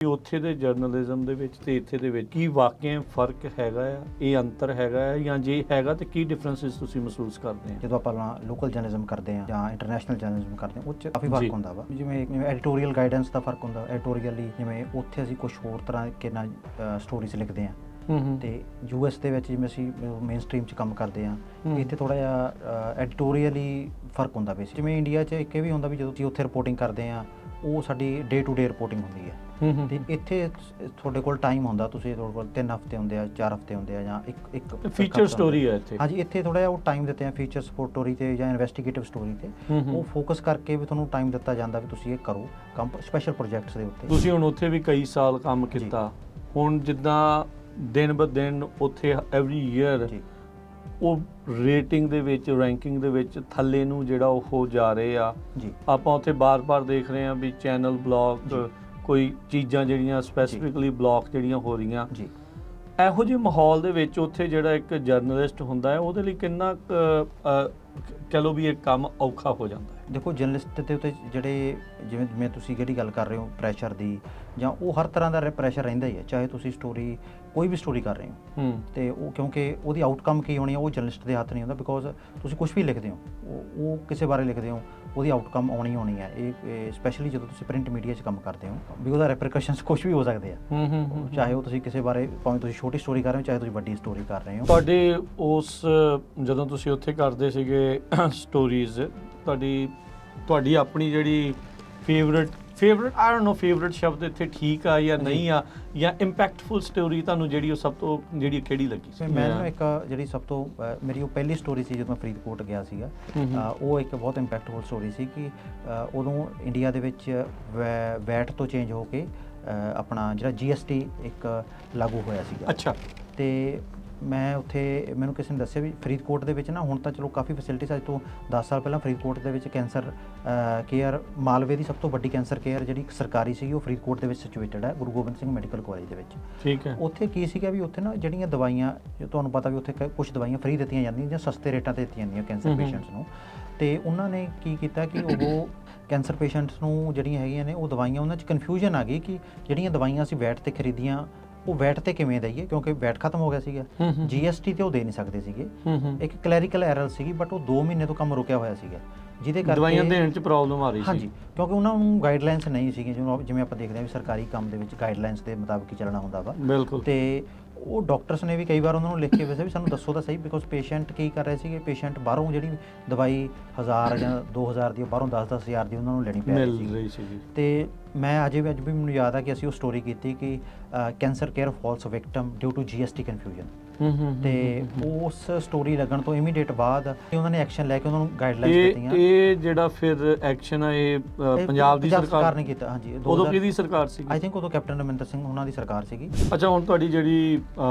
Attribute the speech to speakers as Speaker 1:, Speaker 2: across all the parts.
Speaker 1: ਉੱਥੇ ਦੇ ਜਰਨਲਿਜ਼ਮ ਦੇ ਵਿੱਚ ਤੇ ਇੱਥੇ ਦੇ ਵਿੱਚ ਕੀ ਵਾਕਿਆ ਫਰਕ ਹੈਗਾ ਆ, ਇਹ ਅੰਤਰ ਹੈਗਾ ਆ, ਜਾਂ ਜੇ ਹੈਗਾ ਤੇ ਕੀ ਡਿਫਰੈਂਸਿਸ ਤੁਸੀਂ ਮਹਿਸੂਸ ਕਰਦੇ ਆ?
Speaker 2: ਜਦੋਂ ਆਪਾਂ ਲੋਕਲ ਜਰਨਲਿਜ਼ਮ ਕਰਦੇ ਆ ਜਾਂ ਇੰਟਰਨੈਸ਼ਨਲ ਜਰਨਲਿਜ਼ਮ ਕਰਦੇ ਆ, ਉਹ 'ਚ ਕਾਫੀ ਫਰਕ ਹੁੰਦਾ ਵਾ। ਜਿਵੇਂ ਐਡੀਟੋਰੀਅਲ ਗਾਈਡੈਂਸ ਦਾ ਫਰਕ ਹੁੰਦਾ। ਐਡੀਟੋਰੀਅਲੀ ਜਿਵੇਂ ਉੱਥੇ ਅਸੀਂ ਕੁਝ ਹੋਰ ਤਰ੍ਹਾਂ ਕੇ ਨਾਲ ਸਟੋਰੀਜ਼ ਲਿਖਦੇ ਆ, ਤੇ ਯੂਐਸ ਦੇ ਵਿੱਚ ਜਿਵੇਂ ਅਸੀਂ ਮੇਨ ਸਟਰੀਮ 'ਚ ਕੰਮ ਕਰਦੇ ਆ, ਇੱਥੇ ਥੋੜ੍ਹਾ ਜਿਹਾ ਐਡੀਟੋਰੀਅਲੀ ਫਰਕ ਹੁੰਦਾ। ਬੇਸਿਕ ਜਿਵੇਂ ਇੰਡੀਆ 'ਚ ਇੱਕ ਇਹ ਵੀ ਹੁੰਦਾ ਵੀ ਜਦੋਂ ਤੁਸੀਂ ਉੱਥੇ ਰਿਪੋਰਟਿੰਗ ਕਰਦੇ ਆ, ਉਹ ਸਾਡੀ ਡੇ ਟੂ ਡੇ ਰਿਪੋਰਟਿੰਗ ਹੁੰਦੀ ਹੈ। ਤੇ ਇੱਥੇ ਤੁਹਾਡੇ ਕੋਲ ਟਾਈਮ ਹੁੰਦਾ, ਤੁਹਾਡੇ ਕੋਲ 3 ਹਫ਼ਤੇ ਹੁੰਦੇ ਆ, 4 ਹਫ਼ਤੇ ਹੁੰਦੇ ਆ, ਜਾਂ ਇੱਕ
Speaker 1: ਫੀਚਰ ਸਟੋਰੀ ਹੈ ਇੱਥੇ।
Speaker 2: ਹਾਂਜੀ, ਇੱਥੇ ਥੋੜ੍ਹਾ ਜਿਹਾ ਉਹ ਟਾਈਮ ਦਿੱਤੇ ਆ ਫੀਚਰ ਸਟੋਰੀ ਤੇ ਜਾਂ ਇਨਵੈਸਟੀਗੇਟਿਵ ਸਟੋਰੀ ਤੇ। ਉਹ ਫੋਕਸ ਕਰਕੇ ਵੀ ਤੁਹਾਨੂੰ ਟਾਈਮ ਦਿੱਤਾ ਜਾਂਦਾ ਵੀ ਤੁਸੀਂ ਇਹ ਕਰੋ ਕੰਮ ਸਪੈਸ਼ਲ ਪ੍ਰੋਜੈਕਟਸ ਦੇ ਉੱਤੇ।
Speaker 1: ਤੁਸੀਂ ਹੁਣ ਉੱਥੇ ਵੀ ਕਈ ਸਾਲ ਕੰਮ ਕੀਤਾ, ਹੁਣ ਜਿੱਦਾਂ ਦਿਨ ਬ ਦਿਨ ਉੱਥੇ ਐਵਰੀ ਈਅਰ ਉਹ ਰੇਟਿੰਗ ਦੇ ਵਿੱਚ, ਰੈਂਕਿੰਗ ਦੇ ਵਿੱਚ ਥੱਲੇ ਨੂੰ ਜਿਹੜਾ ਉਹ ਜਾ ਰਹੇ ਆ
Speaker 2: ਜੀ।
Speaker 1: ਆਪਾਂ ਉੱਥੇ ਬਾਰ-ਬਾਰ ਦੇਖ ਰਹੇ ਆ ਵੀ ਚੈਨਲ ਬਲੌਕ, ਕੋਈ ਚੀਜ਼ਾਂ ਜਿਹੜੀਆਂ ਸਪੈਸੀਫਿਕਲੀ ਬਲੌਕ ਜਿਹੜੀਆਂ ਹੋ ਰਹੀਆਂ
Speaker 2: ਜੀ।
Speaker 1: ਇਹੋ ਜਿਹੇ ਮਾਹੌਲ ਦੇ ਵਿੱਚ ਉੱਥੇ ਜਿਹੜਾ ਇੱਕ ਜਰਨਲਿਸਟ ਹੁੰਦਾ ਹੈ, ਉਹਦੇ ਲਈ ਕਿੰਨਾ ਕਹਿ ਲਓ ਵੀ ਇਹ ਕੰਮ ਔਖਾ ਹੋ ਜਾਂਦਾ ਹੈ?
Speaker 2: ਦੇਖੋ, ਜਰਨਲਿਸਟ ਦੇ ਉੱਤੇ ਜਿਹੜੇ ਜਿਵੇਂ ਤੁਸੀਂ ਜਿਹੜੀ ਗੱਲ ਕਰ ਰਹੇ ਹੋ ਪ੍ਰੈਸ਼ਰ ਦੀ, ਜਾਂ ਉਹ ਹਰ ਤਰ੍ਹਾਂ ਦਾ ਪ੍ਰੈਸ਼ਰ ਰਹਿੰਦਾ ਹੀ ਹੈ। ਚਾਹੇ ਤੁਸੀਂ ਸਟੋਰੀ ਕੋਈ ਵੀ ਸਟੋਰੀ ਕਰ ਰਹੇ ਹੋ, ਤੇ ਉਹ ਕਿਉਂਕਿ ਉਹਦੀ ਆਊਟਕਮ ਕੀ ਹੋਣੀ ਹੈ ਉਹ ਜਰਨਲਿਸਟ ਦੇ ਹੱਥ ਨਹੀਂ ਹੁੰਦਾ। ਬਿਕੋਜ਼ ਤੁਸੀਂ ਕੁਝ ਵੀ ਲਿਖਦੇ ਹੋ, ਉਹ ਕਿਸੇ ਬਾਰੇ ਲਿਖਦੇ ਹੋ, ਉਹਦੀ ਆਊਟਕਮ ਆਉਣੀ ਹੈ। ਇਹ ਸਪੈਸ਼ਲੀ ਜਦੋਂ ਤੁਸੀਂ ਪ੍ਰਿੰਟ ਮੀਡੀਆ 'ਚ ਕੰਮ ਕਰਦੇ ਹੋ, ਵੀ ਉਹਦਾ ਰੈਪਰੀਕਸ਼ਨਸ ਕੁਝ ਵੀ ਹੋ ਸਕਦੇ ਆ। ਚਾਹੇ ਉਹ ਤੁਸੀਂ ਕਿਸੇ ਬਾਰੇ, ਭਾਵੇਂ ਤੁਸੀਂ ਛੋਟੀ ਸਟੋਰੀ ਕਰ ਰਹੇ ਹੋ, ਚਾਹੇ ਤੁਸੀਂ ਵੱਡੀ ਸਟੋਰੀ ਕਰ ਰਹੇ ਹੋ।
Speaker 1: ਤੁਹਾਡੇ ਉਸ ਜਦੋਂ ਤੁਸੀਂ ਉੱਥੇ ਕਰਦੇ ਸੀਗੇ ਸਟੋਰੀਜ਼, ਤੁਹਾਡੀ ਆਪਣੀ ਜਿਹੜੀ favourite I don't know favourite ਸ਼ਬਦ ਇੱਥੇ ਠੀਕ ਆ ਜਾਂ ਨਹੀਂ ਆ, ਜਾਂ ਇੰਪੈਕਟਫੁਲ ਸਟੋਰੀ ਤੁਹਾਨੂੰ ਜਿਹੜੀ ਉਹ ਸਭ ਤੋਂ ਜਿਹੜੀ ਕਿਹੜੀ ਲੱਗੀ ਸੀ?
Speaker 2: ਮੈਨੂੰ ਇੱਕ ਜਿਹੜੀ ਸਭ ਤੋਂ ਮੇਰੀ ਉਹ ਪਹਿਲੀ ਸਟੋਰੀ ਸੀ ਜਦੋਂ ਮੈਂ ਫਰੀਦਕੋਟ ਗਿਆ ਸੀਗਾ, ਉਹ ਇੱਕ ਬਹੁਤ ਇੰਪੈਕਟਫੁਲ ਸਟੋਰੀ ਸੀ ਕਿ ਉਦੋਂ ਇੰਡੀਆ ਦੇ ਵਿੱਚ ਵੈਟ ਤੋਂ ਚੇਂਜ ਹੋ ਕੇ ਆਪਣਾ ਜਿਹੜਾ GST ਇੱਕ ਲਾਗੂ ਹੋਇਆ ਸੀਗਾ।
Speaker 1: ਅੱਛਾ।
Speaker 2: ਤੇ ਮੈਂ ਉੱਥੇ, ਮੈਨੂੰ ਕਿਸੇ ਨੇ ਦੱਸਿਆ ਵੀ ਫਰੀਦਕੋਟ ਦੇ ਵਿੱਚ ਨਾ ਹੁਣ ਤਾਂ ਚਲੋ ਕਾਫੀ ਫੈਸਿਲਿਟੀਜ਼, ਅੱਜ ਤੋਂ 10 ਸਾਲ ਪਹਿਲਾਂ ਫਰੀਦਕੋਟ ਦੇ ਵਿੱਚ ਕੈਂਸਰ ਕੇਅਰ, ਮਾਲਵੇ ਦੀ ਸਭ ਤੋਂ ਵੱਡੀ ਕੈਂਸਰ ਕੇਅਰ ਜਿਹੜੀ ਸਰਕਾਰੀ ਸੀਗੀ, ਉਹ ਫਰੀਦਕੋਟ ਦੇ ਵਿੱਚ ਸਿਚੁਏਟਡ ਹੈ, ਗੁਰੂ ਗੋਬਿੰਦ ਸਿੰਘ ਮੈਡੀਕਲ ਕਾਲਜ ਦੇ ਵਿੱਚ। ਠੀਕ ਹੈ। ਉੱਥੇ ਕੀ ਸੀਗਾ ਵੀ ਉੱਥੇ ਨਾ ਜਿਹੜੀਆਂ ਦਵਾਈਆਂ, ਤੁਹਾਨੂੰ ਪਤਾ ਵੀ ਉੱਥੇ ਕੁਝ ਦਵਾਈਆਂ ਫ੍ਰੀ ਦਿੱਤੀਆਂ ਜਾਂਦੀਆਂ ਜਾਂ ਸਸਤੇ ਰੇਟਾਂ 'ਤੇ ਦਿੱਤੀਆਂ ਜਾਂਦੀਆਂ ਕੈਂਸਰ ਪੇਸ਼ੈਂਟਸ ਨੂੰ। ਤੇ ਉਹਨਾਂ ਨੇ ਕੀ ਕੀਤਾ ਕਿ ਉਹ ਕੈਂਸਰ ਪੇਸ਼ੈਂਟਸ ਨੂੰ ਜਿਹੜੀਆਂ ਹੈਗੀਆਂ ਨੇ ਉਹ ਦਵਾਈਆਂ, ਉਹਨਾਂ 'ਚ ਕਨਫਿਊਜ਼ਨ ਆ ਗਈ ਕਿ ਜਿਹੜੀਆਂ ਦਵਾਈਆਂ ਅਸੀਂ ਵੈਟ 'ਤੇ ਖਰੀਦੀਆਂ, ਉਹ ਵੈਟ 'ਤੇ ਕਿਵੇਂ ਦਈਏ, ਕਿਉਂਕਿ ਵੈਟ ਖਤਮ ਹੋ ਗਿਆ ਸੀਗਾ। GST 'ਤੇ ਉਹ ਦੇ ਨਹੀਂ ਸਕਦੇ ਸੀਗੇ। ਇੱਕ ਕਲੈਰੀਕਲ ਐਰਰ ਸੀਗੀ, ਬਟ ਉਹ 2 ਮਹੀਨੇ ਤੋਂ ਕੰਮ ਰੁਕਿਆ ਹੋਇਆ ਸੀਗਾ, ਜਿਹਦੇ ਕਰਕੇ
Speaker 1: ਦਵਾਈਆਂ ਦੇਣ 'ਚ ਪ੍ਰੋਬਲਮ ਆ ਰਹੀ ਸੀ।
Speaker 2: ਹਾਂਜੀ, ਕਿਉਂਕਿ ਉਹਨਾਂ ਨੂੰ ਗਾਈਡਲਾਈਨਸ ਨਹੀਂ ਸੀਗੀਆਂ। ਜਿਵੇਂ ਆਪਾਂ ਦੇਖਦੇ ਹਾਂ ਵੀ ਸਰਕਾਰੀ ਕੰਮ ਦੇ ਵਿੱਚ ਗਾਈਡਲਾਈਨਸ ਦੇ ਮੁਤਾਬਕ ਹੀ ਚੱਲਣਾ ਹੁੰਦਾ ਵਾ। ਬਿਲਕੁਲ। ਤੇ ਉਹ ਡਾਕਟਰਸ ਨੇ ਵੀ ਕਈ ਵਾਰ ਉਹਨਾਂ ਨੂੰ ਲਿਖ ਕੇ ਵੈਸੇ ਵੀ ਸਾਨੂੰ ਦੱਸੋ ਤਾਂ ਸਹੀ, ਬਿਕੋਜ਼ ਪੇਸ਼ੈਂਟ ਕੀ ਕਰ ਰਹੇ ਸੀਗੇ, ਪੇਸ਼ੈਂਟ ਬਾਹਰੋਂ ਜਿਹੜੀ ਦਵਾਈ 1000 ਜਾਂ 2000 ਦੀ, ਬਾਹਰੋਂ 10-10 ਹਜ਼ਾਰ ਦੀ ਉਹਨਾਂ ਨੂੰ ਲੈਣੀ ਪੈ ਰਹੀ ਸੀ। ਤੇ ਮੈਂ ਅੱਜ ਵੀ ਮੈਨੂੰ ਯਾਦ ਆ ਕਿ ਅਸੀਂ ਉਹ ਸਟੋਰੀ ਕੀਤੀ ਕਿ cancer care falls victim due to GST confusion. ਤੇ ਉਸ ਸਟੋਰੀ ਲੱਗਣ ਤੋਂ ਇਮੀਡੀਏਟ ਬਾਅਦ ਉਹਨਾਂ ਨੇ ਐਕਸ਼ਨ ਲੈ ਕੇ ਉਹਨਾਂ ਨੂੰ ਗਾਈਡਲਾਈਨਸ ਦਿੱਤੀਆਂ। ਇਹ
Speaker 1: ਜਿਹੜਾ ਫਿਰ ਐਕਸ਼ਨ ਆ, ਇਹ ਪੰਜਾਬ ਦੀ ਸਰਕਾਰ
Speaker 2: ਨੇ ਕੀਤਾ। ਹਾਂਜੀ।
Speaker 1: ਉਦੋਂ ਕਿਹਦੀ ਸਰਕਾਰ ਸੀ?
Speaker 2: ਆਈ ਥਿੰਕ ਉਦੋਂ ਕੈਪਟਨ ਅਮਰਿੰਦਰ ਸਿੰਘ ਉਹਨਾਂ ਦੀ ਸਰਕਾਰ ਸੀਗੀ।
Speaker 1: ਅੱਛਾ, ਹੁਣ ਤੁਹਾਡੀ ਜਿਹੜੀ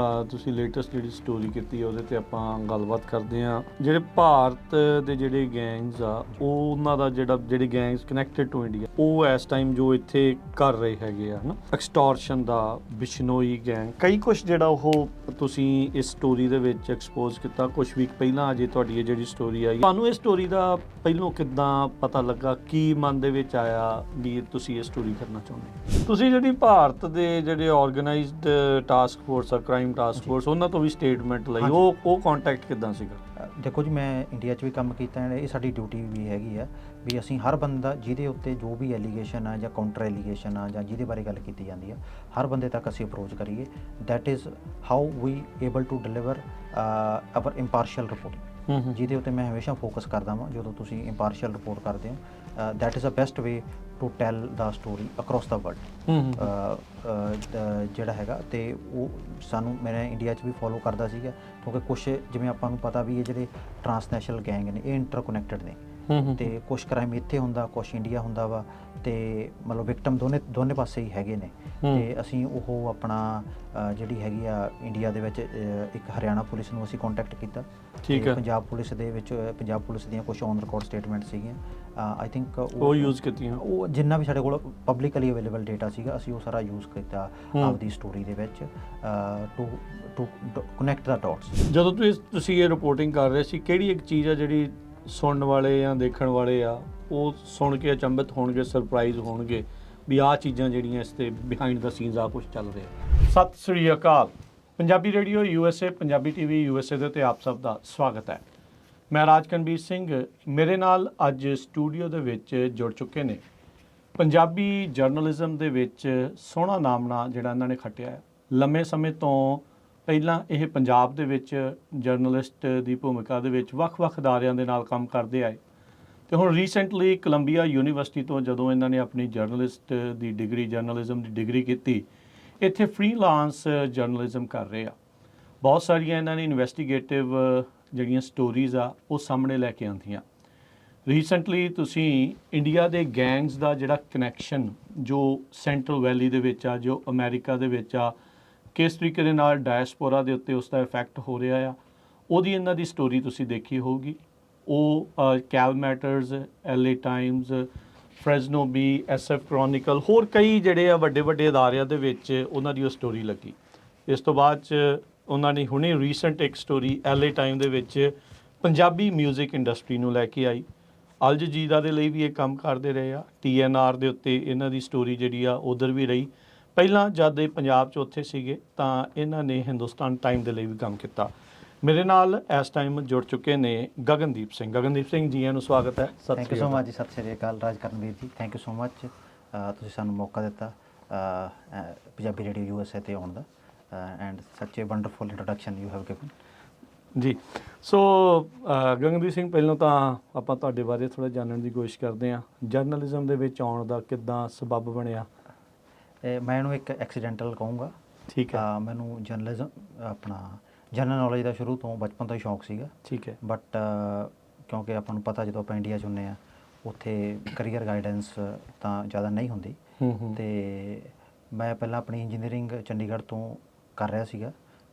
Speaker 1: ਤੁਸੀਂ ਲੇਟੈਸਟ ਜਿਹੜੀ ਸਟੋਰੀ ਕੀਤੀ ਉਹਦੇ ਤੇ ਆਪਾਂ ਗੱਲਬਾਤ ਕਰਦੇ ਹਾਂ। ਜਿਹੜੇ ਭਾਰਤ ਦੇ ਜਿਹੜੇ ਗੈਂਗਸ ਆ, ਉਹ ਉਹਨਾਂ ਦਾ ਜਿਹੜੇ ਗੈਂਗਸ ਕਨੈਕਟਡ ਟੂ ਇੰਡੀਆ, ਉਹ ਇਸ ਟਾਈਮ ਜੋ ਇੱਥੇ ਕਰ ਰਹੇ ਹੈਗੇ ਆ ਨਾ, ਐਕਸਟੋਰਸ਼ਨ ਦਾ, ਬਿਸ਼ਨੋਈ ਗੈਂਗ, ਕਈ ਕੁਛ ਜਿਹੜਾ ਉਹ ਤੁਸੀਂ ਇਸ ਸਟੋਰੀ ਦੇ ਵਿੱਚ ਐਕਸਪੋਜ਼ ਕੀਤਾ। ਕੁਛ ਵੀਕ ਪਹਿਲਾਂ ਅਜੇ ਤੁਹਾਡੀ ਇਹ ਜਿਹੜੀ ਸਟੋਰੀ ਆਈ, ਤੁਹਾਨੂੰ ਇਹ ਸਟੋਰੀ ਦਾ ਪਹਿਲੋਂ ਕਿੱਦਾਂ ਪਤਾ ਲੱਗਾ? ਕੀ ਮਨ ਦੇ ਵਿੱਚ ਆਇਆ ਵੀ ਤੁਸੀਂ ਇਹ ਸਟੋਰੀ ਕਰਨਾ ਚਾਹੁੰਦੇ? ਤੁਸੀਂ ਜਿਹੜੀ ਭਾਰਤ ਦੇ ਜਿਹੜੇ ਆਰਗੇਨਾਈਜ਼ਡ ਟਾਸਕ ਫੋਰਸ ਆ, ਕ੍ਰਾਈਮ ਟਾਸਕ ਫੋਰਸ, ਉਹਨਾਂ ਤੋਂ ਵੀ ਸਟੇਟਮੈਂਟ ਲਈ, ਉਹ ਕੰਟੈਕਟ ਕਿੱਦਾਂ ਸੀਗਾ?
Speaker 2: ਦੇਖੋ ਜੀ, ਮੈਂ ਇੰਡੀਆ 'ਚ ਵੀ ਕੰਮ ਕੀਤਾ, ਇਹ ਸਾਡੀ ਡਿਊਟੀ ਵੀ ਹੈਗੀ ਆ ਵੀ ਅਸੀਂ ਹਰ ਬੰਦਾ ਜਿਹਦੇ ਉੱਤੇ ਜੋ ਵੀ ਐਲੀਗੇਸ਼ਨ ਆ ਜਾਂ ਕਾਊਂਟਰ ਐਲੀਗੇਸ਼ਨ ਆ ਜਾਂ ਜਿਹਦੇ ਬਾਰੇ ਗੱਲ ਕੀਤੀ ਜਾਂਦੀ ਆ, ਹਰ ਬੰਦੇ ਤੱਕ ਅਸੀਂ ਅਪਰੋਚ ਕਰੀਏ। That is how we able to deliver our impartial report, ਜਿਹਦੇ ਉੱਤੇ ਮੈਂ ਹਮੇਸ਼ਾ ਫੋਕਸ ਕਰਦਾ ਵਾਂ। ਜਦੋਂ ਤੁਸੀਂ ਇੰਪਾਰਸ਼ੀਅਲ ਰਿਪੋਰਟ ਕਰਦੇ ਹੋ, that is a best way to tell the story across the world ਜਿਹੜਾ ਹੈਗਾ। ਤੇ ਉਹ ਸਾਨੂੰ ਮੈਂ ਇੰਡੀਆ 'ਚ ਵੀ ਫੋਲੋ ਕਰਦਾ ਸੀਗਾ, ਕਿਉਂਕਿ ਕੁਛ ਜਿਵੇਂ ਆਪਾਂ ਨੂੰ ਪਤਾ ਵੀ ਇਹ ਜਿਹੜੇ ਟਰਾਂਸਨੈਸ਼ਨਲ ਗੈਂਗ ਨੇ, ਇਹ ਇੰਟਰਕਨੈਕਟਡ ਨੇ। ਤੇ ਕੁਛ ਕ੍ਰਾਈਮ ਇੱਥੇ ਹੁੰਦਾ, ਕੁਛ ਇੰਡੀਆ ਹੁੰਦਾ ਵਾ, ਤੇ ਮਤਲਬ ਵਿਕਟਮ ਦੋਨੇ ਪਾਸੇ ਹੀ ਹੈਗੇ ਨੇ। ਤੇ ਅਸੀਂ ਉਹ ਆਪਣਾ ਜਿਹੜੀ ਹੈਗੀ ਆ ਇੰਡੀਆ ਦੇ ਵਿੱਚ ਇੱਕ ਹਰਿਆਣਾ ਪੁਲਿਸ ਨੂੰ ਅਸੀਂ ਕੰਟੈਕਟ ਕੀਤਾ। ਠੀਕ ਹੈ। ਪੰਜਾਬ ਪੁਲਿਸ ਦੇ ਵਿੱਚ, ਪੰਜਾਬ ਪੁਲਿਸ ਦੀਆਂ ਕੁਛ ਔਨ ਰਿਕਾਰਡ ਸਟੇਟਮੈਂਟ ਸੀਗੀਆਂ। ਆਈ ਥਿੰਕ ਉਹ ਯੂਜ਼ ਕੀਤੀਆਂ। ਉਹ ਜਿੰਨਾ ਵੀ ਸਾਡੇ ਕੋਲ ਪਬਲਿਕਲੀ ਅਵੇਲੇਬਲ ਡੇਟਾ ਸੀਗਾ, ਅਸੀਂ ਉਹ ਸਾਰਾ ਯੂਜ਼ ਕੀਤਾ ਆਪਦੀ ਸਟੋਰੀ ਦੇ ਵਿੱਚ ਟੂ ਕਨੈਕਟ ਦਾ ਡਾਟਸ।
Speaker 1: ਜਦੋਂ ਤੁਸੀਂ ਇਹ ਰਿਪੋਰਟਿੰਗ ਕਰ ਰਹੇ ਸੀ, ਕਿਹੜੀ ਇੱਕ ਚੀਜ਼ ਆ ਜਿਹੜੀ ਸੁਣਨ ਵਾਲੇ ਜਾਂ ਦੇਖਣ ਵਾਲੇ ਆ ਉਹ ਸੁਣ ਕੇ ਅਚੰਭਿਤ ਹੋਣਗੇ, ਸਰਪ੍ਰਾਈਜ਼ ਹੋਣਗੇ ਵੀ ਆਹ ਚੀਜ਼ਾਂ ਜਿਹੜੀਆਂ ਇਸ 'ਤੇ ਬਿਹਾਈਂਡ ਦਾ ਸੀਨਸ ਆ ਕੁਛ ਚੱਲ ਰਿਹਾ। ਸਤਿ ਸ੍ਰੀ ਅਕਾਲ। Punjabi radio USA, Punjabi TV USA ਦੇ ਉੱਤੇ ਆਪ ਸਭ ਦਾ ਸਵਾਗਤ ਹੈ। ਮੈਂ ਰਾਜਕਨਵੀਰ ਸਿੰਘ। ਮੇਰੇ ਨਾਲ ਅੱਜ ਸਟੂਡੀਓ ਦੇ ਵਿੱਚ ਜੁੜ ਚੁੱਕੇ ਨੇ ਪੰਜਾਬੀ ਜਰਨਲਿਜ਼ਮ ਦੇ ਵਿੱਚ ਸੋਹਣਾ ਨਾਮਣਾ ਜਿਹੜਾ ਇਹਨਾਂ ਨੇ ਖੱਟਿਆ ਹੈ। ਲੰਮੇ ਸਮੇਂ ਤੋਂ ਪਹਿਲਾਂ ਇਹ ਪੰਜਾਬ ਦੇ ਵਿੱਚ ਜਰਨਲਿਸਟ ਦੀ ਭੂਮਿਕਾ ਦੇ ਵਿੱਚ ਵੱਖ-ਵੱਖ ਅਦਾਰਿਆਂ ਦੇ ਨਾਲ ਕੰਮ ਕਰਦੇ ਆਏ ਤੇ ਹੁਣ ਰੀਸੈਂਟਲੀ ਕੋਲੰਬੀਆ ਯੂਨੀਵਰਸਿਟੀ ਤੋਂ ਜਦੋਂ ਇਹਨਾਂ ਨੇ ਆਪਣੀ ਜਰਨਲਿਸਟ ਦੀ ਡਿਗਰੀ, ਜਰਨਲਿਜ਼ਮ ਦੀ ਡਿਗਰੀ ਕੀਤੀ, ਇੱਥੇ ਫ੍ਰੀਲਾਂਸ ਜਰਨਲਿਜ਼ਮ ਕਰ ਰਹੇ ਆ। ਬਹੁਤ ਸਾਰੀਆਂ ਇਹਨਾਂ ਨੇ ਇਨਵੈਸਟੀਗੇਟਿਵ ਜਿਹੜੀਆਂ ਸਟੋਰੀਜ਼ ਆ ਉਹ ਸਾਹਮਣੇ ਲੈ ਕੇ ਆਉਂਦੀਆਂ। ਰੀਸੈਂਟਲੀ ਤੁਸੀਂ ਇੰਡੀਆ ਦੇ ਗੈਂਗਸ ਦਾ ਜਿਹੜਾ ਕਨੈਕਸ਼ਨ ਜੋ ਸੈਂਟਰਲ ਵੈਲੀ ਦੇ ਵਿੱਚ ਆ, ਜੋ ਅਮਰੀਕਾ ਦੇ ਵਿੱਚ ਆ, ਕਿਸ ਤਰੀਕੇ ਦੇ ਨਾਲ ਡਾਇਸਪੋਰਾ ਦੇ ਉੱਤੇ ਉਸ ਦਾ ਇਫੈਕਟ ਹੋ ਰਿਹਾ ਆ, ਉਹਦੀ ਇਹਨਾਂ ਦੀ ਸਟੋਰੀ ਤੁਸੀਂ ਦੇਖੀ ਹੋਊਗੀ। ਉਹ Cal Matters, LA Times, Fresno Bee, SF Chronicle, ਹੋਰ ਕਈ ਜਿਹੜੇ ਆ ਵੱਡੇ ਵੱਡੇ ਅਦਾਰਿਆਂ ਦੇ ਵਿੱਚ ਉਹਨਾਂ ਦੀ ਉਹ ਸਟੋਰੀ ਲੱਗੀ। ਇਸ ਤੋਂ ਬਾਅਦ 'ਚ ਉਹਨਾਂ ਨੇ ਹੁਣੇ ਰੀਸੈਂਟ ਇੱਕ ਸਟੋਰੀ LA ਟਾਈਮ ਦੇ ਵਿੱਚ ਪੰਜਾਬੀ ਮਿਊਜ਼ਿਕ ਇੰਡਸਟਰੀ ਨੂੰ ਲੈ ਕੇ ਆਈ। ਅਲ ਜਜ਼ੀਰਾ ਦੇ ਲਈ ਵੀ ਇਹ ਕੰਮ ਕਰਦੇ ਰਹੇ ਆ। TNR ਦੇ ਉੱਤੇ ਇਹਨਾਂ ਦੀ ਸਟੋਰੀ ਜਿਹੜੀ ਆ ਉਧਰ ਵੀ ਰਹੀ। ਪਹਿਲਾਂ ਜਦ ਇਹ ਪੰਜਾਬ 'ਚ ਉੱਥੇ ਸੀਗੇ ਤਾਂ ਇਹਨਾਂ ਨੇ ਹਿੰਦੁਸਤਾਨ ਟਾਈਮ ਦੇ ਲਈ ਵੀ ਕੰਮ ਕੀਤਾ। ਮੇਰੇ ਨਾਲ ਇਸ ਟਾਈਮ ਜੁੜ ਚੁੱਕੇ ਨੇ ਗਗਨਦੀਪ ਸਿੰਘ। ਗਗਨਦੀਪ ਸਿੰਘ ਜੀ, ਨੂੰ ਸਵਾਗਤ ਹੈ।
Speaker 2: ਥੈਂਕ ਯੂ ਸੋ ਮਚ ਜੀ। ਸਤਿ ਸ਼੍ਰੀ ਅਕਾਲ ਰਾਜਕਰਨਵੀਰ ਜੀ, ਥੈਂਕ ਯੂ ਸੋ ਮਚ। ਤੁਸੀਂ ਸਾਨੂੰ ਮੌਕਾ ਦਿੱਤਾ ਪੰਜਾਬੀ ਰੇਡੀਓ USA ਤੇ ਆਉਣ ਦਾ and such a wonderful introduction you have given
Speaker 1: ji. So Gagandeep Singh, ਪਹਿਲਾਂ ਤਾਂ ਆਪਾਂ ਤੁਹਾਡੇ ਬਾਰੇ ਥੋੜ੍ਹਾ ਜਾਣਨ ਦੀ ਕੋਸ਼ਿਸ਼ ਕਰਦੇ ਹਾਂ। ਜਰਨਲਿਜ਼ਮ ਦੇ ਵਿੱਚ ਆਉਣ ਦਾ ਕਿੱਦਾਂ ਸਬੱਬ ਬਣਿਆ?
Speaker 2: ਮੈਂ ਇਹਨੂੰ ਇੱਕ ਐਕਸੀਡੈਂਟਲ ਕਹੂੰਗਾ।
Speaker 1: ਠੀਕ ਹੈ।
Speaker 2: ਮੈਨੂੰ ਜਰਨਲਿਜ਼ਮ ਆਪਣਾ ਜਨਰਲ ਨੌਲੇਜ ਦਾ ਸ਼ੁਰੂ ਤੋਂ ਬਚਪਨ ਤੋਂ ਹੀ ਸ਼ੌਂਕ ਸੀਗਾ।
Speaker 1: ਠੀਕ ਹੈ।
Speaker 2: ਬਟ ਕਿਉਂਕਿ ਆਪਾਂ ਨੂੰ ਪਤਾ ਜਦੋਂ ਆਪਾਂ ਇੰਡੀਆ 'ਚ ਹੁੰਦੇ ਹਾਂ ਉੱਥੇ ਕਰੀਅਰ ਗਾਈਡੈਂਸ ਤਾਂ ਜ਼ਿਆਦਾ ਨਹੀਂ ਹੁੰਦੀ ਅਤੇ ਮੈਂ ਪਹਿਲਾਂ ਆਪਣੀ ਇੰਜੀਨੀਅਰਿੰਗ ਚੰਡੀਗੜ੍ਹ ਤੋਂ ਕਰ ਰਿਹਾ ਸੀਗਾ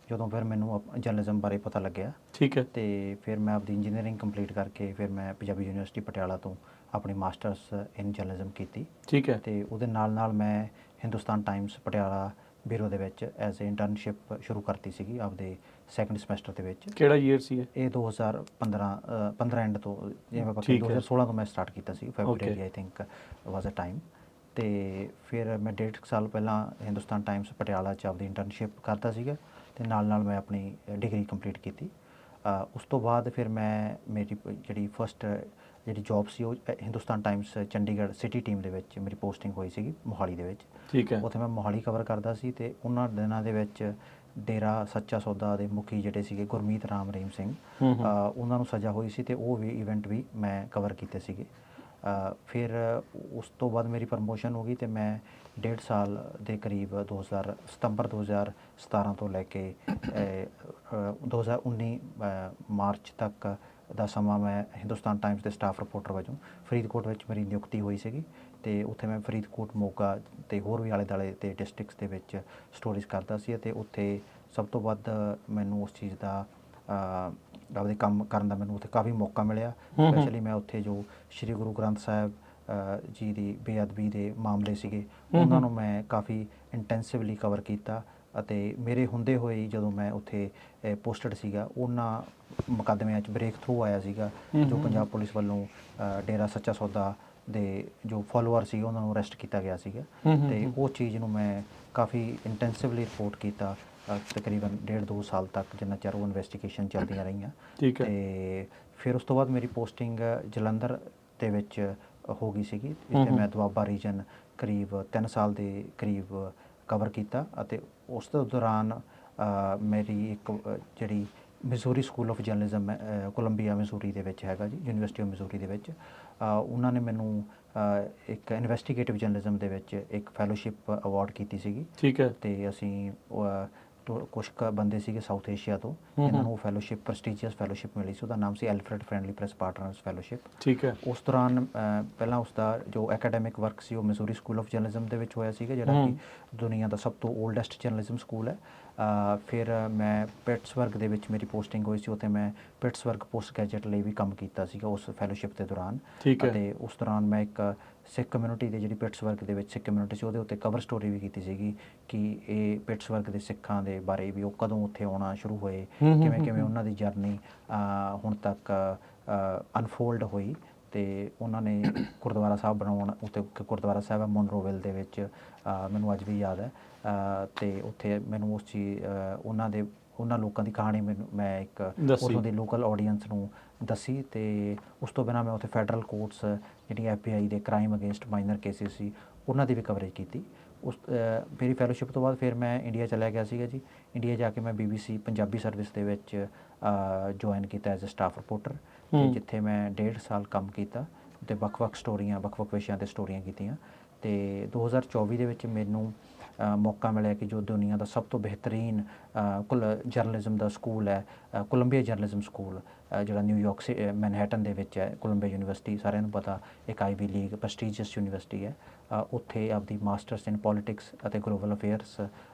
Speaker 2: ਜਦੋਂ ਫਿਰ ਮੈਨੂੰ ਜਰਨਲਿਜ਼ਮ ਬਾਰੇ ਪਤਾ ਲੱਗਿਆ।
Speaker 1: ਠੀਕ ਹੈ।
Speaker 2: ਅਤੇ ਫਿਰ ਮੈਂ ਆਪਣੀ ਇੰਜੀਨੀਅਰਿੰਗ ਕੰਪਲੀਟ ਕਰਕੇ ਫਿਰ ਮੈਂ ਪੰਜਾਬੀ ਯੂਨੀਵਰਸਿਟੀ ਪਟਿਆਲਾ ਤੋਂ ਆਪਣੀ ਮਾਸਟਰਸ ਇਨ ਜਰਨਲਿਜ਼ਮ ਕੀਤੀ। ਠੀਕ ਹੈ। ਅਤੇ ਉਹਦੇ ਨਾਲ ਨਾਲ ਮੈਂ ਹਿੰਦੁਸਤਾਨ ਟਾਈਮਸ ਪਟਿਆਲਾ ਬਿਊਰੋ ਦੇ ਵਿੱਚ ਐਜ਼ ਏ ਇੰਟਰਨਸ਼ਿਪ ਸ਼ੁਰੂ ਕਰਤੀ ਸੀਗੀ ਆਪਦੇ ਸੈਕੰਡ ਸਮੈਸਟਰ ਦੇ ਵਿੱਚ।
Speaker 1: ਕਿਹੜਾ ਈਅਰ ਸੀ
Speaker 2: ਇਹ 2015 ਐਂਡ ਤੋਂ, ਜਿਵੇਂ ਆਪਾਂ 2016 ਤੋਂ ਮੈਂ ਸਟਾਰਟ ਕੀਤਾ ਸੀ। February I think was a time. ਅਤੇ ਫਿਰ ਮੈਂ 1.5 ਸਾਲ ਪਹਿਲਾਂ ਹਿੰਦੁਸਤਾਨ ਟਾਈਮਸ ਪਟਿਆਲਾ 'ਚ ਆਪਦੀ ਇੰਟਰਨਸ਼ਿਪ ਕਰਦਾ ਸੀਗਾ ਅਤੇ ਨਾਲ ਮੈਂ ਆਪਣੀ ਡਿਗਰੀ ਕੰਪਲੀਟ ਕੀਤੀ। ਉਸ ਤੋਂ ਬਾਅਦ ਫਿਰ ਮੇਰੀ ਜਿਹੜੀ ਫਸਟ ਜਿਹੜੀ ਜੋਬ ਸੀ ਉਹ Hindustan Times Chandigarh city team ਦੇ ਵਿੱਚ ਮੇਰੀ ਪੋਸਟਿੰਗ ਹੋਈ ਸੀਗੀ ਮੋਹਾਲੀ ਦੇ ਵਿੱਚ। ਠੀਕ ਹੈ। ਉੱਥੇ ਮੈਂ ਮੋਹਾਲੀ ਕਵਰ ਕਰਦਾ ਸੀ ਅਤੇ ਉਹਨਾਂ ਦਿਨਾਂ ਦੇ ਵਿੱਚ ਡੇਰਾ ਸੱਚਾ ਸੌਦਾ ਦੇ ਮੁਖੀ ਜਿਹੜੇ ਸੀਗੇ ਗੁਰਮੀਤ ਰਾਮ ਰਹੀਮ ਸਿੰਘ, ਉਹਨਾਂ ਨੂੰ ਸਜ਼ਾ ਹੋਈ ਸੀ ਅਤੇ ਉਹ ਵੀ ਇਵੈਂਟ ਵੀ ਮੈਂ ਕਵਰ ਕੀਤੇ ਸੀਗੇ। ਫਿਰ ਉਸ ਤੋਂ ਬਾਅਦ ਮੇਰੀ ਪ੍ਰਮੋਸ਼ਨ ਹੋ ਗਈ ਅਤੇ ਮੈਂ 1.5 ਸਾਲ ਦੇ ਕਰੀਬ ਸਤੰਬਰ 2017 ਤੋਂ ਲੈ ਕੇ 2019 ਮਾਰਚ ਤੱਕ ਦਾ ਸਮਾਂ ਮੈਂ ਹਿੰਦੁਸਤਾਨ ਟਾਈਮਸ ਦੇ ਸਟਾਫ ਰਿਪੋਰਟਰ ਵਜੋਂ ਫਰੀਦਕੋਟ ਵਿੱਚ ਮੇਰੀ ਨਿਯੁਕਤੀ ਹੋਈ ਸੀਗੀ ਅਤੇ ਉੱਥੇ ਮੈਂ ਫਰੀਦਕੋਟ, ਮੋਗਾ ਅਤੇ ਹੋਰ ਵੀ ਆਲੇ ਦੁਆਲੇ ਦੇ ਡਿਸਟ੍ਰਿਕਟਸ ਦੇ ਵਿੱਚ ਸਟੋਰੀਜ਼ ਕਰਦਾ ਸੀ ਅਤੇ ਉੱਥੇ ਸਭ ਤੋਂ ਵੱਧ ਮੈਨੂੰ ਉਸ ਚੀਜ਼ ਦਾ ਆਪਦੇ ਕੰਮ ਕਰਨ ਦਾ ਮੈਨੂੰ ਉੱਥੇ ਕਾਫੀ ਮੌਕਾ ਮਿਲਿਆ। ਸਪੈਸ਼ਲੀ ਮੈਂ ਉੱਥੇ ਜੋ ਸ਼੍ਰੀ ਗੁਰੂ ਗ੍ਰੰਥ ਸਾਹਿਬ ਜੀ ਦੀ ਬੇਅਦਬੀ ਦੇ ਮਾਮਲੇ ਸੀਗੇ ਉਹਨਾਂ ਨੂੰ ਮੈਂ ਕਾਫੀ ਇੰਟੈਂਸਿਵਲੀ ਕਵਰ ਕੀਤਾ ਅਤੇ ਮੇਰੇ ਹੁੰਦੇ ਹੋਏ ਜਦੋਂ ਮੈਂ ਉੱਥੇ ਪੋਸਟਡ ਸੀਗਾ ਉਹਨਾਂ ਮੁਕੱਦਮਿਆਂ 'ਚ ਬ੍ਰੇਕ ਥਰੂ ਆਇਆ ਸੀਗਾ ਜੋ ਪੰਜਾਬ ਪੁਲਿਸ ਵੱਲੋਂ ਡੇਰਾ ਸੱਚਾ ਸੌਦਾ ਦੇ ਜੋ ਫੋਲੋਅਰ ਸੀ ਉਹਨਾਂ ਨੂੰ ਅਰੈਸਟ ਕੀਤਾ ਗਿਆ ਸੀਗਾ ਅਤੇ ਉਹ ਚੀਜ਼ ਨੂੰ ਮੈਂ ਕਾਫੀ ਇੰਟੈਂਸਿਵਲੀ ਰਿਪੋਰਟ ਕੀਤਾ ਤਕਰੀਬਨ 1.5-2 ਸਾਲ ਤੱਕ, ਜਿੰਨਾ ਚਿਰ ਉਹ ਇਨਵੈਸਟੀਗੇਸ਼ਨ ਚੱਲਦੀਆਂ ਰਹੀਆਂ। ਅਤੇ ਫਿਰ ਉਸ ਤੋਂ ਬਾਅਦ ਮੇਰੀ ਪੋਸਟਿੰਗ ਜਲੰਧਰ ਦੇ ਵਿੱਚ ਹੋ ਗਈ ਸੀਗੀ, ਜਿੱਥੇ ਮੈਂ ਦੁਆਬਾ ਰੀਜਨ ਕਰੀਬ 3 ਸਾਲ ਦੇ ਕਰੀਬ ਕਵਰ ਕੀਤਾ ਅਤੇ ਉਸ ਤੋਂ ਦੌਰਾਨ ਮੇਰੀ ਇੱਕ ਜਿਹੜੀ Missouri school of journalism Columbia Missouri ਦੇ ਵਿੱਚ ਹੈਗਾ ਜੀ, ਯੂਨੀਵਰਸਿਟੀ ਆਫ ਮਿਜ਼ੂਰੀ ਦੇ ਵਿੱਚ, ਉਹਨਾਂ ਨੇ ਮੈਨੂੰ ਇੱਕ ਇਨਵੈਸਟੀਗੇਟਿਵ ਜਰਨਲਿਜ਼ਮ ਦੇ ਵਿੱਚ ਇੱਕ ਫੈਲੋਸ਼ਿਪ ਅਵਾਰਡ ਕੀਤੀ ਸੀਗੀ। ਠੀਕ ਹੈ। ਅਤੇ ਅਸੀਂ ਕੁਛ ਕੁ ਬੰਦੇ ਸੀਗੇ ਸਾਊਥ ਏਸ਼ੀਆ ਤੋਂ, ਇਹਨਾਂ ਨੂੰ ਫੈਲੋਸ਼ਿਪ ਪ੍ਰੈਸਟੀਜੀਅਸ ਫੈਲੋਸ਼ਿਪ ਮਿਲੀ ਸੀ। ਉਹਦਾ ਨਾਮ ਸੀ ਐਲਫਰੈਡ ਫਰੈਂਡਲੀ ਪ੍ਰੈਸ ਪਾਰਟਨਰਸ ਫੈਲੋਸ਼ਿਪ। ਠੀਕ ਹੈ। ਉਸ ਦੌਰਾਨ ਪਹਿਲਾਂ ਉਸਦਾ ਜੋ ਐਕੈਡੈਮਿਕ ਵਰਕ ਸੀ ਉਹ ਮਿਜ਼ੂਰੀ ਸਕੂਲ ਆਫ ਜਰਨਲਿਜ਼ਮ ਦੇ ਵਿੱਚ ਹੋਇਆ ਸੀਗਾ, ਜਿਹੜਾ ਕਿ ਦੁਨੀਆ ਦਾ ਸਭ ਤੋਂ ਓਲਡੈਸਟ ਜਰਨਲਿਜ਼ਮ ਸਕੂਲ ਹੈ। ਫਿਰ ਮੈਂ ਪਿਟਸਬਰਗ ਦੇ ਵਿੱਚ ਮੇਰੀ ਪੋਸਟਿੰਗ ਹੋਈ ਸੀ, ਉੱਥੇ ਮੈਂ ਪਿਟਸਬਰਗ ਪੋਸਟ ਗ੍ਰੈਜੂਏਟ ਲਈ ਵੀ ਕੰਮ ਕੀਤਾ ਸੀਗਾ ਉਸ ਫੈਲੋਸ਼ਿਪ ਦੇ ਦੌਰਾਨ। ਅਤੇ ਉਸ ਦੌਰਾਨ ਮੈਂ ਇੱਕ ਸਿੱਖ ਕਮਿਊਨਿਟੀ ਦੇ ਜਿਹੜੀ ਪਿਟਸਬਰਗ ਦੇ ਵਿੱਚ ਸਿੱਖ ਕਮਿਊਨਿਟੀ ਸੀ ਉਹਦੇ ਉੱਤੇ ਕਵਰ ਸਟੋਰੀ ਵੀ ਕੀਤੀ ਸੀਗੀ ਕਿ ਇਹ ਪਿਟਸਬਰਗ ਦੇ ਸਿੱਖਾਂ ਦੇ ਬਾਰੇ ਵੀ ਉਹ ਕਦੋਂ ਉੱਥੇ ਆਉਣਾ ਸ਼ੁਰੂ ਹੋਏ, ਕਿਵੇਂ ਉਹਨਾਂ ਦੀ ਜਰਨੀ ਹੁਣ ਤੱਕ ਅਨਫੋਲਡ ਹੋਈ ਤੇ ਉਹਨਾਂ ਨੇ ਗੁਰਦੁਆਰਾ ਸਾਹਿਬ ਬਣਾਉਣ ਉੱਤੇ, ਗੁਰਦੁਆਰਾ ਸਾਹਿਬ ਹੈ ਮੋਨਰੋਵਿਲ ਦੇ ਵਿੱਚ, ਮੈਨੂੰ ਅੱਜ ਵੀ ਯਾਦ ਹੈ। ਤੇ ਉੱਥੇ ਮੈਨੂੰ ਉਸ ਚੀਜ਼ ਉਹਨਾਂ ਲੋਕਾਂ ਦੀ ਕਹਾਣੀ ਮੈਂ ਇੱਕ ਉੱਥੋਂ ਦੀ ਲੋਕਲ ਆਡੀਅנס ਨੂੰ ਦੱਸੀ। ਤੇ ਉਸ ਤੋਂ ਬਿਨਾਂ ਮੈਂ ਉੱਥੇ ਫੈਡਰਲ ਕੋਰਟਸ ਜਿਹੜੀਆਂ FBI ਦੇ ਕ੍ਰਾਈਮ ਅਗੇਂਸਟ ਮਾਈਨਰ ਕੇਸਿਸ ਸੀ ਉਹਨਾਂ ਦੀ ਵੀ ਕਵਰੇਜ ਕੀਤੀ। ਮੇਰੀ ਫੈਲੋਸ਼ਿਪ ਤੋਂ ਬਾਅਦ ਫਿਰ ਮੈਂ ਇੰਡੀਆ ਚਲਾ ਗਿਆ ਸੀਗਾ ਜੀ। ਇੰਡੀਆ ਜਾ ਕੇ ਮੈਂ BBC ਪੰਜਾਬੀ ਸਰਵਿਸ ਦੇ ਵਿੱਚ ਜੁਆਇਨ ਕੀਤਾ ਐਜ਼ ਅ ਸਟਾਫ ਰਿਪੋਰਟਰ, ਤੇ ਜਿੱਥੇ ਮੈਂ 1.5 ਸਾਲ ਕੰਮ ਕੀਤਾ ਅਤੇ ਵੱਖ-ਵੱਖ ਸਟੋਰੀਆਂ, ਵੱਖ-ਵੱਖ ਵਿਸ਼ਿਆਂ 'ਤੇ ਸਟੋਰੀਆਂ ਕੀਤੀਆਂ। ਤੇ 2024 ਦੇ ਵਿੱਚ ਮੈਨੂੰ ਮੌਕਾ ਮਿਲਿਆ ਕਿ ਜੋ ਦੁਨੀਆ ਦਾ ਸਭ ਤੋਂ ਬਿਹਤਰੀਨ ਜਰਨਲਿਜ਼ਮ ਦਾ ਸਕੂਲ ਹੈ, ਕੋਲੰਬੀਆ ਜਰਨਲਿਜ਼ਮ ਸਕੂਲ, ਜਿਹੜਾ ਨਿਊਯਾਰਕ ਮੈਨਹੈਟਨ ਦੇ ਵਿੱਚ ਹੈ, ਕੋਲੰਬੀਆ ਯੂਨੀਵਰਸਿਟੀ, ਸਾਰਿਆਂ ਨੂੰ ਪਤਾ ਇੱਕ ਆਈਵੀ ਲੀਗ ਪ੍ਰੈਸਟੀਜੀਅਸ ਯੂਨੀਵਰਸਿਟੀ ਹੈ। ਉੱਥੇ ਆਪਦੀ ਮਾਸਟਰਸ ਇਨ ਪੋਲੀਟਿਕਸ ਅਤੇ ਗਲੋਬਲ ਅਫੇਅਰਸ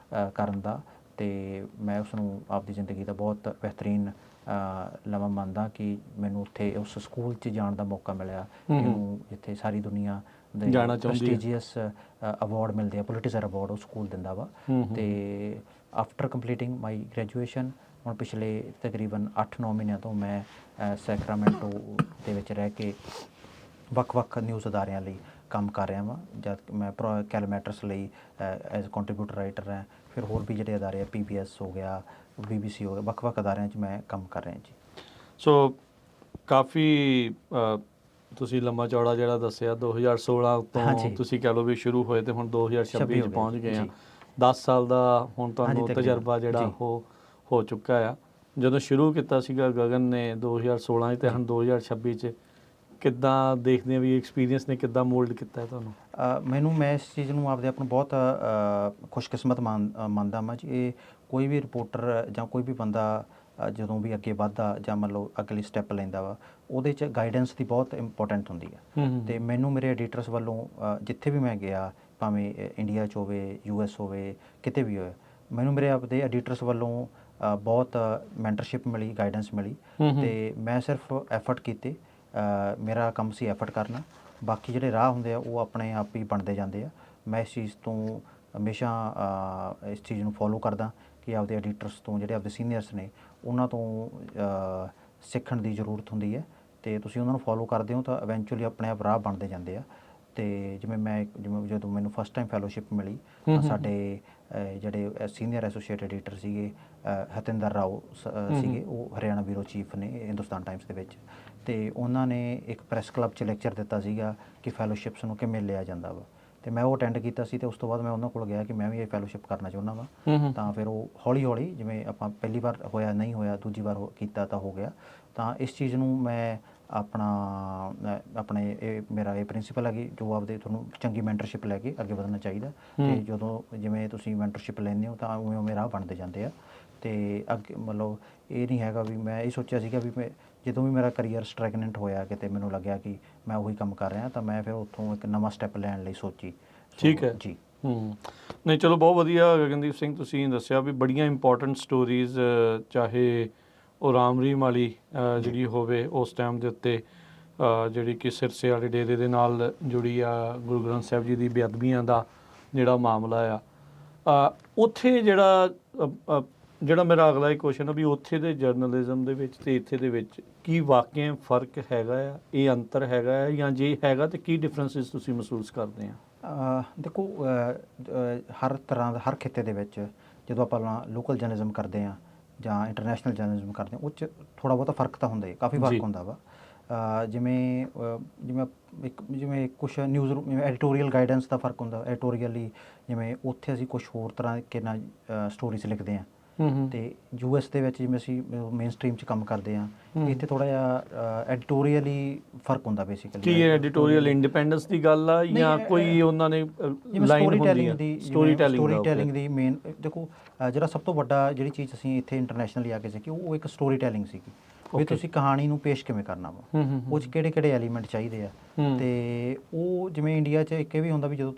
Speaker 2: ਕਰਨ ਦਾ, ਤੇ ਮੈਂ ਉਸ ਨੂੰ ਆਪਦੀ ਜ਼ਿੰਦਗੀ ਦਾ ਬਹੁਤ ਬਿਹਤਰੀਨ ਲਮਹਾ ਮੰਨਦਾ ਕਿ ਮੈਨੂੰ ਉੱਥੇ ਉਸ ਸਕੂਲ 'ਚ ਜਾਣ ਦਾ ਮੌਕਾ ਮਿਲਿਆ, ਜਿਹਨੂੰ ਜਿੱਥੇ ਸਾਰੀ ਦੁਨੀਆ ਦੇ ਪ੍ਰੈਸਟੀਜੀਅਸ ਅਵਾਰਡ ਮਿਲਦੇ ਆ, ਪੁਲਿਟਜ਼ਰ ਅਵਾਰਡ ਉਹ ਸਕੂਲ ਦਿੰਦਾ ਵਾ। ਤੇ ਆਫਟਰ ਕੰਪਲੀਟਿੰਗ ਮਾਈ ਗ੍ਰੈਜੂਏਸ਼ਨ ਹੁਣ ਪਿਛਲੇ ਤਕਰੀਬਨ 8-9 ਮਹੀਨਿਆਂ ਤੋਂ ਮੈਂ ਸੈਕਰਾਮੈਂਟੋ ਦੇ ਵਿੱਚ ਰਹਿ ਕੇ ਵੱਖ-ਵੱਖ ਨਿਊਜ਼ ਅਦਾਰਿਆਂ ਲਈ ਕੰਮ ਕਰ ਰਿਹਾ ਵਾਂ। ਜਦ ਮੈਂ ਕੈਲਮੈਟਰਸ ਲਈ ਐਜ਼ ਕੰਟਰੀਬਿਊਟਰ ਰਾਈਟਰ ਹਾਂ, ਫਿਰ ਹੋਰ ਵੀ ਜਿਹੜੇ ਅਦਾਰੇ ਆ, PBS ਹੋ ਗਿਆ, BBC ਹੋ ਗਿਆ, ਵੱਖ-ਵੱਖ ਅਦਾਰਿਆਂ 'ਚ ਮੈਂ ਕੰਮ ਕਰ ਰਿਹਾ ਜੀ।
Speaker 1: ਸੋ ਕਾਫੀ ਤੁਸੀਂ ਲੰਮਾ ਚੌੜਾ ਜਿਹੜਾ ਦੱਸਿਆ 2016 ਤੋਂ ਤੁਸੀਂ ਕਹਿ ਲਓ ਵੀ ਸ਼ੁਰੂ ਹੋਏ ਤੇ ਹੁਣ 2026 'ਚ ਪਹੁੰਚ ਗਏ ਆ। 10 ਸਾਲ ਦਾ ਹੁਣ ਤੁਹਾਨੂੰ ਤਜਰਬਾ ਜਿਹੜਾ ਉਹ ਹੋ ਚੁੱਕਾ ਆ। ਜਦੋਂ ਸ਼ੁਰੂ ਕੀਤਾ ਸੀਗਾ ਗਗਨ ਨੇ 2016 'ਚ ਤੇ ਹੁਣ 2026 'ਚ ਕਿੱਦਾਂ ਦੇਖਦੇ ਆ ਵੀ ਐਕਸਪੀਰੀਅੰਸ ਨੇ ਕਿੱਦਾਂ ਮੋਲਡ ਕੀਤਾ ਤੁਹਾਨੂੰ?
Speaker 2: ਮੈਂ ਇਸ ਚੀਜ਼ ਨੂੰ ਆਪਦੇ ਆਪ ਨੂੰ ਬਹੁਤ ਖੁਸ਼ਕਿਸਮਤ ਮੰਨਦਾ ਮੈਂ ਜੀ। ਇਹ ਕੋਈ ਵੀ ਰਿਪੋਰਟਰ ਜਾਂ ਕੋਈ ਵੀ ਬੰਦਾ ਜਦੋਂ ਵੀ ਅੱਗੇ ਵੱਧਦਾ ਜਾਂ ਮੰਨ ਲਓ ਅਗਲੀ ਸਟੈਪ ਲੈਂਦਾ ਵਾ, ਉਹਦੇ 'ਚ ਗਾਈਡੈਂਸ ਦੀ ਬਹੁਤ ਇੰਪੋਰਟੈਂਟ ਹੁੰਦੀ ਹੈ। ਤੇ ਮੈਨੂੰ ਮੇਰੇ ਐਡੀਟਰਸ ਵੱਲੋਂ ਜਿੱਥੇ ਵੀ ਮੈਂ ਗਿਆ, ਭਾਵੇਂ ਇੰਡੀਆ 'ਚ ਹੋਵੇ, US ਹੋਵੇ, ਕਿਤੇ ਵੀ ਹੋਵੇ, ਮੈਨੂੰ ਮੇਰੇ ਆਪਦੇ ਐਡੀਟਰਸ ਵੱਲੋਂ ਬਹੁਤ ਮੈਂਟਰਸ਼ਿਪ ਮਿਲੀ, ਗਾਈਡੈਂਸ ਮਿਲੀ। ਤੇ ਮੈਂ ਸਿਰਫ ਐਫਰਟ ਕੀਤੇ, ਮੇਰਾ ਕੰਮ ਸੀ ਐਫਰਟ ਕਰਨਾ, ਬਾਕੀ ਜਿਹੜੇ ਰਾਹ ਹੁੰਦੇ ਆ ਉਹ ਆਪਣੇ ਆਪ ਹੀ ਬਣਦੇ ਜਾਂਦੇ ਆ। ਮੈਂ ਇਸ ਚੀਜ਼ ਤੋਂ ਹਮੇਸ਼ਾ ਇਸ ਚੀਜ਼ ਨੂੰ ਫੋਲੋ ਕਰਦਾ ਕਿ ਆਪਦੇ ਐਡੀਟਰਸ ਤੋਂ, ਜਿਹੜੇ ਆਪਦੇ ਸੀਨੀਅਰਸ ਨੇ, ਉਹਨਾਂ ਤੋਂ ਸਿੱਖਣ ਦੀ ਜ਼ਰੂਰਤ ਹੁੰਦੀ ਹੈ। ਤੇ ਤੁਸੀਂ ਉਹਨਾਂ ਨੂੰ ਫੋਲੋ ਕਰਦੇ ਹੋ ਤਾਂ ਇਵੈਂਚੁਅਲੀ ਆਪਣੇ ਆਪ ਰਾਹ ਬਣਦੇ ਜਾਂਦੇ ਆ। ਤੇ ਜਿਵੇਂ ਜਦੋਂ ਮੈਨੂੰ ਫਸਟ ਟਾਈਮ ਫੈਲੋਸ਼ਿਪ ਮਿਲੀ ਤਾਂ ਸਾਡੇ ਜਿਹੜੇ ਸੀਨੀਅਰ ਐਸੋਸੀਏਟ ਐਡੀਟਰ ਸੀਗੇ, ਹਤਿੰਦਰ ਰਾਓ ਸੀਗੇ, ਉਹ ਹਰਿਆਣਾ ਬਿਊਰੋ ਚੀਫ ਨੇ ਹਿੰਦੁਸਤਾਨ ਟਾਈਮਸ ਦੇ ਵਿੱਚ। ਤੇ ਉਹਨਾਂ ਨੇ ਇੱਕ ਪ੍ਰੈਸ ਕਲੱਬ 'ਚ ਲੈਕਚਰ ਦਿੱਤਾ ਸੀਗਾ ਕਿ ਫੈਲੋਸ਼ਿਪਸ ਨੂੰ ਕਿਵੇਂ ਲਿਆ ਜਾਂਦਾ ਵਾ। ਤੇ ਮੈਂ ਉਹ ਅਟੈਂਡ ਕੀਤਾ ਸੀ। ਤੇ ਉਸ ਤੋਂ ਬਾਅਦ ਮੈਂ ਉਹਨਾਂ ਕੋਲ ਗਿਆ ਕਿ ਮੈਂ ਵੀ ਇਹ ਫੈਲੋਸ਼ਿਪ ਕਰਨਾ ਚਾਹੁੰਦਾ ਵਾ। ਤਾਂ ਫਿਰ ਉਹ ਹੌਲੀ-ਹੌਲੀ, ਜਿਵੇਂ ਆਪਾਂ ਪਹਿਲੀ ਵਾਰ ਹੋਇਆ ਨਹੀਂ ਹੋਇਆ, ਦੂਜੀ ਵਾਰ ਕੀਤਾ ਤਾਂ ਹੋ ਗਿਆ। ਤਾਂ ਇਸ ਚੀਜ਼ ਨੂੰ ਮੈਂ ਮੇਰਾ ਇਹ ਪ੍ਰਿੰਸੀਪਲ ਹੈ ਕਿ ਜੋ ਆਪਦੇ ਤੁਹਾਨੂੰ ਚੰਗੀ ਮੈਂਟਰਸ਼ਿਪ ਲੈ ਕੇ ਅੱਗੇ ਵਧਣਾ ਚਾਹੀਦਾ। ਤੇ ਜਦੋਂ ਜਿਵੇਂ ਤੁਸੀਂ ਮੈਂਟਰਸ਼ਿਪ ਲੈਂਦੇ ਹੋ ਤਾਂ ਉਵੇਂ ਰਾਹ ਬਣਦੇ ਜਾਂਦੇ ਆ। ਤੇ ਅੱਗੇ ਮਤਲਬ ਇਹ ਨਹੀਂ ਹੈਗਾ ਵੀ ਮੈਂ ਇਹ ਸੋਚਿਆ ਸੀਗਾ ਵੀ ਮੈਂ ਜਦੋਂ ਵੀ ਮੇਰਾ ਕਰੀਅਰ ਸਟੈਗਨੈਂਟ ਹੋਇਆ, ਕਿਤੇ ਮੈਨੂੰ ਲੱਗਿਆ ਕਿ ਮੈਂ ਉਹੀ ਕੰਮ ਕਰ ਰਿਹਾ, ਤਾਂ ਮੈਂ ਫਿਰ ਉੱਥੋਂ ਇੱਕ ਨਵਾਂ ਸਟੈਪ ਲੈਣ ਲਈ ਸੋਚੀ।
Speaker 1: ਠੀਕ ਹੈ ਜੀ। ਨਹੀਂ, ਚਲੋ ਬਹੁਤ ਵਧੀਆ ਗਗਨਦੀਪ ਸਿੰਘ, ਤੁਸੀਂ ਦੱਸਿਆ ਵੀ ਬੜੀਆਂ ਇੰਪੋਰਟੈਂਟ ਸਟੋਰੀਜ਼, ਚਾਹੇ ਉਹ ਰਾਮ ਰਹੀਮ ਵਾਲੀ ਜਿਹੜੀ ਹੋਵੇ ਉਸ ਟਾਈਮ ਦੇ ਉੱਤੇ, ਜਿਹੜੀ ਕਿ ਸਿਰਸੇ ਵਾਲੇ ਡੇਰੇ ਦੇ ਨਾਲ ਜੁੜੀ ਆ, ਗੁਰੂ ਗ੍ਰੰਥ ਸਾਹਿਬ ਜੀ ਦੀ ਬੇਅਦਬੀਆਂ ਦਾ ਜਿਹੜਾ ਮਾਮਲਾ ਆ, ਉੱਥੇ ਜਿਹੜਾ ਮੇਰਾ ਅਗਲਾ ਇੱਕ ਕੁਐਸਚਨ ਆ ਵੀ ਉੱਥੇ ਦੇ ਜਰਨਲਿਜ਼ਮ ਦੇ ਵਿੱਚ ਤੇ ਇੱਥੇ ਦੇ ਵਿੱਚ ਕੀ ਵਾਕਿਆ ਫਰਕ ਹੈਗਾ ਆ? ਇਹ ਅੰਤਰ ਹੈਗਾ ਆ, ਜਾਂ ਜੇ ਹੈਗਾ ਤਾਂ ਕੀ ਡਿਫਰੈਂਸਿਸ ਤੁਸੀਂ ਮਹਿਸੂਸ ਕਰਦੇ ਆ?
Speaker 2: ਦੇਖੋ, ਹਰ ਤਰ੍ਹਾਂ ਦਾ, ਹਰ ਖਿੱਤੇ ਦੇ ਵਿੱਚ ਜਦੋਂ ਆਪਾਂ ਲੋਕਲ ਜਰਨਲਿਜ਼ਮ ਕਰਦੇ ਹਾਂ ਜਾਂ ਇੰਟਰਨੈਸ਼ਨਲ ਜਰਨਲਿਜ਼ਮ ਕਰਦੇ ਹਾਂ, ਉਹ 'ਚ ਥੋੜ੍ਹਾ ਬਹੁਤਾ ਫਰਕ ਤਾਂ ਹੁੰਦਾ ਹੀ, ਕਾਫੀ ਫਰਕ ਹੁੰਦਾ ਵਾ। ਜਿਵੇਂ ਕੁਛ ਨਿਊਜ਼, ਜਿਵੇਂ ਐਡੀਟੋਰੀਅਲ ਗਾਈਡੈਂਸ ਦਾ ਫਰਕ ਹੁੰਦਾ। ਐਡੀਟੋਰੀਅਲੀ ਜਿਵੇਂ ਉੱਥੇ ਅਸੀਂ ਕੁਛ ਹੋਰ ਤਰ੍ਹਾਂ ਦੇ ਨਾਲ ਸਟੋਰੀਜ਼ ਲਿਖਦੇ ਹਾਂ, ਤੇ US ਦੇ ਵਿੱਚ ਜਿਵੇਂ ਅਸੀਂ ਮੇਨ ਸਟਰੀਮ 'ਚ ਕੰਮ ਕਰਦੇ ਹਾਂ, ਇੱਥੇ ਥੋੜ੍ਹਾ ਜਿਹਾ ਐਡੀਟੋਰੀਅਲੀ ਫਰਕ ਹੁੰਦਾ ਬੇਸਿਕਲੀ।
Speaker 1: ਕੀ ਐਡੀਟੋਰੀਅਲ ਇੰਡੀਪੈਂਡੈਂਸ ਦੀ ਗੱਲ ਆ ਜਾਂ ਕੋਈ ਉਹਨਾਂ ਨੇ
Speaker 2: ਸਟੋਰੀ ਟੈਲਿੰਗ ਦੀ ਮੇਨ? ਦੇਖੋ, ਜਿਹੜਾ ਸਭ ਤੋਂ ਵੱਡਾ ਜਿਹੜੀ ਚੀਜ਼ ਅਸੀਂ ਇੱਥੇ ਇੰਟਰਨੈਸ਼ਨਲੀ ਆ ਕੇ ਸਿੱਖੀ, ਉਹ ਇੱਕ ਸਟੋਰੀ ਟੈਲਿੰਗ ਸੀਗੀ ਵੀ ਤੁਸੀਂ ਕਹਾਣੀ ਨੂੰ ਪੇਸ਼ ਕਿਵੇਂ ਕਰਨਾ ਵਾ, ਉਹ 'ਚ ਕਿਹੜੇ ਐਲੀਮੈਂਟ ਚਾਹੀਦੇ ਆ। ਤੇ ਉਹ ਜਿਵੇਂ ਇੰਡੀਆ 'ਚ ਇੱਕ ਇਹ ਵੀ ਹੁੰਦਾ ਵੀ ਜਦੋਂ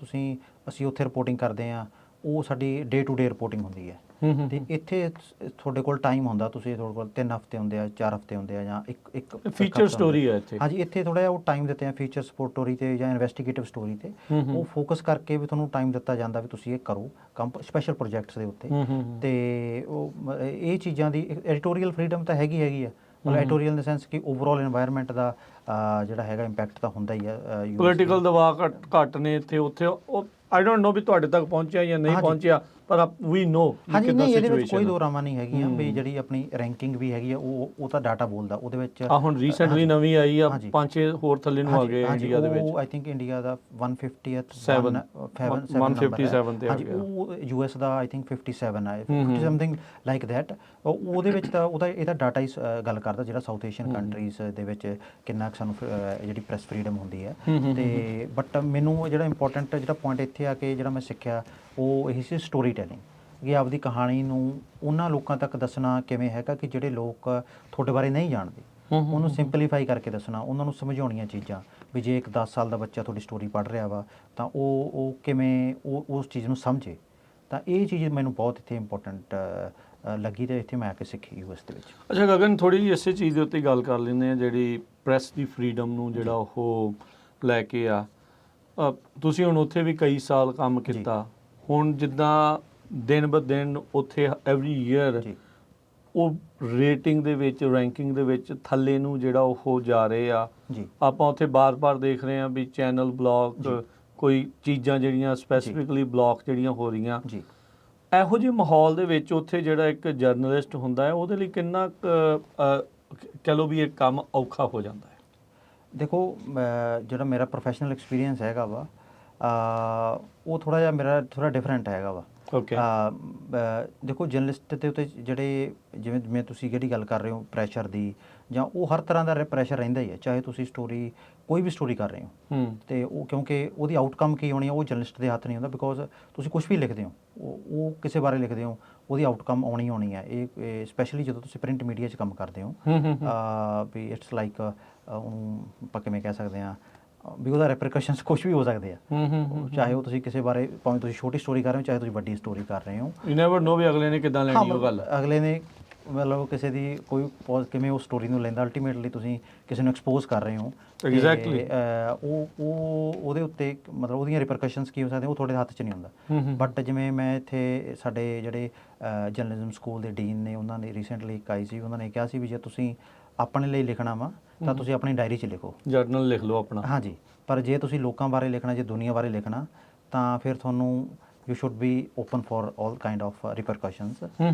Speaker 2: ਅਸੀਂ ਉੱਥੇ ਰਿਪੋਰਟਿੰਗ ਕਰਦੇ ਹਾਂ, ਉਹ ਸਾਡੀ ਡੇ ਟੂ ਡੇ ਰਿਪੋਰਟਿੰਗ ਹੁੰਦੀ ਹੈ। ਤੇ ਇੱਥੇ ਤੁਹਾਡੇ ਕੋਲ ਟਾਈਮ ਹੁੰਦਾ, ਤੁਹਾਡੇ ਕੋਲ 3 ਹਫ਼ਤੇ ਹੁੰਦੇ ਆ, 4 ਹਫ਼ਤੇ ਹੁੰਦੇ ਆ, ਜਾਂ ਇੱਕ
Speaker 1: ਫੀਚਰ ਸਟੋਰੀ ਹੈ ਇੱਥੇ।
Speaker 2: ਹਾਂਜੀ, ਇੱਥੇ ਥੋੜ੍ਹਾ ਜਿਹਾ ਉਹ ਟਾਈਮ ਦਿੱਤੇ ਆ ਫੀਚਰ ਸਟੋਰੀ 'ਤੇ ਜਾਂ ਇਨਵੈਸਟੀਗੇਟਿਵ ਸਟੋਰੀ 'ਤੇ। ਉਹ ਫੋਕਸ ਕਰਕੇ ਵੀ ਤੁਹਾਨੂੰ ਟਾਈਮ ਦਿੱਤਾ ਜਾਂਦਾ ਵੀ ਤੁਸੀਂ ਇਹ ਕਰੋ ਕੰਮ, ਸਪੈਸ਼ਲ ਪ੍ਰੋਜੈਕਟਸ ਦੇ ਉੱਤੇ। ਤੇ ਇਹ ਚੀਜ਼ਾਂ ਦੀ ਐਡੀਟੋਰੀਅਲ ਫਰੀਡਮ ਤਾਂ ਹੈਗੀ ਆ, ਮਤਲਬ ਐਡੀਟੋਰੀਅਲ ਇਨ ਦ ਸੈਂਸ ਕਿ ਓਵਰਆਲ এনवायरमेंट ਦਾ ਜਿਹੜਾ ਹੈਗਾ ਇੰਪੈਕਟ ਤਾਂ ਹੁੰਦਾ ਹੀ ਹੈ।
Speaker 1: ਪੋਲੀਟੀਕਲ ਦਬਾਅ ਘੱਟ ਨੇ ਇੱਥੇ ਉੱਥੇ ਉਹ ਆਈ ਡੋਂਟ ਨੋ ਵੀ ਤੁਹਾਡੇ ਤੱਕ ਪਹੁੰਚਿਆ ਜਾਂ ਨਹੀਂ ਪਹੁੰਚਿਆ, ਪਰ ਵੀ ਨੋ
Speaker 2: ਹਾਂਜੀ ਨਹੀਂ ਇਹਦੇ ਵਿੱਚ ਕੋਈ ਦੋ ਰਾਵਾਂ ਨਹੀਂ ਹੈਗੀਆਂ ਵੀ ਜਿਹੜੀ ਆਪਣੀ ਰੈਂਕਿੰਗ ਵੀ ਹੈਗੀ ਆ ਉਹ ਤਾਂ ਡਾਟਾ ਬੋਲਦਾ ਉਹਦੇ ਵਿੱਚ।
Speaker 1: ਹੁਣ ਰੀਸੈਂਟਲੀ ਨਵੀਂ ਆਈ ਆ 5-6 ਹੋਰ ਥੱਲੇ ਨੂੰ ਆ ਗਏ ਇੰਡੀਆ ਦੇ ਵਿੱਚ।
Speaker 2: ਆਈ ਥਿੰਕ ਇੰਡੀਆ ਦਾ 157
Speaker 1: ਤੇ ਆ ਗਿਆ।
Speaker 2: ਉਹ ਯੂਐਸ ਦਾ ਆਈ ਥਿੰਕ 57 ਹੈ, 50 ਸਮਥਿੰਗ ਲਾਈਕ ਦੈਟ। ਉਹਦੇ ਵਿੱਚ ਤਾਂ ਇਹਦਾ ਡਾਟਾ ਹੀ ਗੱਲ ਕਰਦਾ ਜਿਹੜਾ ਸਾਊਥ ਏਸ਼ੀਅਨ ਕੰਟਰੀਜ਼ ਦੇ ਵਿੱਚ ਕਿੰਨਾ ਕੁ ਸਾਨੂੰ ਜਿਹੜੀ ਪ੍ਰੈਸ ਫਰੀडम ਹੁੰਦੀ ਹੈ। ਤੇ ਬਟ ਮੈਨੂੰ ਜਿਹੜਾ ਇੰਪੋਰਟੈਂਟ ਜਿਹੜਾ ਪੁਆਇੰਟ ਇੱਥੇ ਆ ਕੇ ਜਿਹੜਾ ਮੈਂ ਸਿੱਖਿਆ ਉਹ ਇਹੀ ਸੀ ਸਟੋਰੀ ਟੈਲਿੰਗ, ਕਿ ਆਪਦੀ ਕਹਾਣੀ ਨੂੰ ਉਹਨਾਂ ਲੋਕਾਂ ਤੱਕ ਦੱਸਣਾ ਕਿਵੇਂ ਹੈਗਾ ਕਿ ਜਿਹੜੇ ਲੋਕ ਤੁਹਾਡੇ ਬਾਰੇ ਨਹੀਂ ਜਾਣਦੇ, ਉਹਨੂੰ ਸਿੰਪਲੀਫਾਈ ਕਰਕੇ ਦੱਸਣਾ, ਉਹਨਾਂ ਨੂੰ ਸਮਝਾਉਣੀਆਂ ਚੀਜ਼ਾਂ ਵੀ ਜੇ ਇੱਕ 10 ਸਾਲ ਦਾ ਬੱਚਾ ਤੁਹਾਡੀ ਸਟੋਰੀ ਪੜ੍ਹ ਰਿਹਾ ਵਾ ਤਾਂ ਉਹ ਕਿਵੇਂ ਉਸ ਚੀਜ਼ ਨੂੰ ਸਮਝੇ। ਤਾਂ ਇਹ ਚੀਜ਼ ਮੈਨੂੰ ਬਹੁਤ ਇੱਥੇ ਇੰਪੋਰਟੈਂਟ ਲੱਗੀ ਤੇ ਇੱਥੇ ਮੈਂ ਆ ਕੇ ਸਿੱਖੀ ਯੂਐਸ ਦੇ ਵਿੱਚ।
Speaker 1: ਅੱਛਾ ਗਗਨ, ਥੋੜ੍ਹੀ ਜਿਹੀ ਇਸੇ ਚੀਜ਼ ਦੇ ਉੱਤੇ ਗੱਲ ਕਰ ਲੈਂਦੇ ਹਾਂ, ਜਿਹੜੀ ਪ੍ਰੈਸ ਦੀ ਫਰੀडम ਨੂੰ ਜਿਹੜਾ ਉਹ ਲੈ ਕੇ ਆ। ਤੁਸੀਂ ਹੁਣ ਉੱਥੇ ਵੀ ਕਈ ਸਾਲ ਕੰਮ ਕੀਤਾ, ਹੁਣ ਜਿੱਦਾਂ ਦਿਨ ਬ ਦਿਨ ਉੱਥੇ ਐਵਰੀ ਈਅਰ ਉਹ ਰੇਟਿੰਗ ਦੇ ਵਿੱਚ ਰੈਂਕਿੰਗ ਦੇ ਵਿੱਚ ਥੱਲੇ ਨੂੰ ਜਿਹੜਾ ਉਹ ਜਾ ਰਹੇ ਆ। ਆਪਾਂ ਉੱਥੇ ਬਾਰ-ਬਾਰ ਦੇਖ ਰਹੇ ਹਾਂ ਵੀ ਚੈਨਲ ਬਲੌਕ, ਕੋਈ ਚੀਜ਼ਾਂ ਜਿਹੜੀਆਂ ਸਪੈਸੀਫਿਕਲੀ ਬਲੌਕ ਜਿਹੜੀਆਂ ਹੋ ਰਹੀਆਂ। ਇਹੋ ਜਿਹੇ ਮਾਹੌਲ ਦੇ ਵਿੱਚ ਉੱਥੇ ਜਿਹੜਾ ਇੱਕ ਜਰਨਲਿਸਟ ਹੁੰਦਾ ਹੈ ਉਹਦੇ ਲਈ ਕਿੰਨਾ ਕਹਿ ਲਓ ਵੀ ਇਹ ਕੰਮ ਔਖਾ ਹੋ ਜਾਂਦਾ ਹੈ? ਦੇਖੋ
Speaker 2: ਜਿਹੜਾ ਮੇਰਾ ਪ੍ਰੋਫੈਸ਼ਨਲ ਐਕਸਪੀਰੀਅੰਸ ਹੈਗਾ ਵਾ ਉਹ ਥੋੜ੍ਹਾ ਜਿਹਾ ਮੇਰਾ ਥੋੜ੍ਹਾ ਡਿਫਰੈਂਟ ਹੈਗਾ ਵਾ। ਦੇਖੋ ਜਰਨਲਿਸਟ ਦੇ ਉੱਤੇ ਜਿਹੜੇ ਜਿਵੇਂ ਤੁਸੀਂ ਜਿਹੜੀ ਗੱਲ ਕਰ ਰਹੇ ਹੋ ਪ੍ਰੈਸ਼ਰ ਦੀ, ਜਾਂ ਉਹ ਹਰ ਤਰ੍ਹਾਂ ਦਾ ਪ੍ਰੈਸ਼ਰ ਰਹਿੰਦਾ ਹੀ ਹੈ, ਚਾਹੇ ਤੁਸੀਂ ਕੋਈ ਵੀ ਸਟੋਰੀ ਕਰ ਰਹੇ ਹੋ ਤੇ ਉਹ ਕਿਉਂਕਿ ਉਹਦੀ ਆਊਟਕਮ ਕੀ ਹੋਣੀ ਹੈ ਉਹ ਜਰਨਲਿਸਟ ਦੇ ਹੱਥ ਨਹੀਂ ਹੁੰਦਾ। ਬਿਕੋਜ਼ ਤੁਸੀਂ ਕੁਝ ਵੀ ਲਿਖਦੇ ਹੋ ਉਹ ਕਿਸੇ ਬਾਰੇ ਲਿਖਦੇ ਹੋ ਉਹਦੀ ਆਊਟਕਮ ਆਉਣੀ ਹੋਣੀ ਹੈ। ਇਹ ਸਪੈਸ਼ਲੀ ਜਦੋਂ ਤੁਸੀਂ ਪ੍ਰਿੰਟ ਮੀਡੀਆ 'ਚ ਕੰਮ ਕਰਦੇ ਹੋ ਵੀ ਇਟਸ ਲਾਈਕ ਉਹਨੂੰ ਆਪਾਂ ਕਿਵੇਂ ਕਹਿ ਸਕਦੇ ਹਾਂ ਵੀ ਉਹਦਾ ਰੈਪਰੀਕਸ਼ਨਸ ਕੁਝ ਵੀ ਹੋ ਸਕਦੇ ਆ। ਚਾਹੇ ਉਹ ਤੁਸੀਂ ਕਿਸੇ ਬਾਰੇ ਭਾਵੇਂ ਤੁਸੀਂ ਛੋਟੀ ਸਟੋਰੀ ਕਰ ਰਹੇ ਹੋ ਚਾਹੇ ਤੁਸੀਂ ਵੱਡੀ ਸਟੋਰੀ ਕਰ ਰਹੇ ਹੋ,
Speaker 1: ਯੂ ਨੈਵਰ ਨੋ ਵੀ ਅਗਲੇ ਨੇ ਕਿੱਦਾਂ ਲੈਣੀ ਉਹ ਗੱਲ।
Speaker 2: ਅਗਲੇ ਨੇ ਮਤਲਬ ਕਿਸੇ ਦੀ ਕੋਈ ਕਿਵੇਂ ਉਹ ਸਟੋਰੀ ਨੂੰ ਲੈਂਦਾ, ਅਲਟੀਮੇਟਲੀ ਤੁਸੀਂ ਕਿਸੇ ਨੂੰ ਐਕਸਪੋਜ਼ ਕਰ ਰਹੇ ਹੋ।
Speaker 1: ਐਗਜ਼ੈਕਟਲੀ
Speaker 2: ਉਹਦੇ ਉੱਤੇ ਮਤਲਬ ਉਹਦੀਆਂ ਰਿਪਰਕਸ਼ਨਸ ਕੀ ਹੋ ਸਕਦੇ ਉਹ ਤੁਹਾਡੇ ਹੱਥ 'ਚ ਨਹੀਂ ਹੁੰਦਾ। ਬਟ ਜਿਵੇਂ ਮੈਂ ਇੱਥੇ ਸਾਡੇ ਜਿਹੜੇ ਜਰਨਲਿਜ਼ਮ ਸਕੂਲ ਦੇ ਡੀਨ ਨੇ ਉਹਨਾਂ ਨੇ ਰੀਸੈਂਟਲੀ ਇੱਕ ਆਈ ਸੀ, ਉਹਨਾਂ ਨੇ ਕਿਹਾ ਸੀ ਵੀ ਜੇ ਤੁਸੀਂ ਆਪਣੇ ਲਈ ਲਿਖਣਾ ਵਾ ਤਾਂ ਤੁਸੀਂ ਆਪਣੀ ਡਾਇਰੀ 'ਚ ਲਿਖੋ, ਜਰਨਲ ਲਿਖ ਲਓ ਆਪਣਾ। ਹਾਂਜੀ, ਪਰ ਜੇ ਤੁਸੀਂ ਲੋਕਾਂ ਬਾਰੇ ਲਿਖਣਾ, ਜੇ ਦੁਨੀਆ ਬਾਰੇ ਲਿਖਣਾ ਤਾਂ ਫਿਰ ਤੁਹਾਨੂੰ you should be open for all kind of repercussions.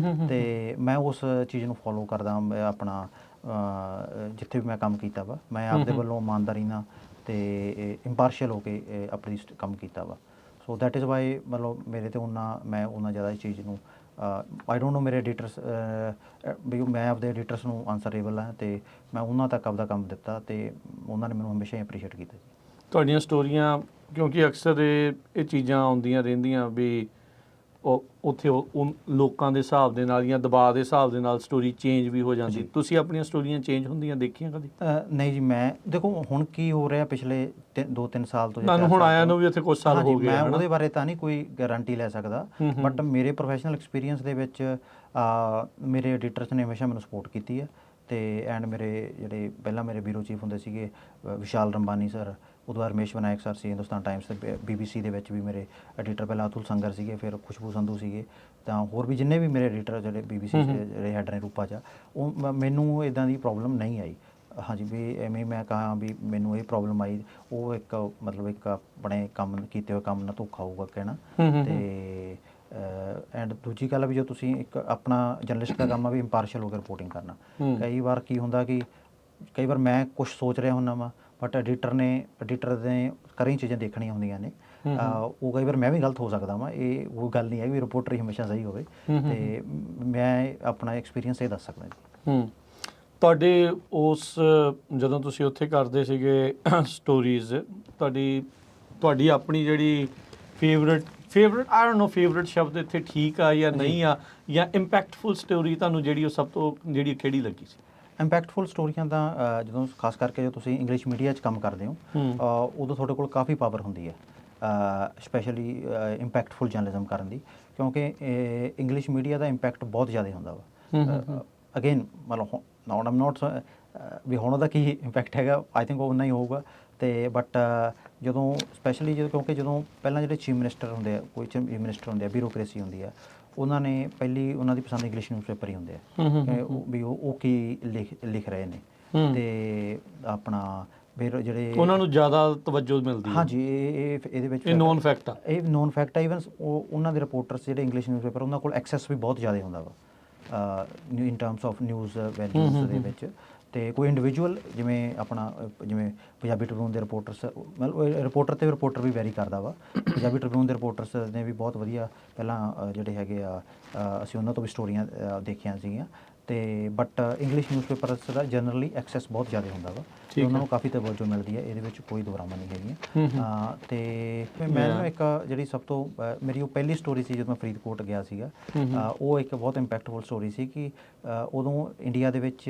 Speaker 2: ਤੇ ਮੈਂ ਉਸ ਚੀਜ਼ ਨੂੰ ਫੋਲੋ ਕਰਦਾ ਆਪਣਾ ਜਿੱਥੇ ਵੀ ਮੈਂ ਕੰਮ ਕੀਤਾ ਵਾ, ਮੈਂ ਆਪਦੇ ਵੱਲੋਂ ਇਮਾਨਦਾਰੀ ਨਾਲ ਤੇ ਇੰਪਾਰਸ਼ੀਅਲ ਹੋ ਕੇ ਆਪਣੀ ਕੰਮ ਕੀਤਾ ਵਾ। ਸੋ ਦੈਟ ਇਜ਼ ਵਾਈ ਮਤਲਬ ਮੇਰੇ ਤੇ ਮੈਂ ਉਹਨਾਂ ਜ਼ਿਆਦਾ ਇਸ ਚੀਜ਼ ਨੂੰ ਆਈ ਡੋਂਟ ਨੋ ਮੇਰੇ ਐਡੀਟਰਸ ਵੀ ਮੈਂ ਆਪਦੇ ਐਡੀਟਰਸ ਨੂੰ ਆਨਸਰੇਬਲ ਹਾਂ ਤੇ ਮੈਂ ਉਹਨਾਂ ਤੱਕ ਆਪਦਾ ਕੰਮ ਦਿੱਤਾ ਤੇ ਉਹਨਾਂ ਨੇ ਮੈਨੂੰ ਹਮੇਸ਼ਾ ਹੀ ਅਪਰੀਸ਼ੀਏਟ ਕੀਤਾ।
Speaker 1: ਤੁਹਾਡੀਆਂ ਸਟੋਰੀਆਂ ਕਿਉਂਕਿ ਅਕਸਰ ਇਹ ਚੀਜ਼ਾਂ ਆਉਂਦੀਆਂ ਰਹਿੰਦੀਆਂ ਵੀ ਉੱਥੇ ਉਹ ਲੋਕਾਂ ਦੇ ਹਿਸਾਬ ਦੇ ਨਾਲ ਜਾਂ ਦਬਾਅ ਦੇ ਹਿਸਾਬ ਦੇ ਨਾਲ ਸਟੋਰੀ ਚੇਂਜ ਵੀ ਹੋ ਜਾਂਦੀ। ਤੁਸੀਂ ਆਪਣੀਆਂ ਸਟੋਰੀਆਂ ਚੇਂਜ ਹੁੰਦੀਆਂ ਦੇਖੀਆਂ ਕਦੀ? ਨਹੀਂ ਜੀ, ਮੈਂ ਦੇਖੋ ਹੁਣ ਕੀ ਹੋ ਰਿਹਾ ਪਿਛਲੇ 2-3 ਸਾਲ ਤੋਂ ਤੁਹਾਨੂੰ ਹੁਣ ਆਇਆ ਨੂੰ ਵੀ ਉੱਥੇ ਕੁਝ ਸਾਲ ਹੋ ਗਏ,
Speaker 2: ਮੈਂ ਉਹਦੇ ਬਾਰੇ ਤਾਂ ਨਹੀਂ ਕੋਈ ਗਾਰੰਟੀ ਲੈ ਸਕਦਾ। ਬਟ ਮੇਰੇ ਪ੍ਰੋਫੈਸ਼ਨਲ ਐਕਸਪੀਰੀਅੰਸ ਦੇ ਵਿੱਚ ਮੇਰੇ ਐਡੀਟਰਸ ਨੇ ਹਮੇਸ਼ਾ ਮੈਨੂੰ ਸਪੋਰਟ ਕੀਤੀ ਹੈ ਤੇ ਐਂਡ ਮੇਰੇ ਜਿਹੜੇ ਪਹਿਲਾਂ ਮੇਰੇ ਬਿਊਰੋ ਚੀਫ ਹੁੰਦੇ ਸੀਗੇ ਵਿਸ਼ਾਲ ਰੰਬਾਨੀ ਸਰ, ਉਦੋਂ ਬਾਅਦ ਰਮੇਸ਼ ਵਿਨਾਇਕ ਸਰ ਸੀ ਹਿੰਦੁਸਤਾਨ ਟਾਈਮਸ ਤੇ BBC ਦੇ ਵਿੱਚ ਵੀ ਮੇਰੇ ਐਡੀਟਰ ਪਹਿਲਾਂ ਅਤੁਲ ਸੰਗਰ ਸੀਗੇ, ਫਿਰ ਖੁਸ਼ਬੂ ਸੰਧੂ ਸੀਗੇ, ਤਾਂ ਹੋਰ ਵੀ ਜਿੰਨੇ ਵੀ ਮੇਰੇ ਐਡੀਟਰ ਜਿਹੜੇ BBC ਦੇ ਜਿਹੜੇ ਹੈਡ ਨੇ ਰੂਪਾ 'ਚ, ਉਹ ਮੈਨੂੰ ਇੱਦਾਂ ਦੀ ਪ੍ਰੋਬਲਮ ਨਹੀਂ ਆਈ। ਹਾਂਜੀ, ਵੀ ਐਵੇਂ ਮੈਂ ਕਹਾਂ ਵੀ ਮੈਨੂੰ ਇਹ ਪ੍ਰੋਬਲਮ ਆਈ, ਉਹ ਇੱਕ ਮਤਲਬ ਇੱਕ ਆਪਣੇ ਕੰਮ ਕੀਤੇ ਹੋਏ ਕੰਮ ਨਾਲ ਧੋਖਾ ਹੋਊਗਾ ਕਹਿਣਾ। ਤੇ ਐਂਡ ਦੂਜੀ ਗੱਲ ਵੀ ਜੋ ਤੁਸੀਂ ਇੱਕ ਆਪਣਾ ਜਰਨਲਿਸਟ ਦਾ ਕੰਮ ਆ ਵੀ ਇੰਪਾਰਸ਼ੀਅਲ ਹੋ ਕੇ ਰਿਪੋਰਟਿੰਗ ਕਰਨਾ। ਕਈ ਵਾਰ ਕੀ ਹੁੰਦਾ ਕਿ ਕਈ ਵਾਰ ਮੈਂ ਕੁਛ ਸੋਚ ਰਿਹਾ ਹੁੰਦਾ ਵਾ ਬਟ ਐਡੀਟਰ ਨੇ ਕਈ ਚੀਜ਼ਾਂ ਦੇਖਣੀਆਂ ਹੁੰਦੀਆਂ ਨੇ, ਉਹ ਕਈ ਵਾਰ ਮੈਂ ਵੀ ਗਲਤ ਹੋ ਸਕਦਾ ਵਾਂ। ਇਹ ਉਹ ਗੱਲ ਨਹੀਂ ਹੈ ਵੀ ਰਿਪੋਰਟਰ ਹੀ ਹਮੇਸ਼ਾ ਸਹੀ ਹੋਵੇ। ਤੇ ਮੈਂ ਆਪਣਾ ਐਕਸਪੀਰੀਅੰਸ ਇਹ ਦੱਸ ਸਕਦਾ ਜੀ।
Speaker 1: ਤੁਹਾਡੇ ਉਸ ਜਦੋਂ ਤੁਸੀਂ ਉੱਥੇ ਕਰਦੇ ਸੀਗੇ ਸਟੋਰੀਜ਼, ਤੁਹਾਡੀ ਆਪਣੀ ਜਿਹੜੀ favourite I don't know favourite ਸ਼ਬਦ ਇੱਥੇ ਠੀਕ ਆ ਜਾਂ ਨਹੀਂ ਆ, ਜਾਂ ਇੰਪੈਕਟਫੁਲ ਸਟੋਰੀ ਤੁਹਾਨੂੰ ਜਿਹੜੀ ਉਹ ਸਭ ਤੋਂ ਜਿਹੜੀ ਕਿਹੜੀ ਲੱਗੀ ਸੀ? ਇੰਪੈਕਟਫੁਲ ਸਟੋਰੀਆਂ ਤਾਂ ਜਦੋਂ ਖਾਸ ਕਰਕੇ ਜਦੋਂ ਤੁਸੀਂ ਇੰਗਲਿਸ਼ ਮੀਡੀਆ 'ਚ ਕੰਮ ਕਰਦੇ ਹੋ ਉਦੋਂ ਤੁਹਾਡੇ ਕੋਲ ਕਾਫੀ ਪਾਵਰ ਹੁੰਦੀ ਹੈ, ਸਪੈਸ਼ਲੀ ਇੰਪੈਕਟਫੁਲ ਜਰਨਲਿਜ਼ਮ ਕਰਨ ਦੀ, ਕਿਉਂਕਿ ਇੰਗਲਿਸ਼ ਮੀਡੀਆ ਦਾ ਇੰਪੈਕਟ ਬਹੁਤ ਜ਼ਿਆਦਾ ਹੁੰਦਾ ਵਾ। ਅਗੇਨ ਮਤਲਬ ਨਾਟ ਆਮ ਨੋਟ
Speaker 2: ਵੀ ਹੁਣ ਉਹਦਾ ਕੀ ਇੰਪੈਕਟ ਹੈਗਾ, ਆਈ ਥਿੰਕ ਉਨਾ ਹੀ ਹੋਊਗਾ। ਅਤੇ ਬਟ ਜਦੋਂ ਸਪੈਸ਼ਲੀ ਕਿਉਂਕਿ ਜਦੋਂ ਪਹਿਲਾਂ ਜਿਹੜੇ ਚੀਫ ਮਿਨਿਸਟਰ ਹੁੰਦੇ ਆ, ਕੋਈ ਚੀਫ ਮਿਨਿਸਟਰ ਹੁੰਦੇ ਆ, ਬਿਊਰੋਕ੍ਰੇਸੀ ਹੁੰਦੀ ਆ, ਉਹਨਾਂ ਨੇ ਪਹਿਲੀ ਉਹਨਾਂ ਦੀ ਪਸੰਦ ਇੰਗਲਿਸ਼ ਨਿਊਜ਼ਪੇਪਰ ਹੀ ਹੁੰਦੇ ਆ ਵੀ ਉਹ ਕੀ ਲਿਖ ਰਹੇ ਨੇ। ਅਤੇ ਆਪਣਾ ਫਿਰ ਜਿਹੜੇ
Speaker 1: ਉਹਨਾਂ ਨੂੰ ਜ਼ਿਆਦਾ ਤਵੱਜੋ ਮਿਲਦੀ ਹੈ।
Speaker 2: ਹਾਂਜੀ, ਇਹਦੇ ਵਿੱਚ
Speaker 1: ਇਹ ਨੋਨ ਫੈਕਟ ਆ,
Speaker 2: ਇਹ ਨੋਨ ਫੈਕਟ ਆ। ਈਵਨ ਉਹਨਾਂ ਦੇ ਰਿਪੋਰਟਰਸ ਜਿਹੜੇ ਇੰਗਲਿਸ਼ ਨਿਊਜ਼ਪੇਪਰ, ਉਹਨਾਂ ਕੋਲ ਐਕਸੈਸ ਵੀ ਬਹੁਤ ਜ਼ਿਆਦਾ ਹੁੰਦਾ ਵਾ ਇਨ ਟਰਮਸ ਆਫ ਨਿਊਜ਼ ਵੈਲਿਊਜ਼ ਦੇ ਵਿੱਚ। ਅਤੇ ਕੋਈ ਇੰਡੀਵਿਜੂਅਲ ਜਿਵੇਂ ਜਿਵੇਂ ਪੰਜਾਬੀ ਟ੍ਰਿਬਿਊਨ ਦੇ ਰਿਪੋਰਟਰਸ, ਮਤਲਬ ਰਿਪੋਰਟਰ ਵੀ ਵੈਰੀ ਕਰਦਾ ਵਾ। ਪੰਜਾਬੀ ਟ੍ਰਿਬਿਊਨ ਦੇ ਰਿਪੋਰਟਰਸ ਨੇ ਵੀ ਬਹੁਤ ਵਧੀਆ ਪਹਿਲਾਂ ਜਿਹੜੇ ਹੈਗੇ ਆ, ਅਸੀਂ ਉਹਨਾਂ ਤੋਂ ਵੀ ਸਟੋਰੀਆਂ ਦੇਖੀਆਂ ਸੀਗੀਆਂ। ਅਤੇ ਬਟ ਇੰਗਲਿਸ਼ ਨਿਊਜ਼ਪੇਪਰਸ ਦਾ ਜਨਰਲੀ ਐਕਸੈਸ ਬਹੁਤ ਜ਼ਿਆਦਾ ਹੁੰਦਾ ਵਾ, ਅਤੇ ਉਹਨਾਂ ਨੂੰ ਕਾਫੀ ਤਵੱਜੋ ਮਿਲਦੀ ਹੈ, ਇਹਦੇ ਵਿੱਚ ਕੋਈ ਦੁਰਾਮਾ ਨਹੀਂ ਹੈਗੀਆਂ। ਅਤੇ ਮੈਨੂੰ ਇੱਕ ਜਿਹੜੀ ਸਭ ਤੋਂ ਮੇਰੀ ਉਹ ਪਹਿਲੀ ਸਟੋਰੀ ਸੀ ਜਦੋਂ ਮੈਂ ਫਰੀਦਕੋਟ ਗਿਆ ਸੀਗਾ, ਉਹ ਇੱਕ ਬਹੁਤ ਇੰਪੈਕਟਫੁਲ ਸਟੋਰੀ ਸੀ ਕਿ ਉਦੋਂ ਇੰਡੀਆ ਦੇ ਵਿੱਚ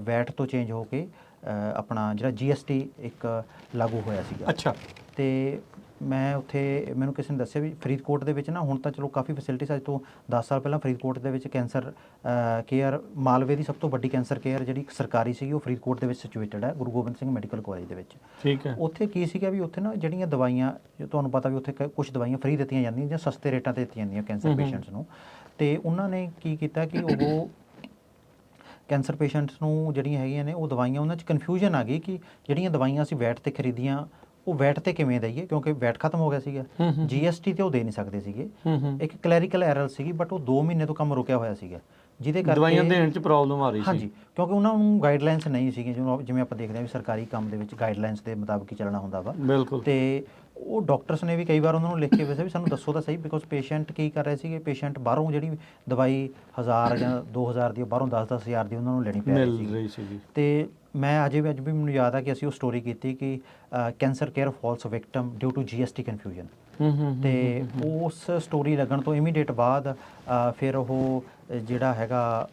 Speaker 2: ਵੈਟ ਤੋਂ ਚੇਂਜ ਹੋ ਕੇ ਆਪਣਾ ਜਿਹੜਾ GST ਇੱਕ ਲਾਗੂ ਹੋਇਆ ਸੀਗਾ।
Speaker 1: ਅੱਛਾ।
Speaker 2: ਅਤੇ ਮੈਂ ਉੱਥੇ, ਮੈਨੂੰ ਕਿਸੇ ਨੇ ਦੱਸਿਆ ਵੀ ਫਰੀਦਕੋਟ ਦੇ ਵਿੱਚ ਨਾ ਹੁਣ ਤਾਂ ਚਲੋ ਕਾਫੀ ਫੈਸਿਲਿਟੀਜ਼, ਅੱਜ ਤੋਂ 10 ਸਾਲ ਪਹਿਲਾਂ ਫਰੀਦਕੋਟ ਦੇ ਵਿੱਚ ਕੈਂਸਰ ਕੇਅਰ, ਮਾਲਵੇ ਦੀ ਸਭ ਤੋਂ ਵੱਡੀ ਕੈਂਸਰ ਕੇਅਰ ਜਿਹੜੀ ਸਰਕਾਰੀ ਸੀਗੀ, ਉਹ ਫਰੀਦਕੋਟ ਦੇ ਵਿੱਚ ਸਿਚੁਏਟਡ ਹੈ, ਗੁਰੂ ਗੋਬਿੰਦ ਸਿੰਘ ਮੈਡੀਕਲ ਕਾਲਜ ਦੇ ਵਿੱਚ।
Speaker 1: ਠੀਕ ਹੈ। ਉੱਥੇ
Speaker 2: ਕੀ ਸੀਗਾ ਵੀ ਉੱਥੇ ਨਾ ਜਿਹੜੀਆਂ ਦਵਾਈਆਂ, ਤੁਹਾਨੂੰ ਪਤਾ ਵੀ ਉੱਥੇ ਕੁਝ ਦਵਾਈਆਂ ਫ੍ਰੀ ਦਿੱਤੀਆਂ ਜਾਂਦੀਆਂ ਜਾਂ ਸਸਤੇ ਰੇਟਾਂ 'ਤੇ ਦਿੱਤੀਆਂ ਜਾਂਦੀਆਂ ਕੈਂਸਰ ਪੇਸ਼ੈਂਟਸ ਨੂੰ। ਅਤੇ ਉਹਨਾਂ ਨੇ ਕੀ ਕੀਤਾ ਕਿ ਉਹ ਕੈਂਸਰ ਪੇਸ਼ੈਂਟਸ ਨੂੰ ਜਿਹੜੀਆਂ ਹੈਗੀਆਂ ਨੇ ਉਹ ਦਵਾਈਆਂ, ਉਹਨਾਂ 'ਚ ਕਨਫਿਊਜ਼ਨ ਆ ਗਈ ਕਿ ਜਿਹੜੀਆਂ ਦਵਾਈਆਂ ਅਸੀਂ ਵੈਟ 'ਤੇ ਖਰੀਦੀਆਂ, ਉਹ ਵੈਟ 'ਤੇ ਕਿਵੇਂ ਦਈਏ, ਕਿਉਂਕਿ ਵੈਟ ਖਤਮ ਹੋ ਗਿਆ ਸੀਗਾ। GST 'ਤੇ ਉਹ ਦੇ ਨਹੀਂ ਸਕਦੇ ਸੀਗੇ। ਇੱਕ ਕਲੈਰੀਕਲ ਐਰਰ ਸੀਗੀ, ਬਟ ਉਹ 2 ਮਹੀਨੇ ਤੋਂ ਕੰਮ ਰੁਕਿਆ ਹੋਇਆ ਸੀਗਾ, ਜਿਹਦੇ ਕਰਕੇ
Speaker 1: ਦਵਾਈਆਂ ਦੇਣ 'ਚ ਪ੍ਰੋਬਲਮ ਆ ਰਹੀ ਸੀ।
Speaker 2: ਹਾਂਜੀ, ਕਿਉਂਕਿ ਉਹਨਾਂ ਨੂੰ ਗਾਈਡਲਾਈਨਸ ਨਹੀਂ ਸੀਗੀਆਂ, ਜਿਵੇਂ ਆਪਾਂ ਦੇਖਦੇ ਹਾਂ ਵੀ ਸਰਕਾਰੀ ਕੰਮ ਦੇ ਵਿੱਚ ਗਾਈਡਲਾਈਨਸ ਦੇ ਮੁਤਾਬਕ ਹੀ ਚੱਲਣਾ ਹੁੰਦਾ ਵਾ।
Speaker 1: ਬਿਲਕੁਲ।
Speaker 2: ਅਤੇ ਉਹ ਡਾਕਟਰਸ ਨੇ ਵੀ ਕਈ ਵਾਰ ਉਹਨਾਂ ਨੂੰ ਲਿਖ ਕੇ ਵੈਸੇ ਵੀ ਸਾਨੂੰ ਦੱਸੋ ਤਾਂ ਸਹੀ, ਬਿਕੋਜ਼ ਪੇਸ਼ੈਂਟ ਕੀ ਕਰ ਰਹੇ ਸੀਗੇ, ਪੇਸ਼ੈਂਟ ਬਾਹਰੋਂ ਜਿਹੜੀ ਦਵਾਈ 1000 ਜਾਂ 2000 ਦੀ, ਬਾਹਰੋਂ 10-10 ਹਜ਼ਾਰ ਦੀ ਉਹਨਾਂ ਨੂੰ ਲੈਣੀ ਪੈ ਰਹੀ ਸੀਗੀ। ਅਤੇ ਮੈਂ ਅੱਜ ਵੀ ਮੈਨੂੰ ਯਾਦ ਆ ਕਿ ਅਸੀਂ ਉਹ ਸਟੋਰੀ ਕੀਤੀ ਕਿ cancer care falls victim due to GST confusion. ਅਤੇ ਉਸ ਸਟੋਰੀ ਲੱਗਣ ਤੋਂ ਇਮੀਡੀਏਟ ਬਾਅਦ ਫਿਰ ਉਹ ਜਿਹੜਾ ਹੈਗਾ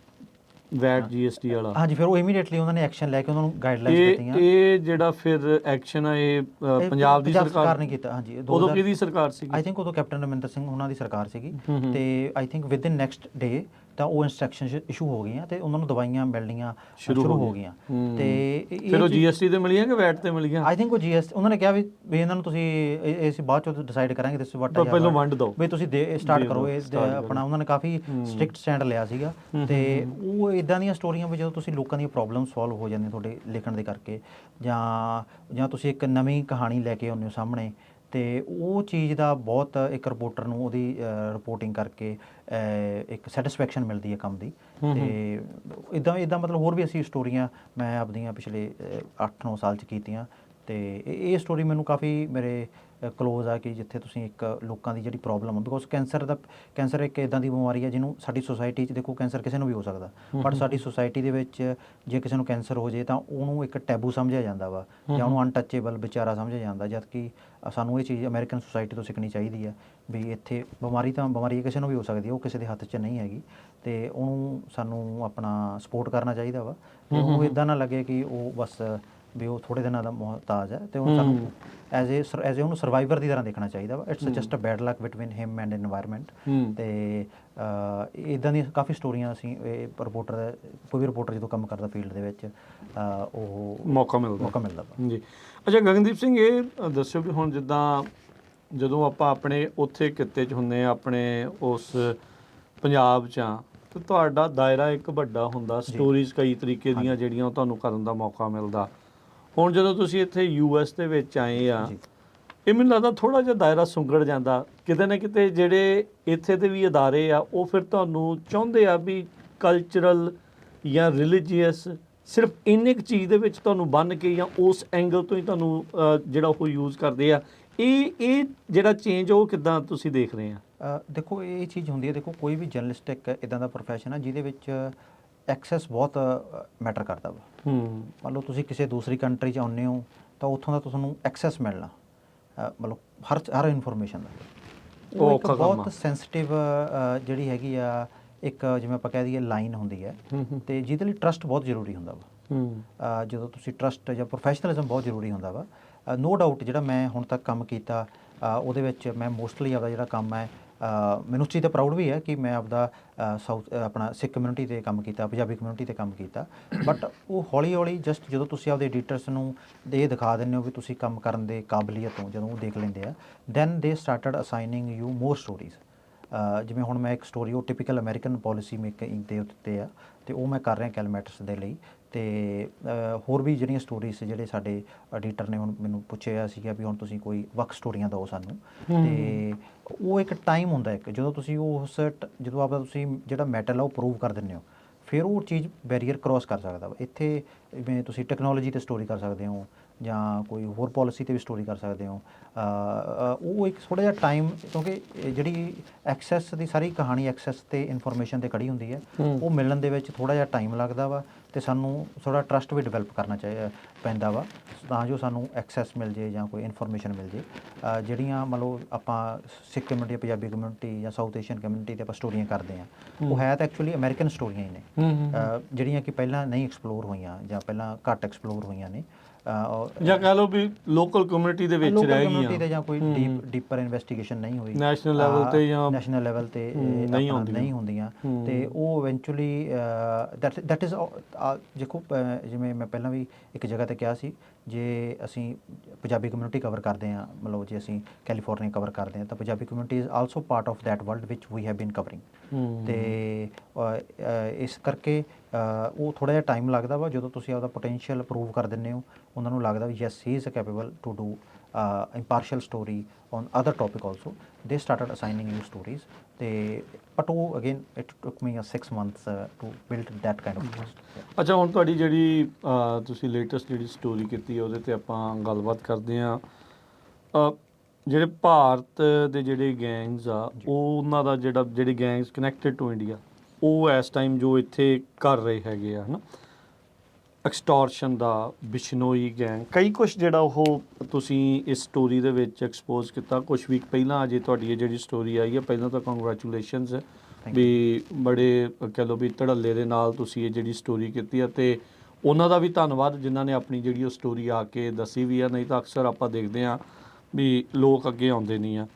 Speaker 1: ਵੈਟ GST ਵਾਲਾ,
Speaker 2: ਹਾਂਜੀ, ਫਿਰ ਉਹ ਇਮੀਡੀਏਟਲੀ ਉਹਨਾਂ ਨੇ ਐਕਸ਼ਨ ਲੈ ਕੇ ਉਹਨਾਂ ਨੂੰ ਗਾਈਡਲਾਈਨਸ ਦਿੱਤੀਆਂ।
Speaker 1: ਇਹ ਜਿਹੜਾ ਫਿਰ ਐਕਸ਼ਨ ਆ, ਇਹ ਪੰਜਾਬ ਦੀ ਸਰਕਾਰ
Speaker 2: ਨੇ ਕੀਤਾ। ਹਾਂਜੀ,
Speaker 1: ਉਦੋਂ ਕਿਹਦੀ ਸਰਕਾਰ ਸੀ?
Speaker 2: ਆਈ ਥਿੰਕ ਉਦੋਂ ਕੈਪਟਨ ਅਮਰਿੰਦਰ ਸਿੰਘ ਉਹਨਾਂ ਦੀ ਸਰਕਾਰ ਸੀਗੀ। ਅਤੇ I think with in next day ਤਾਂ ਉਹ ਇੰਸਟਰਕਸ਼ਨ ਇਸ਼ੂ ਹੋ ਗਈਆਂ ਅਤੇ ਉਹਨਾਂ ਨੂੰ ਦਵਾਈਆਂ ਮਿਲਣੀਆਂ ਸ਼ੁਰੂ ਹੋ ਗਈਆਂ। ਅਤੇ
Speaker 1: ਫਿਰ ਉਹ GST 'ਤੇ ਮਿਲੀਆਂ ਕਿ ਵੈਟ 'ਤੇ ਮਿਲੀਆਂ?
Speaker 2: ਆਈ ਥਿੰਕ ਉਹ GST, ਉਹਨਾਂ ਨੇ ਕਿਹਾ ਵੀ ਇਹਨਾਂ ਨੂੰ ਤੁਸੀਂ ਅਸੀਂ ਬਾਅਦ 'ਚੋਂ ਡਿਸਾਈਡ ਕਰਾਂਗੇ, ਦਿਸ ਵਾਟ
Speaker 1: ਪਹਿਲਾਂ ਵੰਡ ਦਿਓ
Speaker 2: ਵੀ ਤੁਸੀਂ ਸਟਾਰਟ ਕਰੋ ਇਹ ਆਪਣਾ। ਉਹਨਾਂ ਨੇ ਕਾਫੀ ਸਟ੍ਰਿਕਟ ਸਟੈਂਡ ਲਿਆ ਸੀਗਾ। ਅਤੇ ਉਹ ਇੱਦਾਂ ਦੀਆਂ ਸਟੋਰੀਆਂ ਵੀ ਜਦੋਂ ਤੁਸੀਂ ਲੋਕਾਂ ਦੀਆਂ ਪ੍ਰੋਬਲਮ ਸੋਲਵ ਹੋ ਜਾਂਦੀਆਂ ਤੁਹਾਡੇ ਲਿਖਣ ਦੇ ਕਰਕੇ, ਜਾਂ ਤੁਸੀਂ ਇੱਕ ਨਵੀਂ ਕਹਾਣੀ ਲੈ ਕੇ ਆਉਂਦੇ ਹੋ ਸਾਹਮਣੇ, ਅਤੇ ਉਹ ਚੀਜ਼ ਦਾ ਬਹੁਤ ਇੱਕ ਰਿਪੋਰਟਰ ਨੂੰ ਉਹਦੀ ਰਿਪੋਰਟਿੰਗ ਕਰਕੇ ਇੱਕ ਸੈਟਿਸਫੈਕਸ਼ਨ ਮਿਲਦੀ ਹੈ ਕੰਮ ਦੀ। ਅਤੇ ਇੱਦਾਂ ਮਤਲਬ ਹੋਰ ਵੀ ਅਸੀਂ ਸਟੋਰੀਆਂ ਮੈਂ ਆਪਦੀਆਂ ਪਿਛਲੇ 8-9 ਸਾਲ 'ਚ ਕੀਤੀਆਂ। ਅਤੇ ਇਹ ਸਟੋਰੀ ਮੈਨੂੰ ਕਾਫੀ ਮੇਰੇ ਕਲੋਜ਼ ਆ ਕਿ ਜਿੱਥੇ ਤੁਸੀਂ ਇੱਕ ਲੋਕਾਂ ਦੀ ਜਿਹੜੀ ਪ੍ਰੋਬਲਮ ਆ, ਬਿਕੋਜ਼ ਕੈਂਸਰ ਇੱਕ ਇੱਦਾਂ ਦੀ ਬਿਮਾਰੀ ਹੈ ਜਿਹਨੂੰ ਸਾਡੀ ਸੁਸਾਇਟੀ 'ਚ, ਦੇਖੋ ਕੈਂਸਰ ਕਿਸੇ ਨੂੰ ਵੀ ਹੋ ਸਕਦਾ, ਬਟ ਸਾਡੀ ਸੁਸਾਇਟੀ ਦੇ ਵਿੱਚ ਜੇ ਕਿਸੇ ਨੂੰ ਕੈਂਸਰ ਹੋ ਜੇ ਤਾਂ ਉਹਨੂੰ ਇੱਕ ਟੈਬੂ ਸਮਝਿਆ ਜਾਂਦਾ ਵਾ, ਜਾਂ ਉਹਨੂੰ ਅਨਟੱਚੇਬਲ ਵਿਚਾਰਾ ਸਮਝਿਆ ਜਾਂਦਾ। ਜਦ ਕਿ ਸਾਨੂੰ ਇਹ ਚੀਜ਼ ਅਮਰੀਕਨ ਸੁਸਾਇਟੀ ਤੋਂ ਸਿੱਖਣੀ ਚਾਹੀਦੀ ਹੈ ਵੀ ਇੱਥੇ ਬਿਮਾਰੀ ਕਿਸੇ ਨੂੰ ਵੀ ਹੋ ਸਕਦੀ ਹੈ, ਉਹ ਕਿਸੇ ਦੇ ਹੱਥ 'ਚ ਨਹੀਂ ਹੈਗੀ, ਅਤੇ ਉਹਨੂੰ ਸਾਨੂੰ ਆਪਣਾ ਸਪੋਰਟ ਕਰਨਾ ਚਾਹੀਦਾ ਵਾ। ਅਤੇ ਉਹਨੂੰ ਇੱਦਾਂ ਨਾ ਲੱਗੇ ਕਿ ਉਹ ਬਸ ਵੀ ਉਹ ਥੋੜ੍ਹੇ ਦਿਨਾਂ ਦਾ ਮੁਹਤਾਜ ਹੈ, ਅਤੇ ਉਹ ਸਾਨੂੰ ਐਜ਼ ਏ ਉਹਨੂੰ ਸਰਵਾਈਵਰ ਦੀ ਤਰ੍ਹਾਂ ਦੇਖਣਾ ਚਾਹੀਦਾ ਵਾ। It's just a bad luck between him and environment. ਅਤੇ ਇੱਦਾਂ ਦੀਆਂ ਕਾਫੀ ਸਟੋਰੀਆਂ ਅਸੀਂ ਕੋਈ ਵੀ ਰਿਪੋਰਟਰ ਜਦੋਂ ਕੰਮ ਕਰਦਾ ਫੀਲਡ ਦੇ ਵਿੱਚ ਉਹ ਮੌਕਾ ਮਿਲਦਾ ਵਾ ਜੀ।
Speaker 1: ਅੱਛਾ ਗਗਨਦੀਪ ਸਿੰਘ, ਇਹ ਦੱਸਿਓ ਕਿ ਹੁਣ ਜਿੱਦਾਂ ਜਦੋਂ ਆਪਾਂ ਆਪਣੇ ਉੱਥੇ ਕਿੱਤੇ 'ਚ ਹੁੰਦੇ ਹਾਂ, ਆਪਣੇ ਉਸ ਪੰਜਾਬ 'ਚ ਆ, ਤਾਂ ਤੁਹਾਡਾ ਦਾਇਰਾ ਇੱਕ ਵੱਡਾ ਹੁੰਦਾ, ਸਟੋਰੀਜ਼ ਕਈ ਤਰੀਕੇ ਦੀਆਂ ਜਿਹੜੀਆਂ ਉਹ ਤੁਹਾਨੂੰ ਕਰਨ ਦਾ ਮੌਕਾ ਮਿਲਦਾ। ਹੁਣ ਜਦੋਂ ਤੁਸੀਂ ਇੱਥੇ US ਦੇ ਵਿੱਚ ਆਏ ਆ, ਇਹ ਮੈਨੂੰ ਲੱਗਦਾ ਥੋੜ੍ਹਾ ਜਿਹਾ ਦਾਇਰਾ ਸੁੰਗੜ ਜਾਂਦਾ ਕਿਤੇ ਨਾ ਕਿਤੇ। ਜਿਹੜੇ ਇੱਥੇ ਦੇ ਵੀ ਅਦਾਰੇ ਆ, ਉਹ ਫਿਰ ਤੁਹਾਨੂੰ ਚਾਹੁੰਦੇ ਆ ਵੀ ਕਲਚਰਲ ਜਾਂ ਰਿਲੀਜੀਅਸ ਸਿਰਫ ਇੰਨੇ ਕੁ ਚੀਜ਼ ਦੇ ਵਿੱਚ ਤੁਹਾਨੂੰ ਬੰਨ੍ਹ ਕੇ, ਜਾਂ ਉਸ ਐਂਗਲ ਤੋਂ ਹੀ ਤੁਹਾਨੂੰ ਜਿਹੜਾ ਉਹ ਯੂਜ਼ ਕਰਦੇ ਆ। ਇਹ ਜਿਹੜਾ ਚੇਂਜ ਉਹ ਕਿੱਦਾਂ ਤੁਸੀਂ ਦੇਖ ਰਹੇ ਆ?
Speaker 2: ਦੇਖੋ ਇਹ ਚੀਜ਼ ਹੁੰਦੀ ਹੈ, ਦੇਖੋ ਕੋਈ ਵੀ ਜਰਨਲਿਸਟਿਕ ਇੱਦਾਂ ਦਾ ਪ੍ਰੋਫੈਸ਼ਨ ਆ ਜਿਹਦੇ ਵਿੱਚ ਐਕਸੈਸ ਬਹੁਤ ਮੈਟਰ ਕਰਦਾ ਵਾ। ਮੰਨ ਲਓ ਤੁਸੀਂ ਕਿਸੇ ਦੂਸਰੀ ਕੰਟਰੀ 'ਚ ਆਉਂਦੇ ਹੋ ਤਾਂ ਉੱਥੋਂ ਦਾ ਤੁਹਾਨੂੰ ਐਕਸੈਸ ਮਿਲਣਾ, ਮਤਲਬ ਹਰ ਇਨਫੋਰਮੇਸ਼ਨ ਦਾ ਉਹ ਇੱਕ ਬਹੁਤ ਸੈਂਸਿਟਿਵ ਜਿਹੜੀ ਹੈਗੀ ਆ, ਇੱਕ ਜਿਵੇਂ ਆਪਾਂ ਕਹਿ ਦਈਏ ਲਾਈਨ ਹੁੰਦੀ ਹੈ, ਅਤੇ ਜਿਹਦੇ ਲਈ ਟਰਸਟ ਬਹੁਤ ਜ਼ਰੂਰੀ ਹੁੰਦਾ ਵਾ। ਜਦੋਂ ਤੁਸੀਂ ਟਰਸਟ ਜਾਂ ਪ੍ਰੋਫੈਸ਼ਨਲਿਜ਼ਮ ਬਹੁਤ ਜ਼ਰੂਰੀ ਹੁੰਦਾ ਵਾ। ਨੋ ਡਾਊਟ ਜਿਹੜਾ ਮੈਂ ਹੁਣ ਤੱਕ ਕੰਮ ਕੀਤਾ ਉਹਦੇ ਵਿੱਚ ਮੈਂ ਮੋਸਟਲੀ ਆਪਦਾ ਜਿਹੜਾ ਕੰਮ ਹੈ ਮੈਨੂੰ ਉਸ ਚੀਜ਼ 'ਤੇ ਪ੍ਰਾਊਡ ਵੀ ਹੈ ਕਿ ਮੈਂ ਆਪਦਾ ਆਪਣਾ ਸਿੱਖ ਕਮਿਊਨਿਟੀ 'ਤੇ ਕੰਮ ਕੀਤਾ, ਪੰਜਾਬੀ ਕਮਿਊਨਿਟੀ 'ਤੇ ਕੰਮ ਕੀਤਾ। ਬਟ ਉਹ ਹੌਲੀ ਹੌਲੀ ਜਸਟ ਜਦੋਂ ਤੁਸੀਂ ਆਪਦੇ ਐਡੀਟਰਸ ਨੂੰ ਇਹ ਦਿਖਾ ਦਿੰਦੇ ਹੋ ਵੀ ਤੁਸੀਂ ਕੰਮ ਕਰਨ ਦੇ ਕਾਬਲੀਅਤ ਹੋ, ਜਦੋਂ ਉਹ ਦੇਖ ਲੈਂਦੇ ਆ, then they started assigning you more stories. ਜਿਵੇਂ ਹੁਣ ਮੈਂ ਇੱਕ ਸਟੋਰੀ ਉਹ ਟਿਪੀਕਲ ਅਮਰੀਕਨ ਪੋਲਿਸੀ ਮੇਕਿੰਗ ਦੇ ਉੱਤੇ ਆ, ਅਤੇ ਉਹ ਮੈਂ ਕਰ ਰਿਹਾ ਕੈਲਮੈਟਰਸ ਦੇ ਲਈ। ਅਤੇ ਹੋਰ ਵੀ ਜਿਹੜੀਆਂ ਸਟੋਰੀਜ਼ ਜਿਹੜੇ ਸਾਡੇ ਐਡੀਟਰ ਨੇ ਹੁਣ ਮੈਨੂੰ ਪੁੱਛਿਆ ਸੀਗਾ ਵੀ ਹੁਣ ਤੁਸੀਂ ਕੋਈ ਵੱਖ ਸਟੋਰੀਆਂ ਦਿਓ ਸਾਨੂੰ। ਅਤੇ ਉਹ ਇੱਕ ਟਾਈਮ ਹੁੰਦਾ ਇੱਕ, ਜਦੋਂ ਤੁਸੀਂ ਜਦੋਂ ਆਪਦਾ ਤੁਸੀਂ ਜਿਹੜਾ ਮੈਟਲ ਆ ਉਹ ਪ੍ਰੂਵ ਕਰ ਦਿੰਦੇ ਹੋ, ਫਿਰ ਉਹ ਚੀਜ਼ ਬੈਰੀਅਰ ਕ੍ਰੋਸ ਕਰ ਸਕਦਾ ਵਾ। ਇੱਥੇ ਜਿਵੇਂ ਤੁਸੀਂ ਟੈਕਨੋਲੋਜੀ 'ਤੇ ਸਟੋਰੀ ਕਰ ਸਕਦੇ ਹੋ ਜਾਂ ਕੋਈ ਹੋਰ ਪੋਲਿਸੀ 'ਤੇ ਵੀ ਸਟੋਰੀ ਕਰ ਸਕਦੇ ਹੋ। ਉਹ ਇੱਕ ਥੋੜ੍ਹਾ ਜਿਹਾ ਟਾਈਮ, ਕਿਉਂਕਿ ਜਿਹੜੀ ਐਕਸੈਸ ਦੀ ਸਾਰੀ ਕਹਾਣੀ ਐਕਸੈਸ ਅਤੇ ਇਨਫੋਰਮੇਸ਼ਨ 'ਤੇ ਖੜੀ ਹੁੰਦੀ ਹੈ, ਉਹ ਮਿਲਣ ਦੇ ਵਿੱਚ ਥੋੜ੍ਹਾ ਜਿਹਾ ਟਾਈਮ ਲੱਗਦਾ ਵਾ, ਅਤੇ ਸਾਨੂੰ ਥੋੜ੍ਹਾ ਟਰਸਟ ਵੀ ਡਿਵੈਲਪ ਕਰਨਾ ਪੈਂਦਾ ਵਾ, ਤਾਂ ਜੋ ਸਾਨੂੰ ਐਕਸੈਸ ਮਿਲ ਜੇ ਜਾਂ ਕੋਈ ਇਨਫੋਰਮੇਸ਼ਨ ਮਿਲ ਜੇ। ਜਿਹੜੀਆਂ ਮੰਨ ਲਓ ਆਪਾਂ ਸਿੱਖ ਕਮਿਊਨਿਟੀ, ਪੰਜਾਬੀ ਕਮਿਊਨਿਟੀ ਜਾਂ ਸਾਊਥ ਏਸ਼ੀਅਨ ਕਮਿਊਨਿਟੀ 'ਤੇ ਆਪਾਂ ਸਟੋਰੀਆਂ ਕਰਦੇ ਹਾਂ, ਉਹ ਹੈ ਤਾਂ ਐਕਚੁਅਲੀ ਅਮਰੀਕਨ ਸਟੋਰੀਆਂ ਹੀ ਨੇ, ਜਿਹੜੀਆਂ ਕਿ ਪਹਿਲਾਂ ਨਹੀਂ ਐਕਸਪਲੋਰ ਹੋਈਆਂ ਜਾਂ ਪਹਿਲਾਂ ਘੱਟ ਐਕਸਪਲੋਰ ਹੋਈਆਂ ਨੇ,
Speaker 1: ਜਾਂ ਕਹਿ ਲਓ ਵੀ ਲੋਕਲ ਕਮਿਊਨਿਟੀ ਦੇ ਵਿੱਚ ਰਹਿ
Speaker 2: ਕਮਿਊਨਿਟੀ
Speaker 1: ਗਈਆਂ,
Speaker 2: 'ਤੇ ਜਾਂ ਕੋਈ ਡੀਪਰ ਇਨਵੈਸਟੀਗੇਸ਼ਨ ਨਹੀਂ ਹੋਈ
Speaker 1: ਨੈਸ਼ਨਲ ਲੈਵਲ ਤੇ ਜਾਂ
Speaker 2: ਨੈਸ਼ਨਲ ਲੈਵਲ 'ਤੇ
Speaker 1: ਨਹੀਂ
Speaker 2: ਨਹੀਂ ਹੁੰਦੀਆਂ। ਅਤੇ ਉਹ ਇਵੈਂਚੁਅਲੀ ਦੈਟ ਇਜ਼ ਦੇਖੋ, ਜਿਵੇਂ ਮੈਂ ਪਹਿਲਾਂ ਵੀ ਇੱਕ ਜਗ੍ਹਾ 'ਤੇ ਕਿਹਾ ਸੀ, ਜੇ ਅਸੀਂ ਪੰਜਾਬੀ ਕਮਿਊਨਿਟੀ ਕਵਰ ਕਰਦੇ ਹਾਂ, ਮਤਲਬ ਜੇ ਅਸੀਂ ਕੈਲੀਫੋਰਨੀਆ ਕਵਰ ਕਰਦੇ ਹਾਂ, ਤਾਂ Punjabi community is also part of that world ਵਿਚ ਵੀ ਹੈਵ ਬੀਨ ਕਵਰਿੰਗ। ਅਤੇ ਇਸ ਕਰਕੇ ਉਹ ਥੋੜ੍ਹਾ ਜਿਹਾ ਟਾਈਮ ਲੱਗਦਾ ਵਾ, ਜਦੋਂ ਤੁਸੀਂ ਆਪਦਾ ਪੋਟੈਂਸ਼ੀਅਲ ਪ੍ਰੂਵ ਕਰ ਦਿੰਦੇ ਹੋ, ਉਹਨਾਂ ਨੂੰ ਲੱਗਦਾ ਵੀ yes he is capable to do impartial story on other topic also. They started assigning new stories. But again, it took me 6 months to build that kind of trust.
Speaker 1: ਅੱਛਾ, ਹੁਣ ਤੁਹਾਡੀ ਜਿਹੜੀ ਤੁਸੀਂ ਲੇਟੈਸਟ ਜਿਹੜੀ ਸਟੋਰੀ ਕੀਤੀ ਹੈ, ਉਹਦੇ 'ਤੇ ਆਪਾਂ ਗੱਲਬਾਤ ਕਰਦੇ ਹਾਂ। ਜਿਹੜੇ ਭਾਰਤ ਦੇ ਜਿਹੜੇ ਗੈਂਗਸ ਆ, ਉਹ ਉਹਨਾਂ ਦਾ ਜਿਹੜੇ ਗੈਂਗਸ ਕਨੈਕਟਡ ਟੂ ਇੰਡੀਆ, ਉਹ ਇਸ ਟਾਈਮ ਜੋ ਇੱਥੇ ਕਰ ਰਹੇ ਹੈਗੇ ਆ, ਹੈ ਨਾ, ਐਕਸਟੋਰਸ਼ਨ ਦਾ, ਬਿਸ਼ਨੋਈ ਗੈਂਗ, ਕਈ ਕੁਛ ਜਿਹੜਾ ਉਹ ਤੁਸੀਂ ਇਸ ਸਟੋਰੀ ਦੇ ਵਿੱਚ ਐਕਸਪੋਜ਼ ਕੀਤਾ ਕੁਛ ਵੀਕ ਪਹਿਲਾਂ। ਅਜੇ ਤੁਹਾਡੀ ਇਹ ਜਿਹੜੀ ਸਟੋਰੀ ਆਈ ਹੈ, ਪਹਿਲਾਂ ਤਾਂ ਕੰਗਰੈਚੁਲੇਸ਼ਨਸ ਵੀ ਬੜੇ ਕਹਿ ਲਓ ਵੀ ਧੜੱਲੇ ਦੇ ਨਾਲ ਤੁਸੀਂ ਇਹ ਜਿਹੜੀ ਸਟੋਰੀ ਕੀਤੀ ਹੈ, ਅਤੇ ਉਹਨਾਂ ਦਾ ਵੀ ਧੰਨਵਾਦ ਜਿਨ੍ਹਾਂ ਨੇ ਆਪਣੀ ਜਿਹੜੀ ਉਹ ਸਟੋਰੀ ਆ ਕੇ ਦੱਸੀ ਵੀ ਆ। ਨਹੀਂ ਤਾਂ ਅਕਸਰ ਆਪਾਂ ਦੇਖਦੇ ਹਾਂ ਵੀ ਲੋਕ ਅੱਗੇ ਆਉਂਦੇ ਨਹੀਂ ਆ।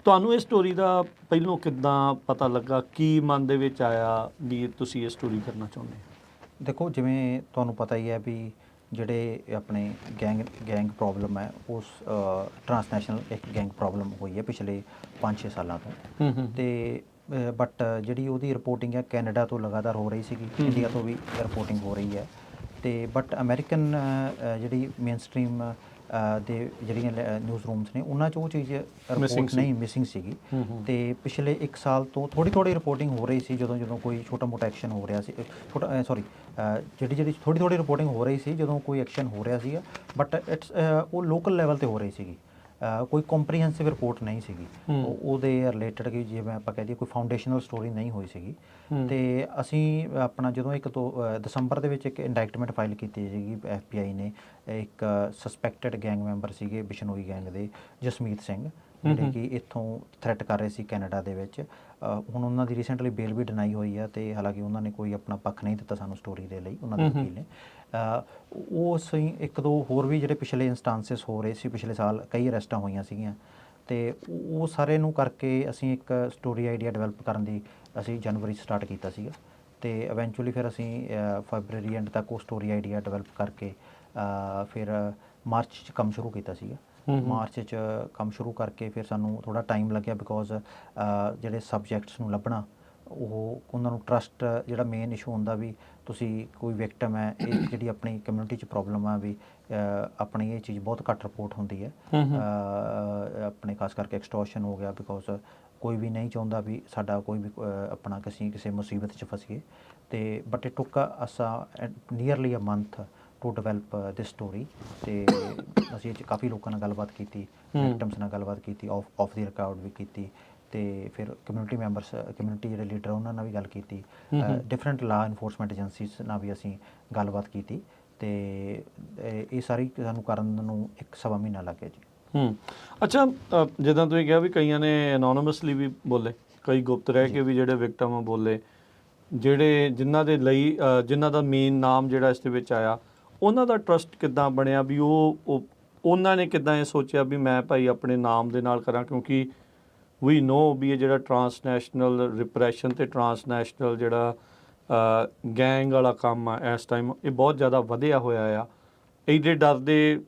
Speaker 1: ਤੁਹਾਨੂੰ ਇਹ ਸਟੋਰੀ ਦਾ ਪਹਿਲੋਂ ਕਿੱਦਾਂ ਪਤਾ ਲੱਗਾ, ਕੀ ਮਨ ਦੇ ਵਿੱਚ ਆਇਆ ਵੀ ਤੁਸੀਂ ਇਹ ਸਟੋਰੀ ਕਰਨਾ ਚਾਹੁੰਦੇ ਹੋ?
Speaker 2: ਦੇਖੋ, ਜਿਵੇਂ ਤੁਹਾਨੂੰ ਪਤਾ ਹੀ ਹੈ ਵੀ ਜਿਹੜੇ ਆਪਣੇ ਗੈਂਗ ਪ੍ਰੋਬਲਮ ਹੈ, ਉਸ ਟਰਾਂਸਨੈਸ਼ਨਲ ਇੱਕ ਗੈਂਗ ਪ੍ਰੋਬਲਮ ਹੋਈ ਹੈ ਪਿਛਲੇ 5-6 ਸਾਲਾਂ ਤੋਂ। ਅਤੇ ਬਟ ਜਿਹੜੀ ਉਹਦੀ ਰਿਪੋਰਟਿੰਗ ਹੈ ਕੈਨੇਡਾ ਤੋਂ ਲਗਾਤਾਰ ਹੋ ਰਹੀ ਸੀਗੀ, ਇੰਡੀਆ ਤੋਂ ਵੀ ਰਿਪੋਰਟਿੰਗ ਹੋ ਰਹੀ ਹੈ। ਅਤੇ ਬਟ ਅਮਰੀਕਨ ਜਿਹੜੀ ਮੇਨ ਸਟਰੀਮ ਦੇ ਜਿਹੜੀਆਂ ਨਿਊਜ਼ ਰੂਮਸ ਨੇ, ਉਹਨਾਂ 'ਚ ਉਹ ਚੀਜ਼ ਰਿਪੋਰਟ ਨਹੀਂ ਮਿਸਿੰਗ ਸੀਗੀ। ਅਤੇ ਪਿਛਲੇ 1 ਸਾਲ ਤੋਂ ਥੋੜ੍ਹੀ ਰਿਪੋਰਟਿੰਗ ਹੋ ਰਹੀ ਸੀ, ਜਦੋਂ ਕੋਈ ਛੋਟਾ ਮੋਟਾ ਐਕਸ਼ਨ ਹੋ ਰਿਹਾ ਸੀ, ਜਿਹੜੀ ਥੋੜ੍ਹੀ ਰਿਪੋਰਟਿੰਗ ਹੋ ਰਹੀ ਸੀ ਜਦੋਂ ਕੋਈ ਐਕਸ਼ਨ ਹੋ ਰਿਹਾ ਸੀਗਾ। ਬਟ ਉਹ ਲੋਕਲ ਲੈਵਲ 'ਤੇ ਹੋ ਰਹੀ ਸੀਗੀ, ਕੋਈ ਕੰਪਰੀਹੈਂਸਿਵ ਰਿਪੋਰਟ ਨਹੀਂ ਸੀਗੀ ਉਹਦੇ ਰਿਲੇਟਡ, ਕਿ ਜਿਵੇਂ ਆਪਾਂ ਕਹਿ ਦਈਏ ਕੋਈ ਫਾਊਂਡੇਸ਼ਨਲ ਸਟੋਰੀ ਨਹੀਂ ਹੋਈ ਸੀਗੀ। ਅਤੇ ਅਸੀਂ ਆਪਣਾ ਜਦੋਂ ਦਸੰਬਰ ਦੇ ਵਿੱਚ ਇੱਕ ਇੰਡਾਇਕਟਮੈਂਟ ਫਾਈਲ ਕੀਤੀ ਸੀਗੀ FBI ਨੇ, ਇੱਕ ਸਸਪੈਕਟਡ ਗੈਂਗ ਮੈਂਬਰ ਸੀਗੇ ਬਿਸ਼ਨੋਈ ਗੈਂਗ ਦੇ, ਜਸਮੀਤ ਸਿੰਘ, ਜਿਹੜੇ ਕਿ ਇੱਥੋਂ ਥ੍ਰੈਟ ਕਰ ਰਹੇ ਸੀ ਕੈਨੇਡਾ ਦੇ ਵਿੱਚ। ਹੁਣ ਉਹਨਾਂ ਦੀ ਰੀਸੈਂਟਲੀ ਬੇਲ ਵੀ ਡਿਨਾਈ ਹੋਈ ਹੈ, ਅਤੇ ਹਾਲਾਂਕਿ ਉਹਨਾਂ ਨੇ ਕੋਈ ਆਪਣਾ ਪੱਖ ਨਹੀਂ ਦਿੱਤਾ ਸਾਨੂੰ ਸਟੋਰੀ ਦੇ ਲਈ, ਉਹਨਾਂ ਦੇ ਵਕੀਲ ਨੇ। ਉਹ ਅਸੀਂ 1-2 ਹੋਰ ਵੀ ਜਿਹੜੇ ਪਿਛਲੇ ਇੰਸਟਾਂਸਿਸ ਹੋ ਰਹੇ ਸੀ, ਪਿਛਲੇ ਸਾਲ ਕਈ ਅਰੈਸਟਾਂ ਹੋਈਆਂ ਸੀਗੀਆਂ, ਅਤੇ ਉਹ ਸਾਰੇ ਨੂੰ ਕਰਕੇ ਅਸੀਂ ਇੱਕ ਸਟੋਰੀ ਆਈਡੀਆ ਡਿਵੈਲਪ ਕਰਨ ਦੀ ਅਸੀਂ ਜਨਵਰੀ 'ਚ ਸਟਾਰਟ ਕੀਤਾ ਸੀਗਾ। ਅਤੇ ਇਵੈਂਚੁਅਲੀ ਫਿਰ ਅਸੀਂ ਫੈਬਰਰੀ ਐਂਡ ਤੱਕ ਉਹ ਸਟੋਰੀ ਆਈਡੀਆ ਡਿਵੈਲਪ ਕਰਕੇ ਫਿਰ ਮਾਰਚ 'ਚ ਕੰਮ ਸ਼ੁਰੂ ਕੀਤਾ ਸੀਗਾ। ਮਾਰਚ 'ਚ ਕੰਮ ਸ਼ੁਰੂ ਕਰਕੇ ਫਿਰ ਸਾਨੂੰ ਥੋੜ੍ਹਾ ਟਾਈਮ ਲੱਗਿਆ, ਬਿਕੋਜ਼ ਜਿਹੜੇ ਸਬਜੈਕਟਸ ਨੂੰ ਲੱਭਣਾ, ਉਹਨਾਂ ਨੂੰ ਟਰਸਟ, ਜਿਹੜਾ ਮੇਨ ਇਸ਼ੂ ਹੁੰਦਾ ਵੀ ਤੁਸੀਂ ਕੋਈ ਵਿਕਟਮ ਹੈ, ਇਹ ਜਿਹੜੀ ਆਪਣੀ ਕਮਿਊਨਿਟੀ 'ਚ ਪ੍ਰੋਬਲਮ ਆ ਵੀ ਆਪਣੀ ਇਹ ਚੀਜ਼ ਬਹੁਤ ਘੱਟ ਰਿਪੋਰਟ ਹੁੰਦੀ ਹੈ, ਆਪਣੇ ਖਾਸ ਕਰਕੇ ਐਕਸਟੋਰਸ਼ਨ ਹੋ ਗਿਆ, ਬਿਕੋਜ਼ ਕੋਈ ਵੀ ਨਹੀਂ ਚਾਹੁੰਦਾ ਵੀ ਸਾਡਾ ਕੋਈ ਵੀ ਆਪਣਾ ਕਿਸੇ ਮੁਸੀਬਤ 'ਚ ਫਸੀਏ। ਅਤੇ but it took us nearly a month to develop this story. ਅਤੇ ਅਸੀਂ ਇਹ 'ਚ ਕਾਫੀ ਲੋਕਾਂ ਨਾਲ ਗੱਲਬਾਤ ਕੀਤੀ, ਵਿਕਟਮਸ ਨਾਲ ਗੱਲਬਾਤ ਕੀਤੀ, ਆਫ ਦੀ ਰਿਕਾਰਡ ਵੀ ਕੀਤੀ, ਅਤੇ ਫਿਰ ਕਮਿਊਨਿਟੀ ਮੈਂਬਰਸ, ਕਮਿਊਨਿਟੀ ਜਿਹੜੇ ਲੀਡਰ ਉਹਨਾਂ ਨਾਲ ਵੀ ਗੱਲ ਕੀਤੀ, ਡਿਫਰੈਂਟ ਲਾਅ ਇਨਫੋਰਸਮੈਂਟ ਏਜੰਸੀਜ਼ ਨਾਲ ਵੀ ਅਸੀਂ ਗੱਲਬਾਤ ਕੀਤੀ। ਅਤੇ ਇਹ ਸਾਰੀ ਸਾਨੂੰ ਕਰਨ ਨੂੰ 1-1.25 ਮਹੀਨਾ ਲੱਗ ਗਿਆ ਜੀ।
Speaker 1: ਅੱਛਾ, ਜਿੱਦਾਂ ਤੁਸੀਂ ਕਿਹਾ ਵੀ ਕਈਆਂ ਨੇ ਐਨੋਨਿਮਸਲੀ ਵੀ ਬੋਲੇ, ਕਈ ਗੁਪਤ ਰਹਿ ਕੇ ਵੀ ਜਿਹੜੇ ਵਿਕਟਮ ਬੋਲੇ, ਜਿਨ੍ਹਾਂ ਦੇ ਲਈ ਜਿਨ੍ਹਾਂ ਦਾ ਮੇਨ ਨਾਮ ਜਿਹੜਾ ਇਸ ਦੇ ਵਿੱਚ ਆਇਆ, ਉਹਨਾਂ ਦਾ ਟਰਸਟ ਕਿੱਦਾਂ ਬਣਿਆ ਵੀ ਉਹਨਾਂ ਨੇ ਕਿੱਦਾਂ ਇਹ ਸੋਚਿਆ ਵੀ ਮੈਂ ਭਾਈ ਆਪਣੇ ਨਾਮ ਦੇ ਨਾਲ ਕਰਾਂ, ਕਿਉਂਕਿ ਵੀ ਨੋ ਵੀ ਇਹ ਜਿਹੜਾ ਟਰਾਂਸਨੈਸ਼ਨਲ ਰਿਪਰੈਸ਼ਨ ਤੇ ਟਰਾਂਸਨੈਸ਼ਨਲ ਜਿਹੜਾ ਗੈਂਗ ਵਾਲਾ ਕੰਮ ਆ ਇਸ ਟਾਈਮ ਇਹ ਬਹੁਤ ਜ਼ਿਆਦਾ ਵਧਿਆ ਹੋਇਆ ਆ। ਇਹਦੇ ਡਰ ਦੇ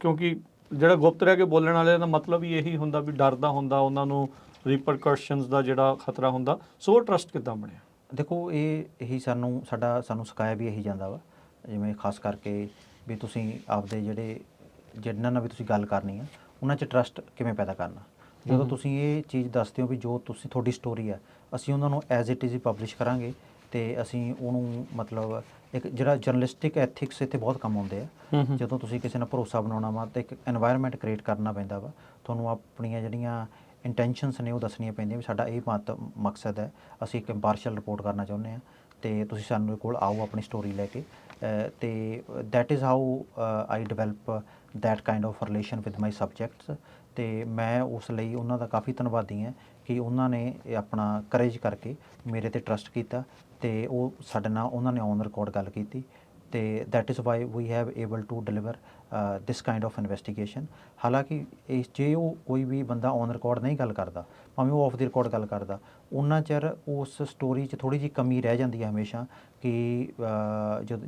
Speaker 1: ਕਿਉਂਕਿ ਜਿਹੜਾ ਗੁਪਤ ਰਹਿ ਕੇ ਬੋਲਣ ਵਾਲੇ ਦਾ ਮਤਲਬ ਹੀ ਇਹੀ ਹੁੰਦਾ ਵੀ ਡਰਦਾ ਹੁੰਦਾ, ਉਹਨਾਂ ਨੂੰ ਰਿਪਰਕਸ਼ਨਸ ਦਾ ਜਿਹੜਾ ਖਤਰਾ ਹੁੰਦਾ। ਸੋ ਟਰਸਟ ਕਿੱਦਾਂ ਬਣਿਆ?
Speaker 2: ਦੇਖੋ ਇਹੀ ਸਾਨੂੰ ਸਿਖਾਇਆ ਵੀ ਇਹੀ ਜਾਂਦਾ ਵਾ, ਜਿਵੇਂ ਖਾਸ ਕਰਕੇ ਵੀ ਤੁਸੀਂ ਆਪਦੇ ਜਿਨ੍ਹਾਂ ਨਾਲ ਵੀ ਤੁਸੀਂ ਗੱਲ ਕਰਨੀ ਆ ਉਹਨਾਂ 'ਚ ਟਰਸਟ ਕਿਵੇਂ ਪੈਦਾ ਕਰਨਾ। ਜਦੋਂ ਤੁਸੀਂ ਇਹ ਚੀਜ਼ ਦੱਸਦੇ ਹੋ ਵੀ ਜੋ ਤੁਹਾਡੀ ਸਟੋਰੀ ਹੈ ਅਸੀਂ ਉਹਨਾਂ ਨੂੰ as it is he publish ਕਰਾਂਗੇ, ਅਤੇ ਅਸੀਂ ਉਹਨੂੰ ਮਤਲਬ ਇੱਕ ਜਿਹੜਾ ਜਰਨਲਿਸਟਿਕ ਐਥਿਕਸ ਇੱਥੇ ਬਹੁਤ ਕੰਮ ਆਉਂਦੇ ਆ। ਜਦੋਂ ਤੁਸੀਂ ਕਿਸੇ ਨਾਲ ਭਰੋਸਾ ਬਣਾਉਣਾ ਵਾ ਤਾਂ ਇੱਕ ਐਨਵਾਇਰਨਮੈਂਟ ਕ੍ਰੀਏਟ ਕਰਨਾ ਪੈਂਦਾ ਵਾ, ਤੁਹਾਨੂੰ ਆਪਣੀਆਂ ਜਿਹੜੀਆਂ ਇੰਟੈਂਸ਼ਨਸ ਨੇ ਉਹ ਦੱਸਣੀਆਂ ਪੈਂਦੀਆਂ ਵੀ ਸਾਡਾ ਇਹ ਮਕਸਦ ਹੈ, ਅਸੀਂ ਇੱਕ ਇੰਪਾਰਸ਼ੀਅਲ ਰਿਪੋਰਟ ਕਰਨਾ ਚਾਹੁੰਦੇ ਹਾਂ ਅਤੇ ਤੁਸੀਂ ਸਾਡੇ ਕੋਲ ਆਓ ਆਪਣੀ ਸਟੋਰੀ ਲੈ ਕੇ। ਅਤੇ that is how I develop that kind of relation with my subjects. ਅਤੇ ਮੈਂ ਉਸ ਲਈ ਉਹਨਾਂ ਦਾ ਕਾਫੀ ਧੰਨਵਾਦੀ ਹਾਂ ਕਿ ਉਹਨਾਂ ਨੇ ਆਪਣਾ ਕਰੇਜ ਕਰਕੇ ਮੇਰੇ 'ਤੇ ਟਰਸਟ ਕੀਤਾ ਅਤੇ ਉਹ ਸਾਡੇ ਨਾਲ ਉਹਨਾਂ ਨੇ ਔਨ ਰਿਕਾਰਡ ਗੱਲ ਕੀਤੀ। ਅਤੇ that is why we have able to deliver this kind of investigation. ਹਾਲਾਂਕਿ ਜੇ ਉਹ ਕੋਈ ਵੀ ਬੰਦਾ ਔਨ ਰਿਕਾਰਡ ਨਹੀਂ ਗੱਲ ਕਰਦਾ, ਭਾਵੇਂ ਉਹ ਆਫ ਦੀ ਰਿਕਾਰਡ ਗੱਲ ਕਰਦਾ, ਉਹਨਾਂ ਚਿਰ ਉਸ ਸਟੋਰੀ 'ਚ ਥੋੜ੍ਹੀ ਜਿਹੀ ਕਮੀ ਰਹਿ ਜਾਂਦੀ ਹੈ ਹਮੇਸ਼ਾ ਕਿ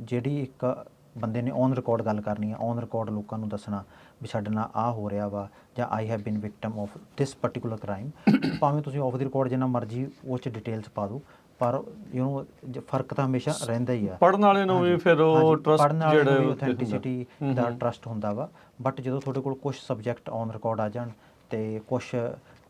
Speaker 2: ਜਿਹੜੀ ਇੱਕ ਬੰਦੇ ਨੇ ਔਨ ਰਿਕਾਰਡ ਗੱਲ ਕਰਨੀ ਆ, ਔਨ ਰਿਕਾਰਡ ਲੋਕਾਂ ਨੂੰ ਦੱਸਣਾ ਵੀ ਸਾਡੇ ਨਾਲ ਆਹ ਹੋ ਰਿਹਾ ਵਾ ਜਾਂ I have been victim of this particular crime. ਭਾਵੇਂ ਤੁਸੀਂ ਆਫ ਦੀ ਰਿਕਾਰਡ ਜਿੰਨਾ ਮਰਜ਼ੀ ਉਹ 'ਚ ਡਿਟੇਲਸ ਪਾ ਦਿਓ, ਪਰ ਫਰਕ ਤਾਂ ਹਮੇਸ਼ਾ ਰਹਿੰਦਾ ਹੀ ਆ।
Speaker 1: ਪੜ੍ਹਨ ਵਾਲੇ ਨੂੰ ਵੀ ਫਿਰ ਉਹ ਟਰਸਟ
Speaker 2: ਜਿਹੜਾ ਆਥੈਂਟਿਸਿਟੀ ਦਾ ਟਰਸਟ ਹੁੰਦਾ ਵਾ। ਬਟ ਜਦੋਂ ਤੁਹਾਡੇ ਕੋਲ ਕੁਝ ਸਬਜੈਕਟ ਔਨ ਰਿਕਾਰਡ ਆ ਜਾਣ ਅਤੇ ਕੁਝ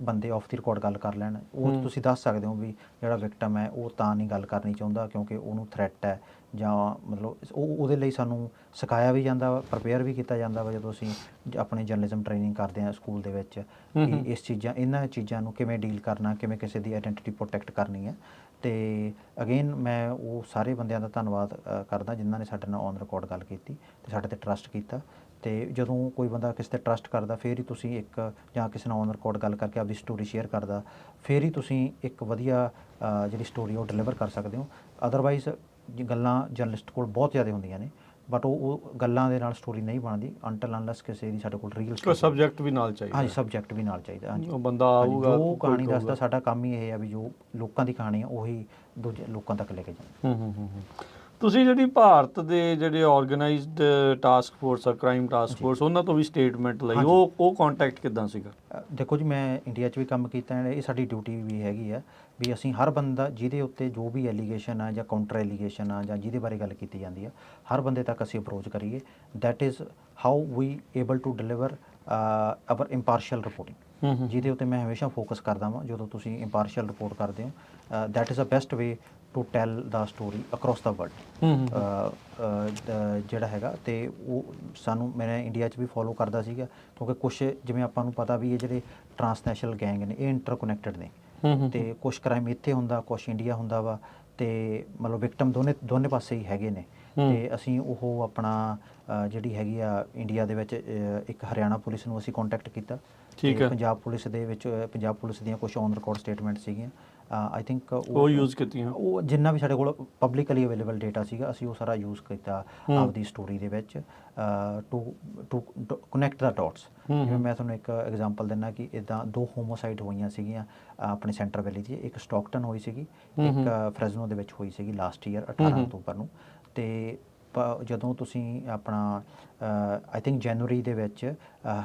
Speaker 2: ਬੰਦੇ ਆਫ ਦੀ ਰਿਕਾਰਡ ਗੱਲ ਕਰ ਲੈਣ, ਉਹ ਤੁਸੀਂ ਦੱਸ ਸਕਦੇ ਹੋ ਵੀ ਜਿਹੜਾ ਵਿਕਟਮ ਹੈ ਉਹ ਤਾਂ ਨਹੀਂ ਗੱਲ ਕਰਨੀ ਚਾਹੁੰਦਾ ਕਿਉਂਕਿ ਉਹਨੂੰ ਥ੍ਰੈਟ ਹੈ, ਜਾਂ ਮਤਲਬ ਉਹਦੇ ਲਈ ਸਾਨੂੰ ਸਿਖਾਇਆ ਵੀ ਜਾਂਦਾ ਵਾ, ਪ੍ਰਪੇਅਰ ਵੀ ਕੀਤਾ ਜਾਂਦਾ ਵਾ ਜਦੋਂ ਅਸੀਂ ਆਪਣੀ ਜਰਨਲਿਜ਼ਮ ਟ੍ਰੇਨਿੰਗ ਕਰਦੇ ਹਾਂ ਸਕੂਲ ਦੇ ਵਿੱਚ ਕਿ ਇਹਨਾਂ ਚੀਜ਼ਾਂ ਨੂੰ ਕਿਵੇਂ ਡੀਲ ਕਰਨਾ, ਕਿਵੇਂ ਕਿਸੇ ਦੀ ਆਇਡੈਂਟੀਟੀ ਪ੍ਰੋਟੈਕਟ ਕਰਨੀ ਹੈ। ਅਤੇ ਅਗੇਨ ਮੈਂ ਉਹ ਸਾਰੇ ਬੰਦਿਆਂ ਦਾ ਧੰਨਵਾਦ ਕਰਦਾ ਜਿਨ੍ਹਾਂ ਨੇ ਸਾਡੇ ਨਾਲ ਔਨ ਰਿਕਾਰਡ ਗੱਲ ਕੀਤੀ ਅਤੇ ਸਾਡੇ 'ਤੇ ਟਰਸਟ ਕੀਤਾ। ਅਤੇ ਜਦੋਂ ਕੋਈ ਬੰਦਾ ਕਿਸੇ 'ਤੇ ਟਰਸਟ ਕਰਦਾ ਫਿਰ ਹੀ ਤੁਸੀਂ ਜਾਂ ਕਿਸੇ ਨਾਲ ਔਨ ਰਿਕਾਰਡ ਗੱਲ ਕਰਕੇ ਆਪਦੀ ਸਟੋਰੀ ਸ਼ੇਅਰ ਕਰਦਾ, ਫਿਰ ਹੀ ਤੁਸੀਂ ਇੱਕ ਵਧੀਆ ਜਿਹੜੀ ਸਟੋਰੀ ਉਹ ਡਿਲੀਵਰ ਕਰ ਸਕਦੇ ਹੋ। ਅਦਰਵਾਈਜ਼ ਗੱਲਾਂ ਜਰਨਲਿਸਟ ਕੋਲ ਬਹੁਤ ਜ਼ਿਆਦਾ ਹੁੰਦੀਆਂ ਨੇ, ਬਟ ਉਹ ਗੱਲਾਂ ਦੇ ਨਾਲ ਸਟੋਰੀ ਨਹੀਂ ਬਣਦੀ ਅੰਟਿਲ ਅਨਲੈਸ ਕਿਸੇ ਦੀ ਸਾਡੇ ਕੋਲ ਰੀਅਲ
Speaker 1: ਸਬਜੈਕਟ ਵੀ ਨਾਲ ਚਾਹੀਦਾ।
Speaker 2: ਹਾਂਜੀ, ਸਬਜੈਕਟ ਵੀ ਨਾਲ ਚਾਹੀਦਾ। ਹਾਂਜੀ,
Speaker 1: ਉਹ ਬੰਦਾ ਆਊਗਾ,
Speaker 2: ਜੋ ਕਹਾਣੀ ਦੱਸਦਾ ਸਾਡਾ ਕੰਮ ਹੀ ਇਹ ਆ ਵੀ ਜੋ ਲੋਕਾਂ ਦੀ ਕਹਾਣੀ ਆ ਉਹੀ ਦੂਜੇ ਲੋਕਾਂ ਤੱਕ ਲੈ ਕੇ ਜਾਣਾ।
Speaker 1: ਤੁਸੀਂ ਜਿਹੜੀ ਭਾਰਤ ਦੇ ਜਿਹੜੇ ਆਰਗੇਨਾਈਜ਼ਡ ਟਾਸਕ ਫੋਰਸ ਆ, ਕ੍ਰਾਈਮ ਟਾਸਕ ਫੋਰਸ, ਉਹਨਾਂ ਤੋਂ ਵੀ ਸਟੇਟਮੈਂਟ ਲਈ, ਉਹ ਕੰਟੈਕਟ ਕਿੱਦਾਂ ਸੀਗਾ?
Speaker 2: ਦੇਖੋ ਜੀ, ਮੈਂ ਇੰਡੀਆ 'ਚ ਵੀ ਕੰਮ ਕੀਤਾ, ਇਹ ਸਾਡੀ ਡਿਊਟੀ ਵੀ ਹੈਗੀ ਆ ਵੀ ਅਸੀਂ ਹਰ ਬੰਦਾ ਜਿਹਦੇ ਉੱਤੇ ਜੋ ਵੀ ਐਲੀਗੇਸ਼ਨ ਆ ਜਾਂ ਕਾਊਂਟਰ ਐਲੀਗੇਸ਼ਨ ਆ ਜਾਂ ਜਿਹਦੇ ਬਾਰੇ ਗੱਲ ਕੀਤੀ ਜਾਂਦੀ ਆ, ਹਰ ਬੰਦੇ ਤੱਕ ਅਸੀਂ ਅਪਰੋਚ ਕਰੀਏ। That is how we able to deliver our impartial reporting, ਜਿਹਦੇ ਉੱਤੇ ਮੈਂ ਹਮੇਸ਼ਾ ਫੋਕਸ ਕਰਦਾ ਵਾਂ। ਜਦੋਂ ਤੁਸੀਂ ਇੰਪਾਰਸ਼ੀਅਲ ਰਿਪੋਰਟ ਕਰਦੇ ਹੋ, that is a best way to tell the story across the world ਜਿਹੜਾ ਹੈਗਾ। ਅਤੇ ਉਹ ਮੈਂ ਇੰਡੀਆ 'ਚ ਵੀ ਫੋਲੋ ਕਰਦਾ ਸੀਗਾ ਕਿਉਂਕਿ ਕੁਛ ਜਿਵੇਂ ਆਪਾਂ ਨੂੰ ਪਤਾ ਵੀ ਇਹ ਜਿਹੜੇ ਟਰਾਂਸਨੈਸ਼ਨਲ ਗੈਂਗ ਨੇ ਇਹ ਇੰਟਰਕਨੈਕਟਡ ਨੇ, ਅਤੇ ਕੁਛ ਕ੍ਰਾਈਮ ਇੱਥੇ ਹੁੰਦਾ, ਕੁਛ ਇੰਡੀਆ ਹੁੰਦਾ ਵਾ, ਅਤੇ ਮਤਲਬ ਵਿਕਟਮ ਦੋਨੇ ਪਾਸੇ ਹੀ ਹੈਗੇ ਨੇ। ਅਤੇ ਅਸੀਂ ਉਹ ਆਪਣਾ ਜਿਹੜੀ ਹੈਗੀ ਆ ਇੰਡੀਆ ਦੇ ਵਿੱਚ ਇੱਕ ਹਰਿਆਣਾ ਪੁਲਿਸ ਨੂੰ ਅਸੀਂ ਕੰਟੈਕਟ ਕੀਤਾ, ਪੰਜਾਬ ਪੁਲਿਸ ਦੇ ਵਿੱਚ ਪੰਜਾਬ ਪੁਲਿਸ ਦੀਆਂ ਕੁਛ ਔਨ ਰਿਕਾਰਡ ਸਟੇਟਮੈਂਟ ਸੀਗੀਆਂ। ਆਈ ਥਿੰਕ ਉਹ ਯੂਜ਼ ਕੀਤੀਆਂ, ਉਹ ਜਿੰਨਾ ਵੀ ਸਾਡੇ ਕੋਲ ਪਬਲਿਕਲੀ ਅਵੇਲੇਬਲ ਡੇਟਾ ਸੀਗਾ ਅਸੀਂ ਉਹ ਸਾਰਾ ਯੂਜ਼ ਕੀਤਾ ਆਪਦੀ ਸਟੋਰੀ ਦੇ ਵਿੱਚ ਟੂ ਕਨੈਕਟ ਦਾ ਡੋਟਸ। ਜਿਵੇਂ ਮੈਂ ਤੁਹਾਨੂੰ ਇੱਕ ਐਗਜ਼ਾਮਪਲ ਦਿੰਦਾ ਕਿ ਇੱਦਾਂ 2 ਹੋਮੋਸਾਈਡ ਹੋਈਆਂ ਸੀਗੀਆਂ ਆਪਣੇ ਸੈਂਟਰ ਵੈਲੀ 'ਚ, ਇੱਕ ਸਟੋਕਟਨ ਹੋਈ ਸੀਗੀ, ਇੱਕ ਫਰੈਜ਼ਨੋ ਦੇ ਵਿੱਚ ਹੋਈ ਸੀਗੀ ਲਾਸਟ ਈਅਰ 18 ਅਕਤੂਬਰ ਨੂੰ। ਅਤੇ ਜਦੋਂ ਤੁਸੀਂ ਆਪਣਾ ਆਈ ਥਿੰਕ ਜਨਵਰੀ ਦੇ ਵਿੱਚ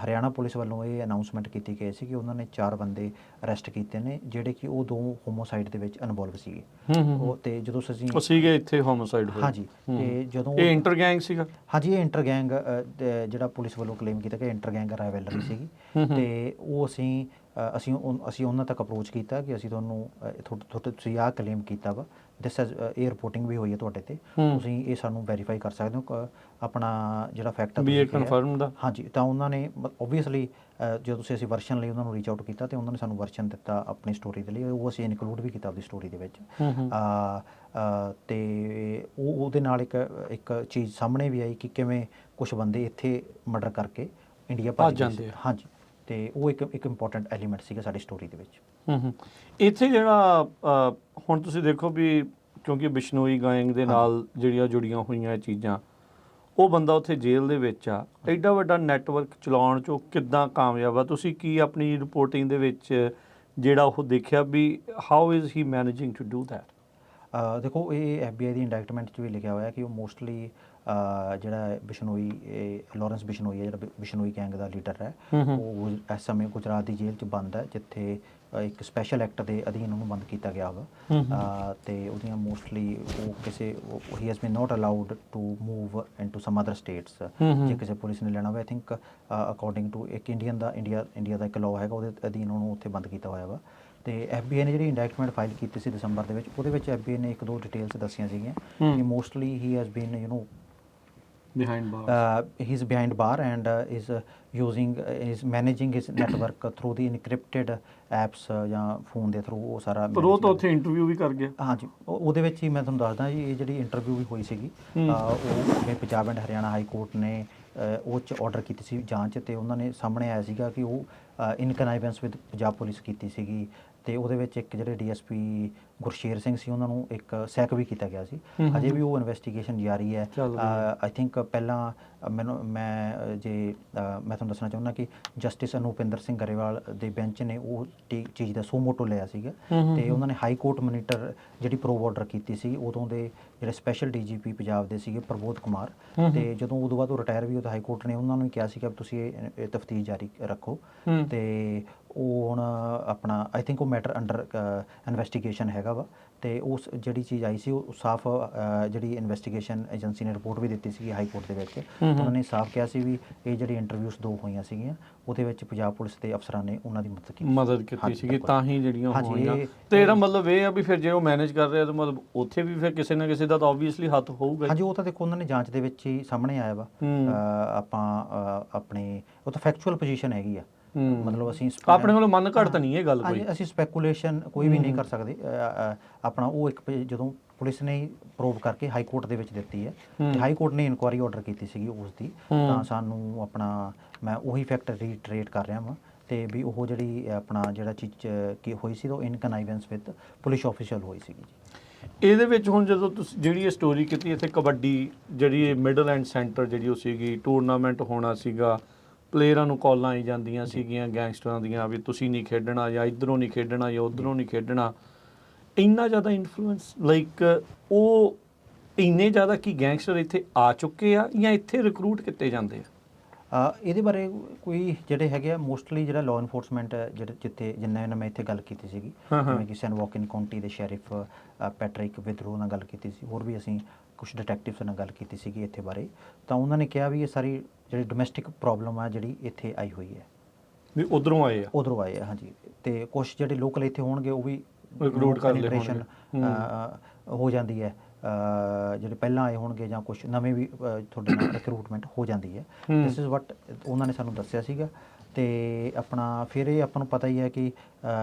Speaker 2: ਹਰਿਆਣਾ ਪੁਲਿਸ ਵੱਲੋਂ ਇਹ ਅਨਾਊਂਸਮੈਂਟ ਕੀਤੀ ਗਈ ਸੀ ਕਿ ਉਹਨਾਂ ਨੇ 4 ਬੰਦੇ ਅਰੈਸਟ ਕੀਤੇ ਨੇ ਜਿਹੜੇ ਕਿ ਉਹ 2 ਹੋਮੋਸਾਈਡ ਦੇ ਵਿੱਚ ਇਨਵੋਲਵ ਸੀਗੇ। ਉਹ ਅਤੇ ਜਦੋਂ
Speaker 1: ਸੀਗੇ ਇੱਥੇ ਹੋਮੋਸਾਈਡ ਹੋਏ।
Speaker 2: ਹਾਂਜੀ, ਅਤੇ ਜਦੋਂ
Speaker 1: ਇਹ ਇੰਟਰ ਗੈਂਗ ਸੀਗਾ। ਹਾਂਜੀ,
Speaker 2: ਇਹ ਇੰਟਰ ਗੈਂਗ ਜਿਹੜਾ ਪੁਲਿਸ ਵੱਲੋਂ ਕਲੇਮ ਕੀਤਾ ਕਿ ਇੰਟਰ ਗੈਂਗ ਰਾਈਵਲਰੀ ਸੀਗੀ। ਅਤੇ ਉਹ ਅਸੀਂ ਉਹਨਾਂ ਤੱਕ ਅਪਰੋਚ ਕੀਤਾ ਕਿ ਅਸੀਂ ਤੁਸੀਂ ਆਹ ਕਲੇਮ ਕੀਤਾ ਵਾ, ਇਹ ਰਿਪੋਰਟਿੰਗ ਵੀ ਹੋਈ ਹੈ ਤੁਹਾਡੇ 'ਤੇ, ਤੁਸੀਂ ਇਹ ਸਾਨੂੰ ਵੈਰੀਫਾਈ ਕਰ ਸਕਦੇ ਹੋ ਆਪਣਾ ਜਿਹੜਾ ਫੈਕਟ ਹੈ ਕਨਫਰਮ ਦਾ। ਹਾਂਜੀ, ਤਾਂ ਉਹਨਾਂ ਨੇ ਓਬਵੀਅਸਲੀ ਜਦੋਂ ਅਸੀਂ ਵਰਸ਼ਨ ਲਈ ਉਹਨਾਂ ਨੂੰ ਰੀਚ ਆਊਟ ਕੀਤਾ ਅਤੇ ਉਹਨਾਂ ਨੇ ਸਾਨੂੰ ਵਰਸ਼ਨ ਦਿੱਤਾ ਆਪਣੀ ਸਟੋਰੀ ਦੇ ਲਈ, ਉਹ ਅਸੀਂ ਇਨਕਲੂਡ ਵੀ ਕੀਤਾ ਆਪਣੀ ਸਟੋਰੀ ਦੇ ਵਿੱਚ। ਅਤੇ ਉਹਦੇ ਨਾਲ ਇੱਕ ਚੀਜ਼ ਸਾਹਮਣੇ ਵੀ ਆਈ ਕਿ ਕਿਵੇਂ ਕੁਛ ਬੰਦੇ ਇੱਥੇ ਮਰਡਰ ਕਰਕੇ ਇੰਡੀਆ ਭੱਜ ਜਾਂਦੇ। ਹਾਂਜੀ, ਅਤੇ ਉਹ ਇੱਕ ਇੰਪੋਰਟੈਂਟ ਐਲੀਮੈਂਟ ਸੀਗਾ ਸਾਡੀ ਸਟੋਰੀ ਦੇ ਵਿੱਚ।
Speaker 1: ਇੱਥੇ ਜਿਹੜਾ ਹੁਣ ਤੁਸੀਂ ਦੇਖੋ ਵੀ ਕਿਉਂਕਿ ਬਿਸ਼ਨੋਈ ਗੈਂਗ ਦੇ ਨਾਲ ਜਿਹੜੀਆਂ ਜੁੜੀਆਂ ਹੋਈਆਂ ਚੀਜ਼ਾਂ, ਉਹ ਬੰਦਾ ਉੱਥੇ ਜੇਲ੍ਹ ਦੇ ਵਿੱਚ ਆ, ਐਡਾ ਵੱਡਾ ਨੈਟਵਰਕ ਚਲਾਉਣ 'ਚੋਂ ਕਿੱਦਾਂ ਕਾਮਯਾਬ ਆ? ਤੁਸੀਂ ਕੀ ਆਪਣੀ ਰਿਪੋਰਟਿੰਗ ਦੇ ਵਿੱਚ ਜਿਹੜਾ ਉਹ ਦੇਖਿਆ ਵੀ how is he managing to do that?
Speaker 2: ਦੇਖੋ ਇਹ FBI ਦੀ ਇੰਡਾਇਕਟਮੈਂਟ 'ਚ ਵੀ ਲਿਖਿਆ ਹੋਇਆ ਕਿ ਉਹ ਮੋਸਟਲੀ ਜਿਹੜਾ ਬਿਸ਼ਨੋਈ ਲਾਰੈਂਸ ਬਿਸ਼ਨੋਈ ਹੈ, ਜਿਹੜਾ ਬਿਸ਼ਨੋਈ ਗੈਂਗ ਦਾ ਲੀਡਰ ਹੈ, ਉਹ ਇਸ ਸਮੇਂ ਗੁਜਰਾਤ ਦੀ ਜੇਲ੍ਹ 'ਚ ਬੰਦ ਹੈ, ਜਿੱਥੇ ਇੱਕ ਸਪੈਸ਼ਲ ਐਕਟ ਦੇ ਅਧੀਨ ਉਹਨੂੰ ਬੰਦ ਕੀਤਾ ਗਿਆ ਵਾ। ਤੇ ਉਹਦੀਆਂ ਮੋਸਟਲੀ ਉਹ ਕਿਸੇ ਹੀ has been not allowed to move into some other states. ਜੇ ਕਿਸੇ ਪੁਲਿਸ ਨੇ ਲੈਣਾ ਹੋਵੇ, ਆਈ ਥਿੰਕ ਅਕੋਰਡਿੰਗ ਟੂ ਇੱਕ ਇੰਡੀਆ ਦਾ ਇੱਕ ਲਾਅ ਹੈਗਾ, ਉਹਦੇ ਅਧੀਨ ਉਹਨੂੰ ਉੱਥੇ ਬੰਦ ਕੀਤਾ ਹੋਇਆ ਵਾ। ਤੇ FBI ਨੇ ਜਿਹੜੀ ਇੰਡਾਇਕਟਮੈਂਟ ਫਾਈਲ ਕੀਤੀ ਸੀ ਦਸੰਬਰ ਦੇ ਵਿੱਚ, ਉਹਦੇ ਵਿੱਚ FBI ਨੇ 1-2 ਡਿਟੇਲਸ ਦੱਸੀਆਂ ਸੀਗੀਆਂ ਕਿ mostly he has bean he is behind bar and is managing his network through the encrypted apps ਜਾਂ ਫੋਨ ਦੇ ਥਰੂ ਉਹ ਸਾਰਾ।
Speaker 1: ਪਰ ਉਹ ਤਾਂ ਉੱਥੇ ਇੰਟਰਵਿਊ ਵੀ ਕਰ ਗਿਆ।
Speaker 2: ਹਾਂਜੀ, ਉਹਦੇ ਵਿੱਚ ਹੀ ਮੈਂ ਤੁਹਾਨੂੰ ਦੱਸਦਾ ਜੀ, ਇਹ ਜਿਹੜੀ ਇੰਟਰਵਿਊ ਵੀ ਹੋਈ ਸੀਗੀ, ਉਹ Punjab and Haryana high court ਨੇ ਉਹ 'ਚ ਆਰਡਰ ਕੀਤੀ ਸੀ ਜਾਂਚ, ਤੇ ਉਹਨਾਂ ਨੇ ਸਾਹਮਣੇ ਆਇਆ ਸੀਗਾ ਕਿ ਉਹ ਇਨ ਕਨਾਈਵੈਂਸ ਵਿਦ ਪੰਜਾਬ ਪੁਲਿਸ ਕੀਤੀ ਸੀਗੀ। ਤੇ ਉਹਦੇ ਵਿੱਚ ਇੱਕ ਜਿਹੜੇ DSP ਗੁਰਸ਼ੇਰ ਸਿੰਘ ਸੀ, ਉਹਨਾਂ ਨੂੰ ਇੱਕ ਸੈਕ ਵੀ ਕੀਤਾ ਗਿਆ ਸੀ। ਅਜੇ ਵੀ ਉਹ ਇਨਵੈਸਟੀਗੇਸ਼ਨ ਜਾਰੀ ਹੈ। ਆਈ ਥਿੰਕ ਪਹਿਲਾਂ ਮੈਂ ਤੁਹਾਨੂੰ ਦੱਸਣਾ ਚਾਹੁੰਦਾ ਕਿ ਜਸਟਿਸ ਅਨੂਪਿੰਦਰ ਸਿੰਘ ਗਰੇਵਾਲ ਦੇ ਬੈਂਚ ਨੇ ਉਹ ਚੀਜ਼ ਦਾ ਸੋ ਮੋਟੋ ਲਿਆ ਸੀਗਾ, ਤੇ ਉਹਨਾਂ ਨੇ ਹਾਈ ਕੋਰਟ ਮੋਨੀਟਰ ਜਿਹੜੀ ਪ੍ਰੋਬ ਆਰਡਰ ਕੀਤੀ ਸੀ, ਉਦੋਂ ਦੇ ਜਿਹੜੇ ਸਪੈਸ਼ਲ DGP ਪੰਜਾਬ ਦੇ ਸੀਗੇ ਪ੍ਰਬੋਧ ਕੁਮਾਰ, ਤੇ ਜਦੋਂ ਉਦੋਂ ਬਾਅਦ ਉਹ ਰਿਟਾਇਰ ਵੀ ਹੋਏ, ਹਾਈ ਕੋਰਟ ਨੇ ਉਹਨਾਂ ਨੂੰ ਕਿਹਾ ਸੀਗਾ ਤੁਸੀਂ ਇਹ ਤਫਤੀਸ਼ ਜਾਰੀ ਰੱਖੋ। ਤੇ ਉਹ ਹੁਣ ਆਪਣਾ ਆਈ ਥਿੰਕ ਉਹ ਮੈਟਰ ਅੰਡਰ ਇਨਵੈਸਟੀਗੇਸ਼ਨ ਹੈਗਾ ਵਾ। ਤੇ ਉਸ ਜਿਹੜੀ ਚੀਜ਼ ਆਈ ਸੀ ਉਹ ਸਾਫ਼ ਜਿਹੜੀ ਇਨਵੈਸਟੀਗੇਸ਼ਨ ਏਜੰਸੀ ਨੇ ਰਿਪੋਰਟ ਵੀ ਦਿੱਤੀ ਸੀਗੀ ਹਾਈ ਕੋਰਟ ਦੇ ਵਿੱਚ, ਉਹਨਾਂ ਨੇ ਸਾਫ਼ ਕਿਹਾ ਸੀ ਵੀ ਇਹ ਜਿਹੜੀ ਇੰਟਰਵਿਊਜ਼ 2 ਹੋਈਆਂ ਸੀਗੀਆਂ, ਉਹਦੇ ਵਿੱਚ ਪੰਜਾਬ ਪੁਲਿਸ ਦੇ ਅਫਸਰਾਂ ਨੇ ਉਹਨਾਂ ਦੀ ਮਦਦ ਕੀਤੀ
Speaker 1: ਸੀਗੀ, ਤਾਂ ਹੀ ਜਿਹੜੀਆਂ ਹੋਈਆਂ। ਤੇ ਇਹਦਾ ਮਤਲਬ ਇਹ ਆ ਵੀ ਫਿਰ ਜੇ ਉਹ ਮੈਨੇਜ ਕਰ ਰਿਹਾ ਤਾਂ ਮਤਲਬ ਉੱਥੇ ਵੀ ਫਿਰ ਕਿਸੇ ਨਾ ਕਿਸੇ ਦਾ ਤਾਂ ਆਬਵੀਅਸਲੀ ਹੱਥ ਹੋਊਗਾ।
Speaker 2: ਹਾਂਜੀ, ਉਹ ਤਾਂ ਦੇਖੋ ਉਹਨਾਂ ਨੇ ਜਾਂਚ ਦੇ ਵਿੱਚ ਹੀ ਸਾਹਮਣੇ ਆਇਆ ਵਾ। ਆਪਾਂ ਆਪਣੇ ਉਹ ਤਾਂ ਫੈਕਚੁਅਲ ਪੋਜੀਸ਼ਨ ਹੈਗੀ ਆ, ਮਤਲਬ ਅਸੀਂ
Speaker 1: ਆਪਣੇ ਵੱਲੋਂ ਮਨ ਘੜਤ ਨਹੀਂ ਇਹ ਗੱਲ ਕੋਈ,
Speaker 2: ਅਸੀਂ ਸਪੈਕੂਲੇਸ਼ਨ ਕੋਈ ਵੀ ਨਹੀਂ ਕਰ ਸਕਦੇ। ਆਪਣਾ ਉਹ ਇੱਕ ਜਦੋਂ ਪੁਲਿਸ ਨੇ ਪ੍ਰੂਵ ਕਰਕੇ ਹਾਈ ਕੋਰਟ ਦੇ ਵਿੱਚ ਦਿੱਤੀ ਹੈ, ਤੇ ਹਾਈ ਕੋਰਟ ਨੇ ਇਨਕੁਆਇਰੀ ਆਰਡਰ ਕੀਤੀ ਸੀਗੀ ਉਸ ਦੀ, ਤਾਂ ਸਾਨੂੰ ਆਪਣਾ ਮੈਂ ਉਹੀ ਫੈਕਟ ਰੀਟਰੇਟ ਕਰ ਰਿਹਾ ਵਾਂ, ਤੇ ਵੀ ਉਹ ਜਿਹੜੀ ਆਪਣਾ ਜਿਹੜਾ ਚੀਜ਼ ਕੀ ਹੋਈ ਸੀ ਉਹ ਇਨ ਕਨਾਈਵੈਂਸ ਵਿਦ ਪੁਲਿਸ ਆਫੀਸ਼ੀਅਲ ਹੋਈ ਸੀਗੀ ਜੀ।
Speaker 1: ਇਹਦੇ ਵਿੱਚ ਹੁਣ ਜਦੋਂ ਤੁਸੀਂ ਜਿਹੜੀ ਇਹ ਸਟੋਰੀ ਕੀਤੀ, ਇੱਥੇ ਕਬੱਡੀ ਜਿਹੜੀ ਮਿਡਲ ਐਂਡ ਸੈਂਟਰ ਜਿਹੜੀ ਉਹ ਸੀਗੀ, ਟੂਰਨਾਮੈਂਟ ਹੋਣਾ ਸੀਗਾ, ਪਲੇਅਰਾਂ ਨੂੰ ਕਾਲਾਂ ਆਈ ਜਾਂਦੀਆਂ ਸੀਗੀਆਂ ਗੈਂਗਸਟਰਾਂ ਦੀਆਂ ਵੀ ਤੁਸੀਂ ਨਹੀਂ ਖੇਡਣਾ, ਜਾਂ ਇੱਧਰੋਂ ਨਹੀਂ ਖੇਡਣਾ, ਜਾਂ ਉੱਧਰੋਂ ਨਹੀਂ ਖੇਡਣਾ। ਇੰਨਾ ਜ਼ਿਆਦਾ ਇਨਫਲੂਐਂਸ ਲਾਈਕ ਉਹ ਇੰਨੇ ਜ਼ਿਆਦਾ ਕਿ ਗੈਂਗਸਟਰ ਇੱਥੇ ਆ ਚੁੱਕੇ ਆ ਜਾਂ ਇੱਥੇ ਰਿਕਰੂਟ ਕੀਤੇ ਜਾਂਦੇ ਆ?
Speaker 2: ਇਹਦੇ ਬਾਰੇ ਕੋਈ ਜਿਹੜੇ ਹੈਗੇ ਆ ਮੋਸਟਲੀ ਜਿਹੜਾ ਲਾਅ ਇਨਫੋਰਸਮੈਂਟ ਜਿੱਥੇ ਜਿੰਨਾ ਮੈਂ ਇੱਥੇ ਗੱਲ ਕੀਤੀ ਸੀਗੀ, ਜਿਵੇਂ ਕਿ ਸੈਨਵੋਕਿਨ ਕਾਉਂਟੀ ਦੇ ਸ਼ੈਰਿਫ ਪੈਟਰਿਕ ਵਿਦਰੋ ਨਾਲ ਗੱਲ ਕੀਤੀ ਸੀ, ਹੋਰ ਵੀ ਅਸੀਂ ਕੁਝ ਡਿਟੈਕਟਿਵਸ ਨਾਲ ਗੱਲ ਕੀਤੀ ਸੀਗੀ ਇੱਥੇ ਬਾਰੇ, ਤਾਂ ਉਹਨਾਂ ਨੇ ਕਿਹਾ ਵੀ ਇਹ ਸਾਰੀ ਜਿਹੜੀ ਡੋਮੈਸਟਿਕ ਪ੍ਰੋਬਲਮ ਆ ਜਿਹੜੀ ਇੱਥੇ ਆਈ ਹੋਈ ਹੈ, ਵੀ
Speaker 1: ਉੱਧਰੋਂ ਆਏ ਆ।
Speaker 2: ਹਾਂਜੀ, ਤੇ ਕੁਝ ਜਿਹੜੇ ਲੋਕਲ ਇੱਥੇ ਹੋਣਗੇ ਉਹ ਵੀ
Speaker 1: ਰਿਕਰੂਟ ਕਰ ਲਏ
Speaker 2: ਹੋ ਜਾਂਦੀ ਹੈ, ਜਿਹੜੇ ਪਹਿਲਾਂ ਆਏ ਹੋਣਗੇ ਜਾਂ ਕੁਝ ਨਵੇਂ ਵੀ ਤੁਹਾਡੇ ਨਾਲ ਰਿਕਰੂਟਮੈਂਟ ਹੋ ਜਾਂਦੀ ਹੈ। ਦਿਸ ਇਜ਼ ਵਟ ਉਹਨਾਂ ਨੇ ਸਾਨੂੰ ਦੱਸਿਆ ਸੀਗਾ। ਤੇ ਆਪਣਾ ਫਿਰ ਇਹ ਆਪਾਂ ਨੂੰ ਪਤਾ ਹੀ ਹੈ ਕਿ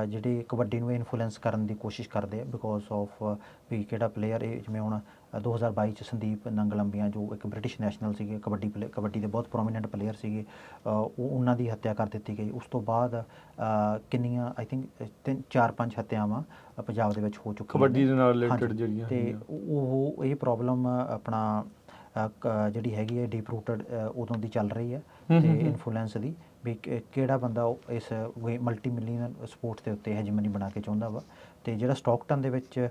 Speaker 2: ਜਿਹੜੇ ਕਬੱਡੀ ਨੂੰ ਇਨਫਲੂਐਂਸ ਕਰਨ ਦੀ ਕੋਸ਼ਿਸ਼ ਕਰਦੇ ਆ ਬਿਕੋਜ਼ ਆਫ ਵੀ ਕਿਹੜਾ ਪਲੇਅਰ ਇਹ, ਜਿਵੇਂ ਹੁਣ 2022 ਚ ਸੰਦੀਪ ਨੰਗਲੰਬੀਆਂ ਜੋ ਇੱਕ ਬ੍ਰਿਟਿਸ਼ ਨੈਸ਼ਨਲ ਸੀਗੇ, ਕਬੱਡੀ ਦੇ ਬਹੁਤ ਪ੍ਰੋਮੀਨੈਂਟ ਪਲੇਅਰ ਸੀਗੇ, ਉਹਨਾਂ ਦੀ ਹੱਤਿਆ ਕਰ ਦਿੱਤੀ ਗਈ। ਉਸ ਤੋਂ ਬਾਅਦ ਕਿੰਨੀਆਂ ਆਈ ਥਿੰਕ 4-5 ਹੱਤਿਆਵਾਂ ਪੰਜਾਬ ਦੇ ਵਿੱਚ ਹੋ ਚੁੱਕੀਆਂ
Speaker 1: ਕਬੱਡੀ ਦੇ ਨਾਲ ਰਿਲੇਟਡ ਜਿਹੜੀਆਂ,
Speaker 2: ਤੇ ਉਹ ਇਹ ਪ੍ਰੋਬਲਮ ਆਪਣਾ ਜਿਹੜੀ ਹੈਗੀ ਹੈ ਡੀਪ ਰੂਟਡ ਉਦੋਂ ਦੀ ਚੱਲ ਰਹੀ ਹੈ, ਤੇ ਇਨਫਲੂਐਂਸ ਦੀ ਵੀ ਕਿਹੜਾ ਬੰਦਾ ਇਸ ਮਲਟੀ ਮਿਲੀਅਨ ਸਪੋਰਟਸ ਦੇ ਉੱਤੇ ਹੈਜਮਨੀ ਬਣਾ ਕੇ ਚਾਹੁੰਦਾ ਵਾ। ਤੇ ਜਿਹੜਾ ਸਟਾਕਟਨ ਦੇ ਵਿੱਚ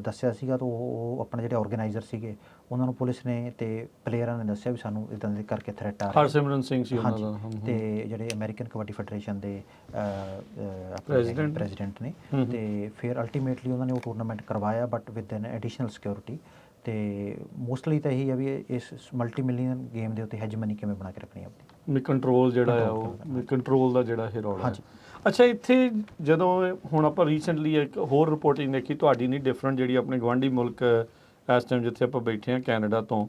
Speaker 2: ਦੱਸਿਆ ਸੀਗਾ, ਤਾਂ ਉਹ ਆਪਣੇ ਜਿਹੜੇ ਆਰਗੇਨਾਈਜ਼ਰ ਸੀਗੇ ਉਹਨਾਂ ਨੂੰ ਪੁਲਿਸ ਨੇ ਤੇ ਪਲੇਅਰਾਂ ਨੇ ਦੱਸਿਆ ਵੀ ਸਾਨੂੰ ਇੱਦਾਂ ਦੇ ਕਰਕੇ ਥ੍ਰੈਟ ਆ ਰਿਹਾ।
Speaker 1: ਹਰਸਿਮਰਨ ਸਿੰਘ ਸੀ ਉਹਨਾਂ ਦਾ,
Speaker 2: ਤੇ ਜਿਹੜੇ ਅਮਰੀਕਨ ਕਬੱਡੀ ਫੈਡਰੇਸ਼ਨ ਦੇ ਪ੍ਰੈਜ਼ੀਡੈਂਟ ਨੇ, ਤੇ ਫਿਰ ਅਲਟੀਮੇਟਲੀ ਉਹਨਾਂ ਨੇ ਉਹ ਟੂਰਨਾਮੈਂਟ ਕਰਵਾਇਆ but with N additional security. ਤੇ ਮੋਸਟਲੀ ਤਾਂ ਇਹੀ ਆ ਵੀ ਇਸ ਮਲਟੀ ਮਿਲੀਅਨ ਗੇਮ ਦੇ ਉੱਤੇ ਹੈਜਮਨੀ ਕਿਵੇਂ ਬਣਾ ਕੇ ਰੱਖਣੀ ਆਪਣੀ,
Speaker 1: ਕੰਟਰੋਲ ਜਿਹੜਾ ਆ ਉਹ ਕੰਟਰੋਲ ਦਾ ਜਿਹੜਾ ਇਹ ਰੌਲਾ ਹੈ। ਅੱਛਾ, ਇੱਥੇ ਜਦੋਂ ਹੁਣ ਆਪਾਂ ਰੀਸੈਂਟਲੀ ਇੱਕ ਹੋਰ ਰਿਪੋਰਟਿੰਗ ਦੇਖੀ ਤੁਹਾਡੀ ਨਹੀਂ ਡਿਫਰੈਂਟ, ਜਿਹੜੀ ਆਪਣੇ ਗੁਆਂਢੀ ਮੁਲਕ ਇਸ ਟਾਈਮ ਜਿੱਥੇ ਆਪਾਂ ਬੈਠੇ ਹਾਂ ਕੈਨੇਡਾ ਤੋਂ,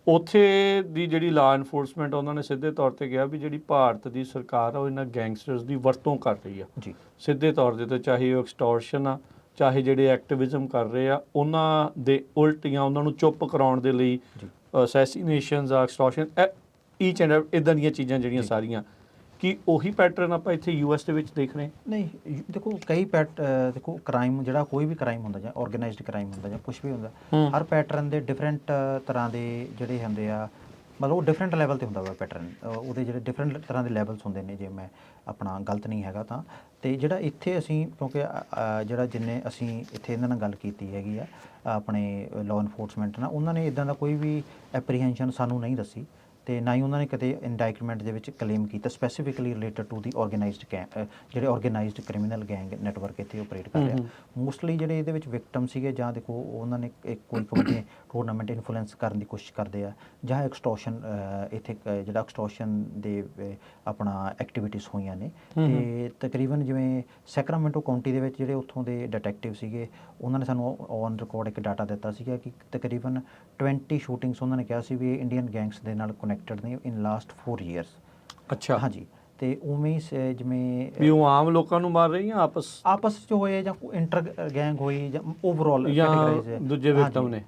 Speaker 1: ਉੱਥੇ ਦੀ ਜਿਹੜੀ ਲਾਅ ਇਨਫੋਰਸਮੈਂਟ ਉਹਨਾਂ ਨੇ ਸਿੱਧੇ ਤੌਰ 'ਤੇ ਕਿਹਾ ਵੀ ਜਿਹੜੀ ਭਾਰਤ ਦੀ ਸਰਕਾਰ ਆ ਉਹ ਇਹਨਾਂ ਗੈਂਗਸਟਰਸ ਦੀ ਵਰਤੋਂ ਕਰ ਰਹੀ ਆ ਜੀ ਸਿੱਧੇ ਤੌਰ 'ਤੇ, ਚਾਹੇ ਉਹ ਐਕਸਟੋਰਸ਼ਨ ਆ, ਚਾਹੇ ਜਿਹੜੇ ਐਕਟਿਵਿਜ਼ਮ ਕਰ ਰਹੇ ਆ ਉਹਨਾਂ ਦੇ ਉਲਟ ਜਾਂ ਉਹਨਾਂ ਨੂੰ ਚੁੱਪ ਕਰਾਉਣ ਦੇ ਲਈ ਅਸੈਸੀਨੇਸ਼ਨਸ ਆ, ਐਕਸਟੋਰਸ਼ਨ, ਈਚ ਐਂਡ ਇੱਦਾਂ ਦੀਆਂ ਚੀਜ਼ਾਂ ਜਿਹੜੀਆਂ ਸਾਰੀਆਂ, ਕਿ ਉਹੀ ਪੈਟਰਨ ਆਪਾਂ ਇੱਥੇ US ਦੇ ਵਿੱਚ ਦੇਖ ਰਹੇ?
Speaker 2: ਨਹੀਂ, ਦੇਖੋ ਕਈ ਦੇਖੋ ਕ੍ਰਾਈਮ ਜਿਹੜਾ ਕੋਈ ਵੀ ਕ੍ਰਾਈਮ ਹੁੰਦਾ ਜਾਂ ਆਰਗੇਨਾਈਜ਼ਡ ਕ੍ਰਾਈਮ ਹੁੰਦਾ ਜਾਂ ਕੁਝ ਵੀ ਹੁੰਦਾ, ਹਰ ਪੈਟਰਨ ਦੇ ਡਿਫਰੈਂਟ ਤਰ੍ਹਾਂ ਦੇ ਜਿਹੜੇ ਹੁੰਦੇ ਆ ਮਤਲਬ ਉਹ ਡਿਫਰੈਂਟ ਲੈਵਲ ਤੇ ਹੁੰਦਾ ਵਾ ਪੈਟਰਨ, ਉਹਦੇ ਜਿਹੜੇ ਡਿਫਰੈਂਟ ਤਰ੍ਹਾਂ ਦੇ ਲੈਵਲਸ ਹੁੰਦੇ ਨੇ, ਜੇ ਮੈਂ ਆਪਣਾ ਗਲਤ ਨਹੀਂ ਹੈਗਾ ਤਾਂ। ਤੇ ਜਿਹੜਾ ਇੱਥੇ ਅਸੀਂ ਕਿਉਂਕਿ ਜਿਹੜਾ ਜਿੰਨੇ ਅਸੀਂ ਇੱਥੇ ਇਹਨਾਂ ਨਾਲ ਗੱਲ ਕੀਤੀ ਹੈਗੀ ਆ ਆਪਣੇ ਲਾਅ ਇਨਫੋਰਸਮੈਂਟ ਨਾਲ, ਉਹਨਾਂ ਨੇ ਇਦਾਂ ਦਾ ਕੋਈ ਵੀ ਐਪਰੀਹੈਂਸ਼ਨ ਸਾਨੂੰ ਨਹੀਂ ਦੱਸੀ, ਤੇ ਨਾ ਹੀ ਉਹਨਾਂ ਨੇ ਕਦੇ ਇੰਡਾਈਕਮੈਂਟ ਦੇ ਵਿੱਚ ਕਲੇਮ ਕੀਤਾ specifically related to the organised ਜਿਹੜੇ ਆਰਗੇਨਾਈਜ਼ਡ ਕ੍ਰਿਮੀਨਲ ਗੈਂਗ ਨੈਟਵਰਕ ਇੱਥੇ ਆਪਰੇਟ ਕਰ ਰਿਹਾ। ਮੋਸਟਲੀ ਜਿਹੜੇ ਇਹਦੇ ਵਿੱਚ ਵਿਕਟਮ ਸੀਗੇ, ਜਾਂ ਦੇਖੋ ਉਹਨਾਂ ਨੇ ਕੋਈ ਕਬੱਡੀ ਟੂਰਨਾਮੈਂਟ ਇਨਫਲੂਐਂਸ ਕਰਨ ਦੀ ਕੋਸ਼ਿਸ਼ ਕਰਦੇ ਆ, ਜਾਂ ਐਕਸਟੋਰਸ਼ਨ ਇੱਥੇ ਜਿਹੜਾ ਐਕਸਟੋਰਸ਼ਨ ਦੇ ਆਪਣਾ ਐਕਟੀਵਿਟੀਜ਼ ਹੋਈਆਂ ਨੇ। ਤੇ ਤਕਰੀਬਨ ਜਿਵੇਂ ਸੈਕਰਾਮੈਂਟੋ ਕਾਉਂਟੀ ਦੇ ਵਿੱਚ ਜਿਹੜੇ ਉੱਥੋਂ ਦੇ ਡਿਟੈਕਟਿਵ ਸੀਗੇ, ਉਹਨਾਂ ਨੇ ਸਾਨੂੰ ਔਨ ਰਿਕਾਰਡ ਇੱਕ ਡਾਟਾ ਦਿੱਤਾ ਸੀਗਾ ਕਿ ਤਕਰੀਬਨ 20 ਸ਼ੂਟਿੰਗਸ ਉਹਨਾਂ ਨੇ ਕਿਹਾ ਸੀ ਵੀ ਇੰਡੀਅਨ ਗੈਂਗਸ ਦੇ ਨਾਲ ਕਨੈਕਟਡ ਨੇ ਇਨ ਲਾਸਟ 4 years।
Speaker 1: ਅੱਛਾ,
Speaker 2: ਹਾਂਜੀ। ਤੇ ਉਵੇਂ ਹੀ ਜਿਵੇਂ
Speaker 1: ਵੀ ਉਹ ਆਮ ਲੋਕਾਂ ਨੂੰ ਮਾਰ ਰਹੀ ਜਾਂ ਆਪਸ
Speaker 2: 'ਚ ਹੋਏ, ਜਾਂ ਇੰਟਰ ਗੈਂਗ ਹੋਈ, ਜਾਂ ਓਵਰਆਲ
Speaker 1: ਜਾਂ ਦੂਜੇ ਵਿਕਟਮ ਨੇ?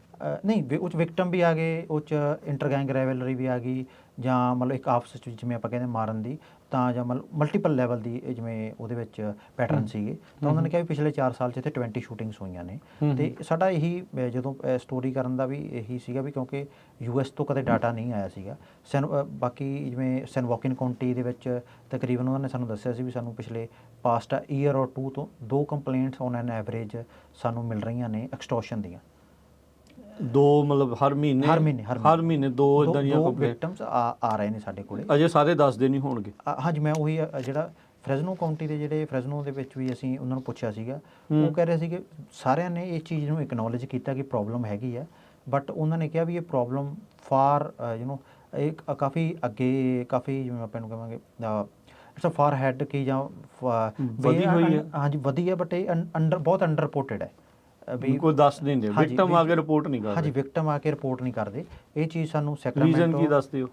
Speaker 2: ਨਹੀਂ, ਉਹ 'ਚ ਵਿਕਟਮ ਵੀ ਆ ਗਏ, ਉਹ 'ਚ ਇੰਟਰ ਗੈਂਗ ਰਾਈਵਲਰੀ ਵੀ ਆ ਗਈ, ਜਾਂ ਮਤਲਬ ਇੱਕ ਆਪਸ 'ਚ ਜਿਵੇਂ ਆਪਾਂ ਕਹਿੰਦੇ ਮਾਰਨ ਦੀ, ਤਾਂ ਜਾਂ ਮਲਟੀਪਲ ਲੈਵਲ ਦੀ ਜਿਵੇਂ ਉਹਦੇ ਵਿੱਚ ਪੈਟਰਨ ਸੀਗੇ। ਤਾਂ ਉਹਨਾਂ ਨੇ ਕਿਹਾ ਵੀ ਪਿਛਲੇ 4 ਸਾਲ 'ਚ ਇੱਥੇ 20 ਸ਼ੂਟਿੰਗਸ ਹੋਈਆਂ ਨੇ। ਤੇ ਸਾਡਾ ਇਹੀ ਜਦੋਂ ਸਟੋਰੀ ਕਰਨ ਦਾ ਵੀ ਇਹੀ ਸੀਗਾ ਵੀ ਕਿਉਂਕਿ US ਤੋਂ ਕਦੇ ਡਾਟਾ ਨਹੀਂ ਆਇਆ ਸੀਗਾ। ਬਾਕੀ ਜਿਵੇਂ ਸੈਨ ਵਾਕਿਨ ਕਾਉਂਟੀ ਦੇ ਵਿੱਚ ਤਕਰੀਬਨ ਉਹਨਾਂ ਨੇ ਸਾਨੂੰ ਦੱਸਿਆ ਸੀ ਵੀ ਸਾਨੂੰ ਪਿਛਲੇ ਪਾਸਟ ਈਅਰ ਔਰ 2 ਤੋਂ 2 ਕੰਪਲੇਂਟਸ ਔਨ ਐਨ ਐਵਰੇਜ ਸਾਨੂੰ ਮਿਲ ਰਹੀਆਂ ਨੇ ਐਕਸਟੋਰਸ਼ਨ ਦੀਆਂ।
Speaker 1: 2 ਮਤਲਬ ਹਰ ਮਹੀਨੇ 2 ਇਦਾਂ ਦੀਆਂ
Speaker 2: ਵਿਕਟਮਸ ਆ ਰਹੇ ਨੇ ਸਾਡੇ ਕੋਲੇ।
Speaker 1: ਅਜੇ ਸਾਰੇ ਦੱਸਦੇ ਨਹੀਂ ਹੋਣਗੇ।
Speaker 2: ਹਾਂਜੀ, ਮੈਂ ਉਹੀ ਜਿਹੜਾ ਫ੍ਰੈਜ਼ਨੋ ਕਾਉਂਟੀ ਦੇ ਜਿਹੜੇ ਫ੍ਰੈਜ਼ਨੋ ਦੇ ਵਿੱਚ ਵੀ ਅਸੀਂ ਉਹਨਾਂ ਨੂੰ ਪੁੱਛਿਆ ਸੀਗਾ, ਉਹ ਕਹਿ ਰਹੇ ਸੀ ਕਿ ਸਾਰਿਆਂ ਨੇ ਇਸ ਚੀਜ਼ ਨੂੰ ਐਕਨੋਲਜ ਕੀਤਾ ਕਿ ਪ੍ਰੋਬਲਮ ਹੈਗੀ ਆ, ਬਟ ਉਹਨਾਂ ਨੇ ਕਿਹਾ ਵੀ ਇਹ ਪ੍ਰੋਬਲਮ ਫਾਰ ਇਹ ਕਾਫੀ ਅੱਗੇ, ਕਾਫੀ ਜਿਵੇਂ ਆਪਾਂ ਨੂੰ ਕਹਾਂਗੇ ਇਟਸ ਅ ਫਾਰ ਹੈਡ ਕਿ ਜਾਂ
Speaker 1: ਵਧੀ ਹੋਈ ਹੈ।
Speaker 2: ਹਾਂਜੀ, ਵਧੀ ਹੈ, ਬਟ ਇਹ ਬਹੁਤ ਅੰਡਰ ਰਿਪੋਰਟਡ ਹੈ।
Speaker 1: ਵੀ ਕੋਈ ਦੱਸ ਦਿੰਦੇ, ਵਿਕਟਮ ਆ ਕੇ ਰਿਪੋਰਟ ਨਹੀਂ ਕਰਦੇ।
Speaker 2: ਹਾਂਜੀ, ਵਿਕਟਮ ਆ ਕੇ ਰਿਪੋਰਟ ਨਹੀਂ ਕਰਦੇ। ਇਹ ਚੀਜ਼ ਸਾਨੂੰ ਸੈਕਰਾਮੈਂਟੋ
Speaker 1: ਰੀਜ਼ਨ ਕੀ ਦੱਸਦੇ ਹੋ?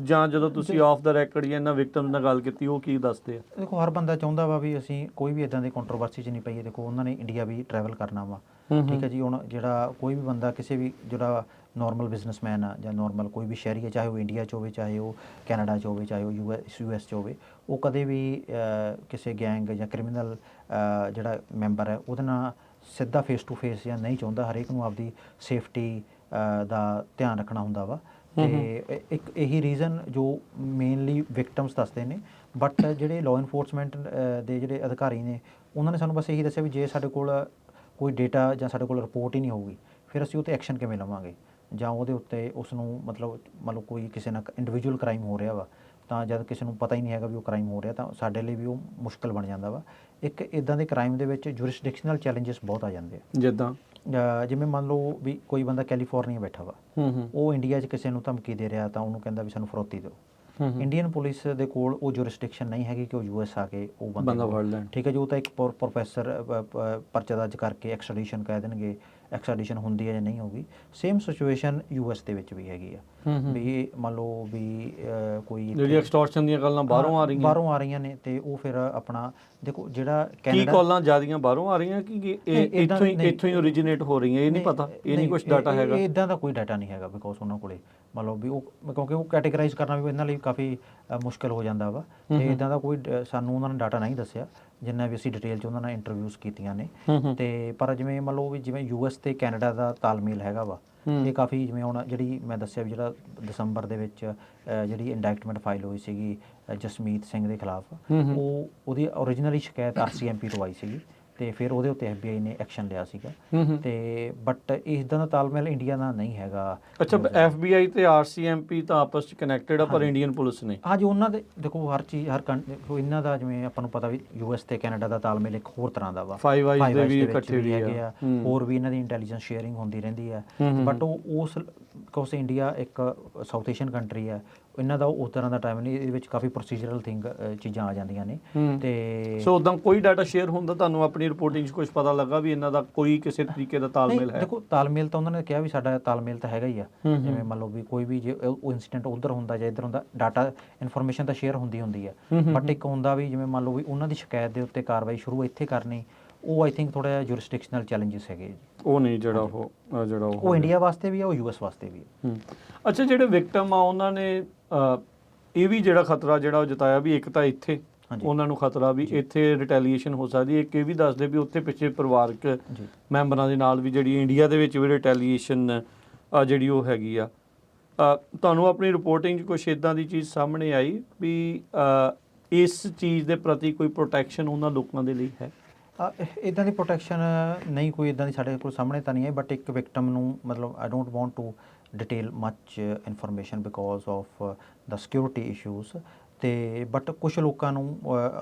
Speaker 1: ਜਾਂ ਜਦੋਂ ਤੁਸੀਂ ਆਫ ਦਾ ਰੈਕਰਡ ਜਾਂ ਇਹਨਾਂ ਵਿਕਟਮ ਨਾਲ ਗੱਲ ਕੀਤੀ, ਉਹ ਕੀ ਦੱਸਦੇ ਆ?
Speaker 2: ਦੇਖੋ, ਹਰ ਬੰਦਾ ਚਾਹੁੰਦਾ ਵਾ ਵੀ ਅਸੀਂ ਕੋਈ ਵੀ ਇਦਾਂ ਦੀ ਕੰਟਰੋਵਰਸੀ 'ਚ ਨਹੀਂ ਪਈਏ। ਦੇਖੋ, ਉਹਨਾਂ ਨੇ ਇੰਡੀਆ ਵੀ ਟਰੈਵਲ ਕਰਨਾ ਵਾ, ਠੀਕ ਹੈ ਜੀ। ਹੁਣ ਜਿਹੜਾ ਕੋਈ ਵੀ ਬੰਦਾ, ਕਿਸੇ ਵੀ ਜਿਹੜਾ ਨੋਰਮਲ ਬਿਜ਼ਨਸਮੈਨ ਆ ਜਾਂ ਨੋਰਮਲ ਕੋਈ ਵੀ ਸ਼ਹਿਰੀ ਹੈ, ਚਾਹੇ ਉਹ ਇੰਡੀਆ 'ਚ ਹੋਵੇ, ਚਾਹੇ ਉਹ ਕੈਨੇਡਾ 'ਚ ਹੋਵੇ, ਚਾਹੇ ਉਹ US 'ਚ ਹੋਵੇ, ਉਹ ਕਦੇ ਵੀ ਕਿਸੇ ਗੈਂਗ ਜਾਂ ਕ੍ਰਿਮੀਨਲ ਜਿਹੜਾ ਮੈਂਬਰ ਹੈ ਉਹਦੇ ਨਾਲ ਸਿੱਧਾ ਫੇਸ ਟੂ ਫੇਸ ਜਾਂ ਨਹੀਂ ਚਾਹੁੰਦਾ। ਹਰੇਕ ਨੂੰ ਆਪਦੀ ਸੇਫਟੀ ਦਾ ਧਿਆਨ ਰੱਖਣਾ ਹੁੰਦਾ ਵਾ। ਤੇ ਇੱਕ ਇਹੀ ਰੀਜ਼ਨ ਜੋ ਮੇਨਲੀ ਵਿਕਟਮਸ ਦੱਸਦੇ ਨੇ, ਬਟ ਜਿਹੜੇ ਲਾਅ ਇਨਫੋਰਸਮੈਂਟ ਦੇ ਜਿਹੜੇ ਅਧਿਕਾਰੀ ਨੇ, ਉਹਨਾਂ ਨੇ ਸਾਨੂੰ ਬਸ ਇਹੀ ਦੱਸਿਆ ਵੀ ਜੇ ਸਾਡੇ ਕੋਲ ਕੋਈ ਡੇਟਾ ਜਾਂ ਸਾਡੇ ਕੋਲ ਰਿਪੋਰਟ ਹੀ ਨਹੀਂ ਹੋਊਗੀ, ਫਿਰ ਅਸੀਂ ਉਹ 'ਤੇ ਐਕਸ਼ਨ ਕਿਵੇਂ ਲਵਾਂਗੇ, ਜਾਂ ਉਹਦੇ ਉੱਤੇ ਉਸ ਨੂੰ ਮਤਲਬ ਕੋਈ ਕਿਸੇ ਨਾਲ ਇੰਡੀਵਿਜੂਅਲ ਕ੍ਰਾਈਮ ਹੋ ਰਿਹਾ ਵਾ, ਤਾਂ ਜਦ ਕਿਸੇ ਨੂੰ ਪਤਾ ਹੀ ਨਹੀਂ ਹੈਗਾ ਵੀ ਉਹ ਕ੍ਰਾਈਮ ਹੋ ਰਿਹਾ, ਤਾਂ ਸਾਡੇ ਲਈ ਵੀ ਉਹ ਮੁਸ਼ਕਿਲ ਬਣ ਜਾਂਦਾ ਵਾ। ਇੱਕ ਇੱਦਾਂ ਦੇ ਕ੍ਰਾਈਮ ਦੇ ਵਿੱਚ ਜੁਰਿਸਡਿਕਸ਼ਨਲ ਚੈਲੰਜਸ ਬਹੁਤ ਆ ਜਾਂਦੇ ਆ। ਜਿਵੇਂ ਮੰਨ ਲਓ ਵੀ ਕੋਈ ਬੰਦਾ ਕੈਲੀਫੋਰਨੀਆ ਬੈਠਾ ਵਾ, ਉਹ ਇੰਡੀਆ 'ਚ ਕਿਸੇ ਨੂੰ ਧਮਕੀ ਦੇ ਰਿਹਾ, ਤਾਂ ਉਹਨੂੰ ਕਹਿੰਦਾ ਵੀ ਸਾਨੂੰ ਫਰੋਤੀ ਦਿਓ। ਇੰਡੀਅਨ ਪੁਲਿਸ ਦੇ ਕੋਲ ਉਹ ਜੁਰਿਸਡਿਕਸ਼ਨ ਨਹੀਂ ਹੈਗੀ ਕਿ ਉਹ US ਆ ਕੇ ਉਹ ਬੰਦਾ ਫੜ ਲੈਣ, ਠੀਕ ਹੈ ਜੀ। ਉਹ ਤਾਂ ਇੱਕ ਪ੍ਰੋਫੈਸਰ ਪਰਚਾ ਦਰਜ ਕਰਕੇ ਐਕਸਟ੍ਰੈਡੀਸ਼ਨ ਕਹਿ ਦੇਣਗੇ, ਐਕਸਟ੍ਰੈਡੀਸ਼ਨ ਹੁੰਦੀ ਹੈ ਜਾਂ ਨਹੀਂ ਹੋਊਗੀ। ਸੇਮ ਸਿਚੁਏਸ਼ਨ US ਦੇ ਵਿੱਚ ਵੀ ਹੈਗੀ ਆ। ਵੀ ਮੰਨ ਲਓ ਵੀ ਕੋਈ ਜਿਹੜੀ
Speaker 1: ਐਕਸਟੋਰਸ਼ਨ ਦੀਆਂ ਗੱਲਾਂ ਬਾਹਰੋਂ ਆ ਰਹੀਆਂ
Speaker 2: ਨੇ, ਤੇ ਉਹ ਫਿਰ ਆਪਣਾ ਦੇਖੋ ਜਿਹੜਾ
Speaker 1: ਕੀ ਕਾਲਾਂ ਜ਼ਿਆਦੀਆਂ ਬਾਹਰੋਂ ਆ ਰਹੀਆਂ ਕਿ ਇੱਥੋਂ ਹੀ ਓਰੀਜਿਨੇਟ ਹੋ ਰਹੀਆਂ, ਇਹ ਨਹੀਂ ਪਤਾ, ਇਹ ਨਹੀਂ ਕੁਝ ਡਾਟਾ ਹੈਗਾ।
Speaker 2: ਇੱਦਾਂ ਦਾ ਕੋਈ ਡਾਟਾ ਨਹੀਂ ਹੈਗਾ, ਬਿਕੋਜ਼ ਉਹਨਾਂ ਕੋਲੇ ਮੰਨ ਲਓ ਵੀ ਉਹ ਕਿਉਂਕਿ ਉਹ ਕੈਟੇਗਰਾਈਜ਼ ਕਰਨਾ ਵੀ ਇਹਨਾਂ ਲਈ ਕਾਫੀ ਮੁਸ਼ਕਿਲ ਹੋ ਜਾਂਦਾ ਵਾ। ਤੇ ਇੱਦਾਂ ਦਾ ਕੋਈ ਸਾਨੂੰ ਉਹਨਾਂ ਨੇ ਡਾਟਾ ਨਹੀਂ ਦੱਸਿਆ, ਜਿੰਨਾ ਵੀ ਅਸੀਂ ਡਿਟੇਲ 'ਚ ਉਹਨਾਂ ਨਾਲ ਇੰਟਰਵਿਊਜ਼ ਕੀਤੀਆਂ ਨੇ। ਤੇ ਪਰ ਜਿਵੇਂ ਮੰਨ ਲਓ ਵੀ ਜਿਵੇਂ US ਤੇ ਕੈਨੇਡਾ ਦਾ ਤਾਲਮੇਲ ਹੈਗਾ ਵਾ, ਇਹ ਕਾਫੀ ਜਿਵੇਂ ਹੁਣ ਜਿਹੜੀ ਮੈਂ ਦੱਸਿਆ ਵੀ ਜਿਹੜਾ ਦਸੰਬਰ ਦੇ ਵਿੱਚ ਜਿਹੜੀ ਇੰਡਾਇਕਟਮੈਂਟ ਫਾਈਲ ਹੋਈ ਸੀਗੀ ਜਸਮੀਤ ਸਿੰਘ ਦੇ ਖਿਲਾਫ, ਉਹਦੀ ਓਰੀਜਨਲੀ ਸ਼ਿਕਾਇਤ RCMP ਤੋਂ ਆਈ ਸੀਗੀ, ਤੇ ਫਿਰ ਉਹਦੇ ਉੱਤੇ FBI ਨੇ ਐਕਸ਼ਨ ਲਿਆ ਸੀਗਾ। ਤੇ ਬਟ ਇੱਦਾਂ ਦਾ ਤਾਲਮੇਲ ਇੰਡੀਆ ਨਾਲ ਨਹੀਂ ਹੈਗਾ।
Speaker 1: ਅੱਛਾ, FBI ਤੇ RCMP ਤਾਂ ਆਪਸ 'ਚ ਕਨੈਕਟਡ ਆ, ਪਰ ਇੰਡੀਅਨ ਪੁਲਿਸ ਨੇ
Speaker 2: ਹਾਂਜੀ ਉਹਨਾਂ ਦੇ ਦੇਖੋ ਹਰ ਚੀਜ਼ ਇਹਨਾਂ ਦਾ ਜਿਵੇਂ ਆਪਾਂ ਨੂੰ ਪਤਾ ਵੀ US ਤੇ ਕੈਨੇਡਾ ਦਾ ਤਾਲਮੇਲ ਇੱਕ ਹੋਰ ਤਰ੍ਹਾਂ ਦਾ ਵਾ।
Speaker 1: ਫਾਈਵ ਆਈਜ਼ ਦੇ ਵੀ ਇਕੱਠੇ ਵੀ
Speaker 2: ਹੈਗੇ ਆ, ਹੋਰ ਵੀ ਇਹਨਾਂ ਦੀ ਇੰਟੈਲੀਜੈਂਸ ਸ਼ੇਅਰਿੰਗ ਹੁੰਦੀ ਰਹਿੰਦੀ ਹੈ। ਬਟ ਉਸ ਬਿਕੋਜ਼ ਇੰਡੀਆ ਇੱਕ ਸਾਊਥ ਏਸ਼ੀਅਨ ਕੰਟਰੀ ਹੈ, ਇਹਨਾਂ ਦਾ ਉਸ ਤਰ੍ਹਾਂ ਦਾ ਟਾਈਮ ਨਹੀਂ, ਇਹਦੇ ਵਿੱਚ ਕਾਫੀ ਪ੍ਰੋਸੀਜਰਲ ਚੀਜ਼ਾਂ ਆ ਜਾਂਦੀਆਂ ਨੇ। ਤੇ
Speaker 1: ਸੋ ਉਦਾਂ ਕੋਈ ਡਾਟਾ ਸ਼ੇਅਰ ਹੁੰਦਾ ਤੁਹਾਨੂੰ ਆਪਣੀ ਰਿਪੋਰਟਿੰਗ 'ਚ ਕੁਝ ਪਤਾ ਲੱਗਾ ਵੀ ਇਹਨਾਂ ਦਾ ਕੋਈ ਕਿਸੇ ਤਰੀਕੇ ਦਾ ਤਾਲਮੇਲ ਹੈ?
Speaker 2: ਦੇਖੋ, ਤਾਲਮੇਲ ਤਾਂ ਉਹਨਾਂ ਨੇ ਕਿਹਾ ਵੀ ਸਾਡਾ ਤਾਲਮੇਲ ਤਾਂ ਹੈਗਾ ਹੀ ਆ। ਜਿਵੇਂ ਮੰਨ ਲਓ ਵੀ ਕੋਈ ਵੀ ਜੇ ਉਹ ਇਨਸੀਡੈਂਟ ਉੱਧਰ ਹੁੰਦਾ ਜਾਂ ਇੱਧਰ ਹੁੰਦਾ, ਡਾਟਾ ਇਨਫੋਰਮੇਸ਼ਨ ਤਾਂ ਸ਼ੇਅਰ ਹੁੰਦੀ ਹੈ। ਬਟ ਇੱਕ ਹੁੰਦਾ ਵੀ ਜਿਵੇਂ ਮੰਨ ਲਓ ਵੀ ਉਹਨਾਂ ਦੀ ਸ਼ਿਕਾਇਤ ਦੇ ਉੱਤੇ ਕਾਰਵਾਈ ਸ਼ੁਰੂ ਇੱਥੇ ਕਰਨੀ, ਉਹ ਆਈ ਥਿੰਕ ਥੋੜ੍ਹਾ ਜਿਹਾ ਜੁਰਿਸਡਿਕਸ਼ਨਲ ਚੈਲੰਜਸ ਹੈਗੇ ਜੀ। ਉਹ ਨਹੀਂ ਜਿਹੜਾ ਉਹ ਇੰਡੀਆ ਵਾਸਤੇ ਵੀ ਆ, ਉਹ US ਵਾਸਤੇ ਵੀ ਆ।
Speaker 1: ਅੱਛਾ, ਜਿਹੜੇ ਵਿਕਟਮ ਆ ਉਹਨਾਂ ਨੇ ਇਹ ਵੀ ਜਿਹੜਾ ਖਤਰਾ ਜਿਹੜਾ ਉਹ ਜਤਾਇਆ ਵੀ ਇੱਕ ਤਾਂ ਇੱਥੇ ਉਹਨਾਂ ਨੂੰ ਖਤਰਾ ਵੀ ਇੱਥੇ ਰਿਟੈਲੀਏਸ਼ਨ ਹੋ ਸਕਦੀ ਹੈ, ਇੱਕ ਇਹ ਵੀ ਦੱਸਦੇ ਵੀ ਉੱਥੇ ਪਿੱਛੇ ਪਰਿਵਾਰਕ ਮੈਂਬਰਾਂ ਦੇ ਨਾਲ ਵੀ ਜਿਹੜੀ ਇੰਡੀਆ ਦੇ ਵਿੱਚ ਵੀ ਰਿਟੈਲੀਏਸ਼ਨ ਜਿਹੜੀ ਉਹ ਹੈਗੀ ਆ। ਤੁਹਾਨੂੰ ਆਪਣੀ ਰਿਪੋਰਟਿੰਗ 'ਚ ਕੁਛ ਇੱਦਾਂ ਦੀ ਚੀਜ਼ ਸਾਹਮਣੇ ਆਈ ਵੀ ਇਸ ਚੀਜ਼ ਦੇ ਪ੍ਰਤੀ ਕੋਈ ਪ੍ਰੋਟੈਕਸ਼ਨ ਉਹਨਾਂ ਲੋਕਾਂ ਦੇ ਲਈ ਹੈ?
Speaker 2: ਇੱਦਾਂ ਦੀ ਪ੍ਰੋਟੈਕਸ਼ਨ ਨਹੀਂ, ਕੋਈ ਇੱਦਾਂ ਦੀ ਸਾਡੇ ਕੋਲ ਸਾਹਮਣੇ ਤਾਂ ਨਹੀਂ ਹੈ, ਬਟ ਇੱਕ ਵਿਕਟਮ ਨੂੰ ਮਤਲਬ I don't want to detail much information because of the security issues, ਅਤੇ ਬਟ ਕੁਛ ਲੋਕਾਂ ਨੂੰ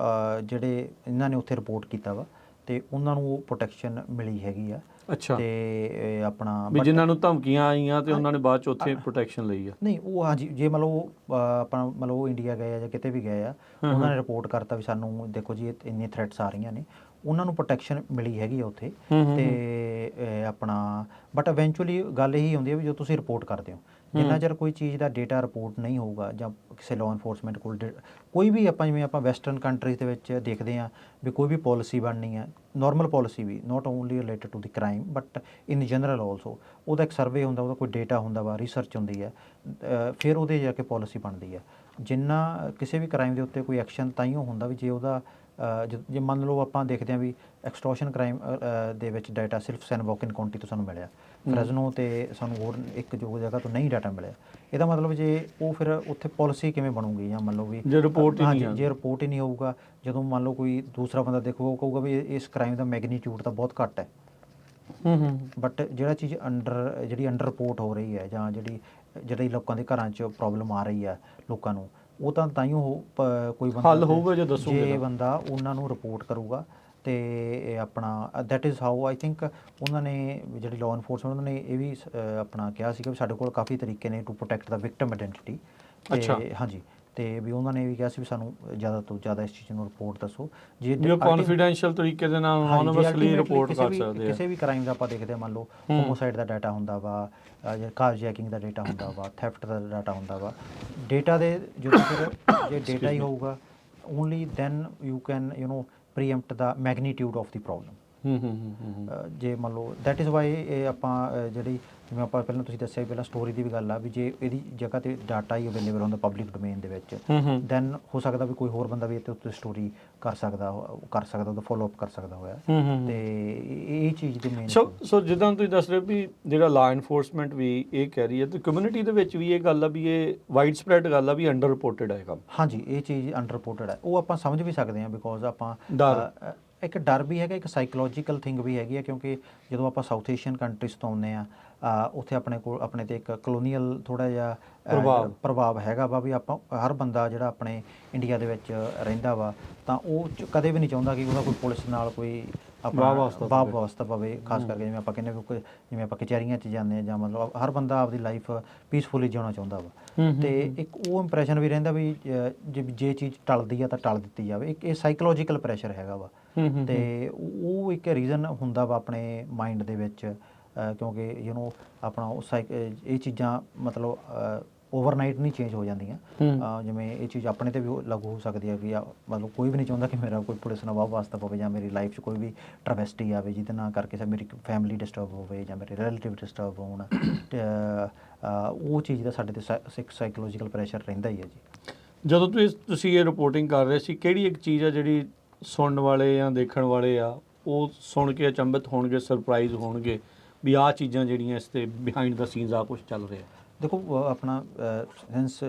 Speaker 2: ਜਿਹੜੇ ਇਹਨਾਂ ਨੇ ਉੱਥੇ ਰਿਪੋਰਟ ਕੀਤਾ ਵਾ ਅਤੇ ਉਹਨਾਂ ਨੂੰ ਉਹ ਪ੍ਰੋਟੈਕਸ਼ਨ ਮਿਲੀ ਹੈਗੀ ਆ।
Speaker 1: ਅੱਛਾ,
Speaker 2: ਅਤੇ ਆਪਣਾ
Speaker 1: ਵੀ ਜਿਨ੍ਹਾਂ ਨੂੰ ਧਮਕੀਆਂ ਆਈਆਂ ਤੇ ਉਹਨਾਂ ਨੇ ਬਾਅਦ 'ਚ ਉੱਥੇ ਪ੍ਰੋਟੈਕਸ਼ਨ ਲਈ ਆ?
Speaker 2: ਨਹੀਂ, ਉਹ ਹਾਂਜੀ, ਜੇ ਮਤਲਬ ਉਹ ਆਪਣਾ ਮਤਲਬ ਉਹ ਇੰਡੀਆ ਗਏ ਆ ਜਾਂ ਕਿਤੇ ਵੀ ਗਏ ਆ, ਉਹਨਾਂ ਨੇ ਰਿਪੋਰਟ ਕਰਤਾ ਵੀ ਸਾਨੂੰ ਦੇਖੋ ਜੀ ਇੰਨੀਆਂ ਥ੍ਰੈਟਸ ਆ ਰਹੀਆਂ ਨੇ, ਉਹਨਾਂ ਨੂੰ ਪ੍ਰੋਟੈਕਸ਼ਨ ਮਿਲੀ ਹੈਗੀ ਆ ਉੱਥੇ। ਅਤੇ ਆਪਣਾ ਬਟ ਇਵੈਂਚੁਅਲੀ ਗੱਲ ਇਹੀ ਹੁੰਦੀ ਹੈ ਵੀ ਜੋ ਤੁਸੀਂ ਰਿਪੋਰਟ ਕਰਦੇ ਹੋ, ਜਿੰਨਾ ਚਿਰ ਕੋਈ ਚੀਜ਼ ਦਾ ਡੇਟਾ ਰਿਪੋਰਟ ਨਹੀਂ ਹੋਊਗਾ ਜਾਂ ਕਿਸੇ ਲਾਅ ਇਨਫੋਰਸਮੈਂਟ ਕੋਲ ਕੋਈ ਵੀ ਆਪਾਂ ਜਿਵੇਂ ਆਪਾਂ ਵੈਸਟਰਨ ਕੰਟਰੀਜ਼ ਦੇ ਵਿੱਚ ਦੇਖਦੇ ਹਾਂ ਵੀ ਕੋਈ ਵੀ ਪੋਲਿਸੀ ਬਣਨੀ ਹੈ, ਨਾਰਮਲ ਪੋਲਿਸੀ ਵੀ, not only related to the crime but in general also, ਉਹਦਾ ਇੱਕ ਸਰਵੇ ਹੁੰਦਾ, ਉਹਦਾ ਕੋਈ ਡੇਟਾ ਹੁੰਦਾ ਵਾ, ਰਿਸਰਚ ਹੁੰਦੀ ਹੈ, ਫਿਰ ਉਹਦੇ ਜਾ ਕੇ ਪੋਲਿਸੀ ਬਣਦੀ ਹੈ। ਜਿੰਨਾ ਕਿਸੇ ਵੀ ਕ੍ਰਾਈਮ ਦੇ ਉੱਤੇ ਕੋਈ ਐਕਸ਼ਨ ਤਾਈਓ ਹੁੰਦਾ ਵੀ ਜੇ ਉਹਦਾ ਜੇ ਮੰਨ ਲਓ ਆਪਾਂ ਦੇਖਦੇ ਹਾਂ ਵੀ ਐਕਸਟੋਰਸ਼ਨ ਕ੍ਰਾਈਮ ਦੇ ਵਿੱਚ ਡਾਟਾ ਸਿਰਫ ਸੈਨ ਵੋਕਿਨ ਕਾਉਂਟੀ ਤੋਂ ਸਾਨੂੰ ਮਿਲਿਆ, ਫਰੈਜ਼ਨੋ ਤੇ ਸਾਨੂੰ ਹੋਰ ਇੱਕ ਜੋ ਜਗ੍ਹਾ ਤੋਂ ਨਹੀਂ ਡਾਟਾ ਮਿਲਿਆ, ਇਹਦਾ ਮਤਲਬ ਜੇ ਉਹ ਫਿਰ ਉੱਥੇ ਪੋਲਿਸੀ ਕਿਵੇਂ ਬਣੂਗੀ? ਜਾਂ ਮੰਨ ਲਓ ਵੀ
Speaker 1: ਜੇ ਰਿਪੋਰਟ ਹੀ ਨਹੀਂ,
Speaker 2: ਜੇ ਰਿਪੋਰਟ ਹੀ ਨਹੀਂ ਹੋਊਗਾ, ਜਦੋਂ ਮੰਨ ਲਓ ਕੋਈ ਦੂਸਰਾ ਬੰਦਾ ਦੇਖੂਗਾ ਉਹ ਕਹੂਗਾ ਵੀ ਇਸ ਕ੍ਰਾਈਮ ਦਾ ਮੈਗਨੀਟਿਊਡ ਤਾਂ ਬਹੁਤ ਘੱਟ ਹੈ, ਬਟ ਜਿਹੜੀ ਅੰਡਰ ਰਿਪੋਰਟ ਹੋ ਰਹੀ ਹੈ ਜਾਂ ਜਿਹੜੀ ਲੋਕਾਂ ਦੇ ਘਰਾਂ 'ਚ ਪ੍ਰੋਬਲਮ ਆ ਰਹੀ ਹੈ ਲੋਕਾਂ ਨੂੰ, ਉਹ ਤਾਂ ਹੀ ਉਹ ਕੋਈ ਬੰਦਾ
Speaker 1: ਹੱਲ ਹੋਊਗਾ ਜੇ ਦੱਸੋਗੇ,
Speaker 2: ਜੇ ਬੰਦਾ ਉਹਨਾਂ ਨੂੰ ਰਿਪੋਰਟ ਕਰੂਗਾ। ਅਤੇ ਆਪਣਾ that is how I think ਉਹਨਾਂ ਨੇ ਜਿਹੜੀ ਲਾਅ ਇਨਫੋਰਸਮੈਂਟ ਉਹਨਾਂ ਨੇ ਇਹ ਵੀ ਆਪਣਾ ਕਿਹਾ ਸੀਗਾ ਵੀ ਸਾਡੇ ਕੋਲ ਕਾਫੀ ਤਰੀਕੇ ਨੇ to protect the victim identity. ਅਤੇ ਹਾਂਜੀ, ਅਤੇ ਵੀ ਉਹਨਾਂ ਨੇ ਵੀ ਕਿਹਾ ਸੀ ਵੀ ਸਾਨੂੰ ਜ਼ਿਆਦਾ ਤੋਂ ਜ਼ਿਆਦਾ ਇਸ ਚੀਜ਼ ਨੂੰ ਰਿਪੋਰਟ ਦੱਸੋ, ਜੇ
Speaker 1: ਕੌਨਫੀਡੈਂਸ਼ੀਅਲ ਤਰੀਕੇ ਦੇ ਨਾਲ ਅਨੋਨਿਮਸਲੀ ਰਿਪੋਰਟ ਕਰ ਸਕਦੇ ਆ।
Speaker 2: ਕਿਸੇ ਵੀ ਕ੍ਰਾਈਮ ਦਾ ਆਪਾਂ ਦੇਖਦੇ ਹਾਂ, ਮੰਨ ਲਓ ਹੋਮੋਸਾਈਡ ਦਾ ਡਾਟਾ ਹੁੰਦਾ ਵਾ, ਕਾਰ ਜੈਕਿੰਗ ਦਾ ਡਾਟਾ ਹੁੰਦਾ ਵਾ, ਥੈਫਟ ਦਾ ਡਾਟਾ ਹੁੰਦਾ ਵਾ, ਡੇਟਾ ਦੇ ਜਦੋਂ ਫਿਰ ਜੇ ਡੇਟਾ ਹੀ ਹੋਊਗਾ only then you can preempt the magnitude of the problem. ਜੇ ਮੰਨ ਲਓ ਦੈਟ ਇਜ਼ ਵਾਈ ਇਹ ਆਪਾਂ ਜਿਹੜੀ ਜਿਵੇਂ ਆਪਾਂ ਪਹਿਲਾਂ ਤੁਸੀਂ ਦੱਸਿਆ ਪਹਿਲਾਂ ਸਟੋਰੀ ਦੀ ਵੀ ਗੱਲ ਆ ਵੀ ਜੇ ਇਹਦੀ ਜਗ੍ਹਾ 'ਤੇ ਡਾਟਾ ਹੀ ਅਵੇਲੇਬਲ ਹੁੰਦਾ ਪਬਲਿਕ ਡੋਮੇਨ ਦੇ ਵਿੱਚ, ਦੈਨ ਹੋ ਸਕਦਾ ਵੀ ਕੋਈ ਹੋਰ ਬੰਦਾ ਵੀ ਇਹਦੇ ਉੱਤੇ ਸਟੋਰੀ ਕਰ ਸਕਦਾ ਉਹਦਾ ਫੋਲੋ ਅਪ ਕਰ ਸਕਦਾ ਹੋਇਆ। ਅਤੇ ਇਹ ਚੀਜ਼ ਦੇ ਮੇਨ
Speaker 1: ਸੋ ਜਿੱਦਾਂ ਤੁਸੀਂ ਦੱਸ ਰਹੇ ਹੋ ਵੀ ਜਿਹੜਾ ਲਾਅ ਇਨਫੋਰਸਮੈਂਟ ਵੀ ਇਹ ਕਹਿ ਰਹੀ ਹੈ ਤੇ ਕਮਿਊਨਿਟੀ ਦੇ ਵਿੱਚ ਵੀ ਇਹ ਗੱਲ ਆ ਵੀ ਇਹ ਵਾਈਡ ਸਪਰੈਡ ਗੱਲ ਆ ਵੀ ਅੰਡਰ ਰਿਪੋਰਟਡ ਹੈ ਕੰਮ।
Speaker 2: ਹਾਂਜੀ, ਇਹ ਚੀਜ਼ ਅੰਡਰ ਰਿਪੋਰਟਡ ਹੈ, ਉਹ ਆਪਾਂ ਸਮਝ ਵੀ ਸਕਦੇ ਹਾਂ ਬਿਕੋਜ਼ ਆਪਾਂ ਇੱਕ ਡਰ ਵੀ ਹੈਗਾ, ਇੱਕ ਸਾਈਕੋਲੋਜੀਕਲ ਥਿੰਗ ਵੀ ਹੈਗੀ ਹੈ, ਕਿਉਂਕਿ ਜਦੋਂ ਆਪਾਂ ਸਾਊਥ ਏਸ਼ੀਅਨ ਕੰਟਰੀਜ਼ ਤੋਂ ਆਉਂਦੇ ਹਾਂ ਉੱਥੇ ਆਪਣੇ 'ਤੇ ਇੱਕ ਕਲੋਨੀਅਲ ਥੋੜ੍ਹਾ ਜਿਹਾ ਪ੍ਰਭਾਵ ਹੈਗਾ ਵਾ ਵੀ ਆਪਾਂ ਹਰ ਬੰਦਾ ਜਿਹੜਾ ਆਪਣੇ ਇੰਡੀਆ ਦੇ ਵਿੱਚ ਰਹਿੰਦਾ ਵਾ ਤਾਂ ਉਹ ਕਦੇ ਵੀ ਨਹੀਂ ਚਾਹੁੰਦਾ ਕਿ ਉਹਦਾ ਕੋਈ ਪੁਲਿਸ ਨਾਲ ਕੋਈ ਆਪਣਾ ਵਾਸਤਾ ਪਵੇ, ਖਾਸ ਕਰਕੇ ਜਿਵੇਂ ਆਪਾਂ ਕਹਿੰਦੇ ਵੀ ਜਿਵੇਂ ਆਪਾਂ ਕਚਹਿਰੀਆਂ 'ਚ ਜਾਂਦੇ ਹਾਂ ਜਾਂ ਮਤਲਬ ਹਰ ਬੰਦਾ ਆਪਦੀ ਲਾਈਫ ਪੀਸਫੁਲੀ ਜਿਉਣਾ ਚਾਹੁੰਦਾ ਵਾ। ਅਤੇ ਇੱਕ ਉਹ ਇੰਪਰੈਸ਼ਨ ਵੀ ਰਹਿੰਦਾ ਵੀ ਜੇ ਚੀਜ਼ ਟਲਦੀ ਆ ਤਾਂ ਟਲ ਦਿੱਤੀ ਜਾਵੇ, ਇੱਕ ਇਹ ਸਾਈਕੋਲੋਜੀਕਲ ਪ੍ਰੈਸ਼ਰ ਹੈਗਾ ਵਾ। ਅਤੇ ਉਹ ਇੱਕ ਰੀਜ਼ਨ ਹੁੰਦਾ ਵਾ ਆਪਣੇ ਮਾਈਂਡ ਦੇ ਵਿੱਚ, ਕਿਉਂਕਿ ਆਪਣਾ ਇਹ ਚੀਜ਼ਾਂ ਮਤਲਬ ਓਵਰਨਾਈਟ ਨਹੀਂ ਚੇਂਜ ਹੋ ਜਾਂਦੀਆਂ। ਜਿਵੇਂ ਇਹ ਚੀਜ਼ ਆਪਣੇ 'ਤੇ ਵੀ ਲਾਗੂ ਹੋ ਸਕਦੀ ਹੈ ਵੀ ਮਤਲਬ ਕੋਈ ਵੀ ਨਹੀਂ ਚਾਹੁੰਦਾ ਕਿ ਮੇਰਾ ਕੋਈ ਪੁਲਿਸ ਨਾਲ ਵਾਸਤਾ ਪਵੇ ਜਾਂ ਮੇਰੀ ਲਾਈਫ 'ਚ ਕੋਈ ਵੀ ਟ੍ਰੈਵੈਸਟੀ ਆਵੇ ਜਿਹਦੇ ਨਾਲ ਕਰਕੇ ਮੇਰੀ ਫੈਮਿਲੀ ਡਿਸਟਰਬ ਹੋਵੇ ਜਾਂ ਮੇਰੇ ਰਿਲੇਟਿਵ ਡਿਸਟਰਬ ਹੋਣ। ਉਹ ਚੀਜ਼ ਦਾ ਸਾਡੇ 'ਤੇ ਇੱਕ ਸਾਈਕੋਲੋਜੀਕਲ ਪ੍ਰੈਸ਼ਰ ਰਹਿੰਦਾ ਹੀ ਹੈ ਜੀ।
Speaker 1: ਜਦੋਂ ਤੁਸੀਂ ਇਹ ਰਿਪੋਰਟਿੰਗ ਕਰ ਰਹੇ ਸੀ, ਕਿਹੜੀ ਇੱਕ ਚੀਜ਼ ਆ ਜਿਹੜੀ ਸੁਣਨ ਵਾਲੇ ਜਾਂ ਦੇਖਣ ਵਾਲੇ ਆ ਉਹ ਸੁਣ ਕੇ ਅਚੰਭਿਤ ਹੋਣਗੇ, ਸਰਪ੍ਰਾਈਜ਼ ਹੋਣਗੇ ਵੀ ਆਹ ਚੀਜ਼ਾਂ ਜਿਹੜੀਆਂ ਇਸ 'ਤੇ ਬਿਹਾਈਂਡ ਦਾ ਸੀਨਸ ਆ ਕੁਛ ਚੱਲ ਰਿਹਾ?
Speaker 2: ਦੇਖੋ ਆਪਣਾ since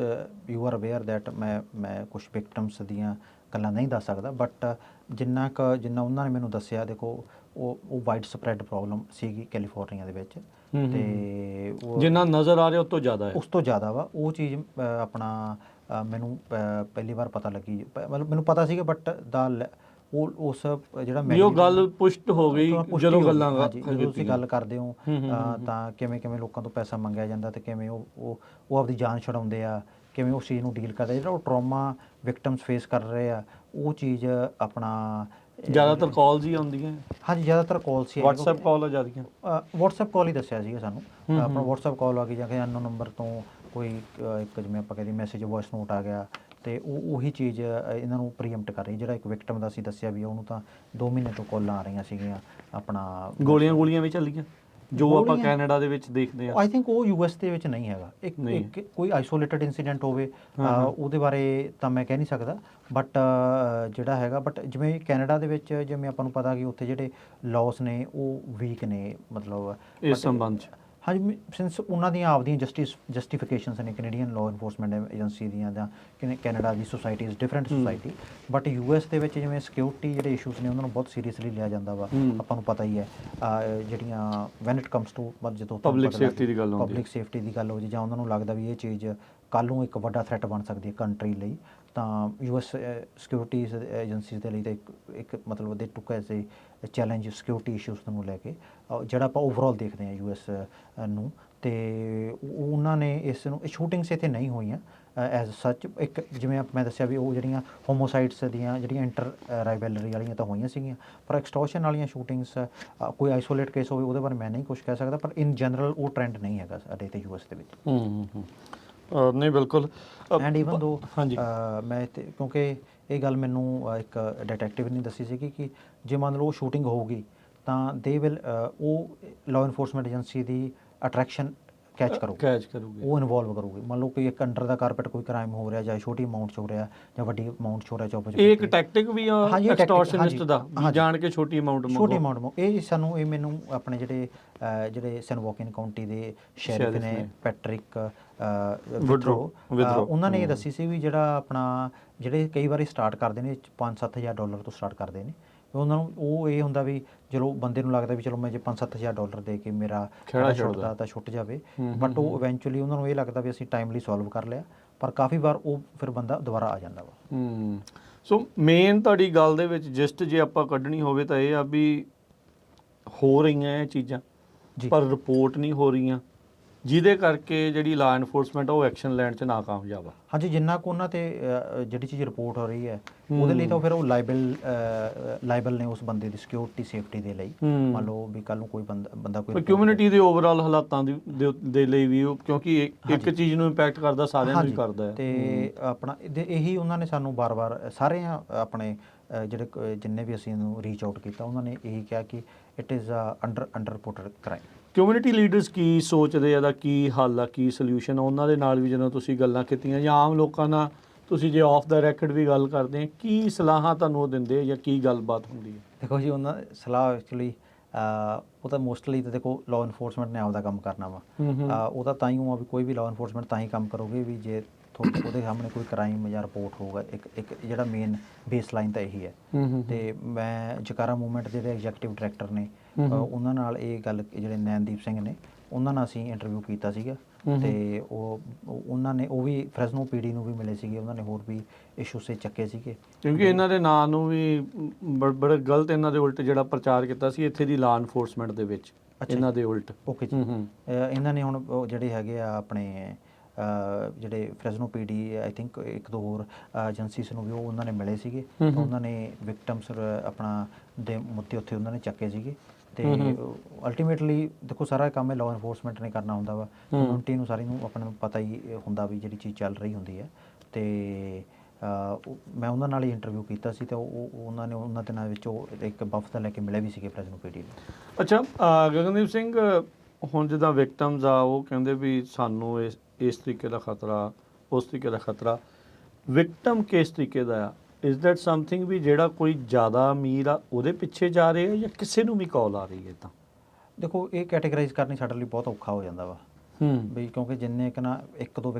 Speaker 2: you are aware that ਮੈਂ ਕੁਛ ਵਿਕਟਮਸ ਦੀਆਂ ਗੱਲਾਂ ਨਹੀਂ ਦੱਸ ਸਕਦਾ, ਬਟ ਜਿੰਨਾ ਉਹਨਾਂ ਨੇ ਮੈਨੂੰ ਦੱਸਿਆ, ਦੇਖੋ ਉਹ ਵਾਈਡ ਸਪਰੈਡ ਪ੍ਰੋਬਲਮ ਸੀਗੀ ਕੈਲੀਫੋਰਨੀਆ ਦੇ ਵਿੱਚ। ਅਤੇ
Speaker 1: ਜਿੰਨਾ ਨਜ਼ਰ ਆ ਰਿਹਾ ਉਸ ਤੋਂ ਜ਼ਿਆਦਾ
Speaker 2: ਵਾ ਉਹ ਚੀਜ਼ ਆਪਣਾ ਮੈਨੂੰ ਪਹਿਲੀ ਵਾਰ ਪਤਾ ਲੱਗੀ, ਮਤਲਬ ਮੈਨੂੰ ਪਤਾ ਸੀਗਾ ਬਟ ਉਸ ਜਿਹੜਾ
Speaker 1: ਉਹ ਗੱਲ ਪੁਸ਼ਟ ਹੋ ਗਈ ਜਦੋਂ
Speaker 2: ਤੁਸੀਂ ਗੱਲ ਕਰਦੇ ਹੋ ਤਾਂ ਕਿਵੇਂ ਲੋਕਾਂ ਤੋਂ ਪੈਸਾ ਮੰਗਿਆ ਜਾਂਦਾ ਅਤੇ ਕਿਵੇਂ ਉਹ ਆਪਦੀ ਜਾਨ ਛਡਾਉਂਦੇ ਆ, ਕਿਵੇਂ ਉਸ ਚੀਜ਼ ਨੂੰ ਡੀਲ ਕਰਦੇ, ਜਿਹੜਾ ਉਹ ਟਰੋਮਾ ਵਿਕਟਮਸ ਫੇਸ ਕਰ ਰਹੇ ਆ, ਉਹ ਚੀਜ਼ ਆਪਣਾ
Speaker 1: ਜ਼ਿਆਦਾਤਰ ਕਾਲਸ ਹੀ ਆਉਂਦੀਆਂ।
Speaker 2: ਹਾਂਜੀ, ਜ਼ਿਆਦਾਤਰ ਕਾਲਸ ਹੀ
Speaker 1: WhatsApp ਕਾਲ ਆ ਜ਼ਿਆਦੀਆਂ।
Speaker 2: WhatsApp ਕਾਲ ਹੀ ਦੱਸਿਆ ਸੀਗਾ ਸਾਨੂੰ, ਆਪਣਾ WhatsApp ਕਾਲ ਆ ਗਈ ਜਾਂ ਕਿ ਅਨਨੋਨ ਨੰਬਰ ਤੋਂ ਕੋਈ ਇੱਕ ਜਿਵੇਂ ਆਪਾਂ ਕਹਿੰਦੇ ਮੈਸੇਜ ਵੌਇਸ ਨੋਟ ਆ ਗਿਆ, ਅਤੇ ਉਹੀ ਚੀਜ਼ ਇਹਨਾਂ ਨੂੰ ਪ੍ਰੀਐਮਪਟ ਕਰ ਰਹੀ। ਜਿਹੜਾ ਇੱਕ ਵਿਕਟਮ ਦਾ ਅਸੀਂ ਦੱਸਿਆ ਵੀ ਉਹਨੂੰ ਤਾਂ 2 ਮਹੀਨੇ ਤੋਂ ਕਾਲਾਂ ਆ ਰਹੀਆਂ ਸੀਗੀਆਂ, ਆਪਣਾ ਗੋਲੀਆਂ
Speaker 1: ਵੀ ਚੱਲੀਆਂ ਜੋ ਆਪਾਂ ਕੈਨੇਡਾ ਦੇ ਵਿੱਚ ਦੇਖਦੇ ਹਾਂ।
Speaker 2: ਆਈ ਥਿੰਕ ਉਹ US ਦੇ ਵਿੱਚ ਨਹੀਂ ਹੈਗਾ, ਇੱਕ ਕੋਈ ਆਈਸੋਲੇਟਡ ਇਨਸੀਡੈਂਟ ਹੋਵੇ ਉਹਦੇ ਬਾਰੇ ਤਾਂ ਮੈਂ ਕਹਿ ਨਹੀਂ ਸਕਦਾ, ਬਟ ਜਿਹੜਾ ਹੈਗਾ ਬਟ ਜਿਵੇਂ ਕੈਨੇਡਾ ਦੇ ਵਿੱਚ ਜਿਵੇਂ ਆਪਾਂ ਨੂੰ ਪਤਾ ਕਿ ਉੱਥੇ ਜਿਹੜੇ ਲਾਅਸ ਨੇ ਉਹ ਵੀਕ ਨੇ, ਮਤਲਬ
Speaker 1: ਇਸ ਸੰਬੰਧ 'ਚ
Speaker 2: ਹਾਂਜੀ, ਸਿੰਸ ਉਹਨਾਂ ਦੀਆਂ ਆਪਦੀਆਂ ਜਸਟੀਫਿਕੇਸ਼ਨਸ ਨੇ, ਕੈਨੇਡੀਅਨ ਲਾਅ ਇਨਫੋਰਸਮੈਂਟ ਏਜੰਸੀ ਦੀਆਂ ਜਾਂ Canada the society is different society, but US ਦੇ ਵਿੱਚ ਜਿਵੇਂ ਸਿਕਿਉਰਿਟੀ ਜਿਹੜੇ ਇਸ਼ੂਜ਼ ਨੇ ਉਹਨਾਂ ਨੂੰ ਬਹੁਤ ਸੀਰੀਅਸਲੀ ਲਿਆ ਜਾਂਦਾ ਵਾ। ਆਪਾਂ ਨੂੰ ਪਤਾ ਹੀ ਹੈ ਜਿਹੜੀਆਂ ਵੈਨ ਇਟ ਕਮਸ ਟੂ ਜਦੋਂ
Speaker 1: ਪਬਲਿਕ ਸੇਫਟੀ ਦੀ ਗੱਲ ਹੁੰਦੀ,
Speaker 2: ਪਬਲਿਕ ਸੇਫਟੀ ਦੀ ਗੱਲ ਹੋ ਜੇ, ਜਾਂ ਉਹਨਾਂ ਨੂੰ ਲੱਗਦਾ ਵੀ ਇਹ ਚੀਜ਼ ਕੱਲ੍ਹ ਨੂੰ ਇੱਕ ਵੱਡਾ ਥ੍ਰੈਟ ਬਣ ਸਕਦੀ ਹੈ ਕੰਟਰੀ ਲਈ, ਤਾਂ US ਸਿਕਿਉਰਿਟੀਜ਼ ਏਜੰਸੀਜ਼ ਦੇ ਲਈ ਤਾਂ ਇੱਕ ਮਤਲਬ ਦੇ ਟੁੱਕ as a challenge security issues ਨੂੰ ਲੈ ਕੇ, ਜਿਹੜਾ ਆਪਾਂ ਓਵਰਆਲ ਦੇਖਦੇ ਹਾਂ US ਨੂੰ। ਅਤੇ ਉਹਨਾਂ ਨੇ ਇਸ ਨੂੰ ਸ਼ੂਟਿੰਗਸ ਇੱਥੇ ਨਹੀਂ ਹੋਈਆਂ ਐਜ਼ ਸੱਚ। ਇੱਕ ਜਿਵੇਂ ਮੈਂ ਦੱਸਿਆ ਵੀ ਉਹ ਜਿਹੜੀਆਂ ਹੋਮੋਸਾਈਡਸ ਦੀਆਂ ਜਿਹੜੀਆਂ ਇੰਟਰ ਰਾਈਵੈਲਰੀ ਵਾਲੀਆਂ ਤਾਂ ਹੋਈਆਂ ਸੀਗੀਆਂ, ਪਰ ਐਕਸਟੋਰਸ਼ਨ ਵਾਲੀਆਂ ਸ਼ੂਟਿੰਗਸ ਕੋਈ ਆਈਸੋਲੇਟ ਕੇਸ ਹੋਵੇ ਉਹਦੇ ਬਾਰੇ ਮੈਂ ਨਹੀਂ ਕੁਝ ਕਹਿ ਸਕਦਾ, ਪਰ ਇਨ ਜਨਰਲ ਉਹ ਟਰੈਂਡ ਨਹੀਂ ਹੈਗਾ ਸਾਡੇ ਇੱਥੇ US ਦੇ ਵਿੱਚ।
Speaker 1: ਨਹੀਂ ਬਿਲਕੁਲ।
Speaker 2: ਐਂਡ ਈਵਨ ਦੋ
Speaker 1: ਹਾਂਜੀ,
Speaker 2: ਮੈਂ ਕਿਉਂਕਿ ਇਹ ਗੱਲ ਮੈਨੂੰ ਇੱਕ ਡਿਟੈਕਟਿਵ ਨੇ ਦੱਸੀ ਸੀਗੀ ਕਿ ਜੇ ਮੰਨ ਲਓ ਸ਼ੂਟਿੰਗ ਹੋਊਗੀ ਤਾਂ ਦੇ ਵਿਲ ਉਹ ਲਾਅ ਇਨਫੋਰਸਮੈਂਟ ਏਜੰਸੀ ਦੀ ਅਟਰੈਕਸ਼ਨ ਕੈਚ ਕਰੂਗੀ, ਉਹ ਇਨਵੋਲਵ ਕਰੂਗੀ। ਮੰਨ ਲਓ ਕੋਈ ਇੱਕ ਅੰਡਰ ਦਾ ਕਾਰਪੈਟ ਕੋਈ ਕ੍ਰਾਈਮ ਹੋ ਰਿਹਾ, ਜਾਂ ਛੋਟੀ ਅਮਾਊਂਟ 'ਚ ਹੋ ਰਿਹਾ ਜਾਂ ਵੱਡੀ ਅਮਾਊਂਟ 'ਚ ਹੋ ਰਿਹਾ, ਚੋਪਰ
Speaker 1: ਇਹ ਇੱਕ ਟੈਕਟਿਕ ਵੀ ਆ ਐਕਸਟੋਰਸ਼ਨਿਸਟ ਦਾ, ਜਾਣ ਕੇ ਛੋਟੀ ਅਮਾਊਂਟ
Speaker 2: ਇਹ ਸਾਨੂੰ ਇਹ ਮੈਨੂੰ ਆਪਣੇ ਜਿਹੜੇ ਸੈਨਵੋਕਿਨ ਕਾਊਂਟੀ ਦੇ ਸ਼ੈਰਿਫ ਨੇ ਪੈਟਰਿਕ ਵਿਦਰੋ, ਉਹਨਾਂ ਨੇ ਇਹ ਦੱਸੀ ਸੀ ਵੀ ਜਿਹੜਾ ਆਪਣਾ ਜਿਹੜੇ ਕਈ ਵਾਰੀ ਸਟਾਰਟ ਕਰਦੇ ਨੇ $5,000-7,000 ਤੋਂ ਸਟਾਰਟ ਕਰਦੇ ਨੇ, ਉਹਨਾਂ ਨੂੰ ਉਹ ਇਹ ਹੁੰਦਾ ਵੀ ਚਲੋ ਬੰਦੇ ਨੂੰ ਲੱਗਦਾ ਵੀ ਚਲੋ ਮੈਂ ਜੇ $5,000-7,000 ਦੇ ਕੇ ਮੇਰਾ ਖਹਿੜਾ ਛੁੱਟਦਾ ਤਾਂ ਛੁੱਟ ਜਾਵੇ, ਬਟ ਉਹ ਇਵੈਂਚੁਅਲੀ ਉਹਨਾਂ ਨੂੰ ਇਹ ਲੱਗਦਾ ਵੀ ਅਸੀਂ ਟਾਈਮਲੀ ਸੋਲਵ ਕਰ ਲਿਆ, ਪਰ ਕਾਫੀ ਵਾਰ ਉਹ ਫਿਰ ਬੰਦਾ ਦੁਬਾਰਾ ਆ ਜਾਂਦਾ ਵਾ।
Speaker 1: ਸੋ ਮੇਨ ਤੁਹਾਡੀ ਗੱਲ ਦੇ ਵਿੱਚ ਜਿਸਟ ਜੇ ਆਪਾਂ ਕੱਢਣੀ ਹੋਵੇ ਤਾਂ ਇਹ ਆ ਵੀ ਹੋ ਰਹੀਆਂ ਇਹ ਚੀਜ਼ਾਂ ਪਰ ਰਿਪੋਰਟ ਨਹੀਂ ਹੋ ਰਹੀਆਂ, ਜਿਹਦੇ ਕਰਕੇ ਜਿਹੜੀ ਲਾਅ ਇਨਫੋਰਸਮੈਂਟ ਉਹ ਐਕਸ਼ਨ ਲੈਣ 'ਚ ਨਾਕਾਮਯਾਬ ਆ।
Speaker 2: ਹਾਂਜੀ, ਜਿੰਨਾ ਕੁ ਉਹਨਾਂ 'ਤੇ ਜਿਹੜੀ ਚੀਜ਼ ਰਿਪੋਰਟ ਹੋ ਰਹੀ ਹੈ ਉਹਦੇ ਲਈ ਤਾਂ ਫਿਰ ਉਹ ਲਾਇਬਲ ਨੇ ਉਸ ਬੰਦੇ ਦੀ ਸਿਕਿਉਰਿਟੀ ਸੇਫਟੀ ਦੇ ਲਈ। ਮੰਨ ਲਓ ਵੀ ਕੱਲ੍ਹ ਨੂੰ ਕੋਈ ਬੰਦਾ ਕੋਈ
Speaker 1: ਕਮਿਊਨਿਟੀ ਦੇ ਓਵਰਆਲ ਹਾਲਾਤਾਂ ਦੇ ਲਈ ਵੀ ਉਹ, ਕਿਉਂਕਿ ਇੱਕ ਚੀਜ਼ ਨੂੰ ਇੰਪੈਕਟ ਕਰਦਾ ਸਾਰਿਆਂ ਨੂੰ ਹੀ ਕਰਦਾ ਹੈ।
Speaker 2: ਅਤੇ ਆਪਣਾ ਇਹੀ ਉਹਨਾਂ ਨੇ ਸਾਨੂੰ ਵਾਰ-ਵਾਰ ਸਾਰੇ ਆਪਣੇ ਜਿਹੜੇ ਜਿੰਨੇ ਵੀ ਅਸੀਂ ਇਹਨੂੰ ਰੀਚ ਆਊਟ ਕੀਤਾ ਉਹਨਾਂ ਨੇ ਇਹੀ ਕਿਹਾ ਕਿ it is under reported crime.
Speaker 1: Community leaders ਕੀ ਸੋਚਦੇ ਆ, ਦਾ ਕੀ ਹੱਲ ਆ, ਕੀ ਸੋਲਿਊਸ਼ਨ ਆ, ਉਹਨਾਂ ਦੇ ਨਾਲ ਵੀ ਜਦੋਂ ਤੁਸੀਂ ਗੱਲਾਂ ਕੀਤੀਆਂ ਜਾਂ ਆਮ ਲੋਕਾਂ ਨਾਲ ਤੁਸੀਂ ਜੇ ਆਫ ਦਾ ਰੈਕਡ ਵੀ ਗੱਲ ਕਰਦੇ ਆ, ਕੀ ਸਲਾਹਾਂ ਤੁਹਾਨੂੰ ਉਹ ਦਿੰਦੇ ਜਾਂ ਕੀ ਗੱਲਬਾਤ ਹੁੰਦੀ ਹੈ?
Speaker 2: ਦੇਖੋ ਜੀ, ਉਹਨਾਂ ਸਲਾਹ ਐਕਚੁਅਲੀ ਉਹ ਤਾਂ ਮੋਸਟਲੀ ਤਾਂ ਦੇਖੋ ਲਾਅ ਇਨਫੋਰਸਮੈਂਟ ਨੇ ਆਪਦਾ ਕੰਮ ਕਰਨਾ ਵਾ, ਉਹ ਤਾਂ ਹੀ ਆ ਵੀ ਕੋਈ ਵੀ ਲਾਅ ਇਨਫੋਰਸਮੈਂਟ ਤਾਂ ਹੀ ਕੰਮ ਕਰੋਗੇ ਵੀ ਜੇ ਉਹਦੇ ਸਾਹਮਣੇ ਕੋਈ ਕ੍ਰਾਈਮ ਜਾਂ ਰਿਪੋਰਟ ਹੋਊਗਾ। ਇੱਕ ਜਿਹੜਾ ਮੇਨ ਬੇਸ ਲਾਈਨ ਤਾਂ ਇਹੀ ਹੈ। ਅਤੇ ਮੈਂ ਜਕਾਰਾ ਮੂਵਮੈਂਟ ਦੇ ਜਿਹੜੇ ਐਗਜ਼ੈਕਟਿਵ ਡਾਇਰੈਕਟਰ ਨੇ ਉਹਨਾਂ ਨਾਲ ਇਹ ਗੱਲ, ਜਿਹੜੇ ਨੈਨਦੀਪ ਸਿੰਘ ਨੇ, ਉਹਨਾਂ ਨਾਲ ਅਸੀਂ ਇੰਟਰਵਿਊ ਕੀਤਾ ਸੀਗਾ, ਅਤੇ ਉਹਨਾਂ ਨੇ ਉਹ ਵੀ ਫਰੈਜ਼ਨੋ PD ਨੂੰ ਵੀ ਮਿਲੇ ਸੀਗੇ, ਉਹਨਾਂ ਨੇ ਹੋਰ ਵੀ ਇਸ਼ੂਸ ਚੱਕੇ ਸੀਗੇ, ਕਿਉਂਕਿ
Speaker 1: ਇਹਨਾਂ ਦੇ ਨਾਂ ਨੂੰ ਵੀ ਬੜਾ ਗਲਤ ਇਹਨਾਂ ਦੇ ਉਲਟ ਜਿਹੜਾ ਪ੍ਰਚਾਰ ਕੀਤਾ ਸੀ ਇੱਥੇ ਦੀ ਲਾਅ ਇਨਫੋਰਸਮੈਂਟ ਦੇ ਵਿੱਚ, ਇਹਨਾਂ ਦੇ ਉਲਟ।
Speaker 2: ਓਕੇ ਜੀ, ਇਹਨਾਂ ਨੇ ਹੁਣ ਜਿਹੜੇ ਹੈਗੇ ਆ ਆਪਣੇ ਜਿਹੜੇ ਫਰੈਜ਼ਨੋ PD ਆਈ ਥਿੰਕ ਇੱਕ ਦੋ ਹੋਰ ਏਜੰਸੀਜ਼ ਨੂੰ ਵੀ ਉਹਨਾਂ ਨੇ ਮਿਲੇ ਸੀਗੇ, ਉਹਨਾਂ ਨੇ ਵਿਕਟਮਸ ਆਪਣਾ ਦੇ ਮੁੱਦੇ ਉੱਥੇ ਉਹਨਾਂ ਨੇ ਚੱਕੇ ਸੀਗੇ। ਅਤੇ ਅਲਟੀਮੇਟਲੀ ਦੇਖੋ ਸਾਰਾ ਕੰਮ ਇਹ ਲਾਅ ਇਨਫੋਰਸਮੈਂਟ ਨੇ ਕਰਨਾ ਹੁੰਦਾ ਵਾ, ਕਮਿਊਨਿਟੀ ਨੂੰ ਸਾਰੀ ਨੂੰ ਆਪਣੇ ਨੂੰ ਪਤਾ ਹੀ ਹੁੰਦਾ ਵੀ ਜਿਹੜੀ ਚੀਜ਼ ਚੱਲ ਰਹੀ ਹੁੰਦੀ ਹੈ। ਅਤੇ ਮੈਂ ਉਹਨਾਂ ਨਾਲ ਹੀ ਇੰਟਰਵਿਊ ਕੀਤਾ ਸੀ, ਅਤੇ ਉਹਨਾਂ ਨੇ ਉਹਨਾਂ ਦਿਨਾਂ ਵਿੱਚ ਉਹ ਇੱਕ ਵਫਦ ਲੈ ਕੇ ਮਿਲੇ ਵੀ ਸੀਗੇ ਫਰੈਜ਼ਨੋ PD ਨੂੰ।
Speaker 1: ਅੱਛਾ, ਗਗਨਦੀਪ ਸਿੰਘ, ਹੁਣ ਜਿੱਦਾਂ ਵਿਕਟਮਸ ਆ ਉਹ ਕਹਿੰਦੇ ਵੀ ਸਾਨੂੰ ਇਸ ਤਰੀਕੇ ਦਾ ਖਤਰਾ, ਉਸ ਤਰੀਕੇ ਦਾ ਖਤਰਾ, ਵਿਕਟਮ ਕਿਸ ਤਰੀਕੇ ਦਾ ਆ? ਇਜ਼ ਦੈਟ ਸਮਥਿੰਗ ਵੀ ਜਿਹੜਾ ਕੋਈ ਜ਼ਿਆਦਾ ਅਮੀਰ ਆ ਉਹਦੇ ਪਿੱਛੇ ਜਾ ਰਹੇ ਆ ਜਾਂ ਕਿਸੇ ਨੂੰ ਵੀ ਕਾਲ ਆ ਰਹੀ ਹੈ? ਤਾਂ ਦੇਖੋ
Speaker 2: ਇਹ ਕੈਟੇਗਰਾਈਜ਼ ਕਰਨੀ ਸਾਡੇ ਲਈ ਬਹੁਤ ਔਖਾ ਹੋ ਜਾਂਦਾ ਵਾ ਵੀ, ਕਿਉਂਕਿ ਜਿੰਨੇ ਕੁ ਨਾ ਇੱਕ ਦੋ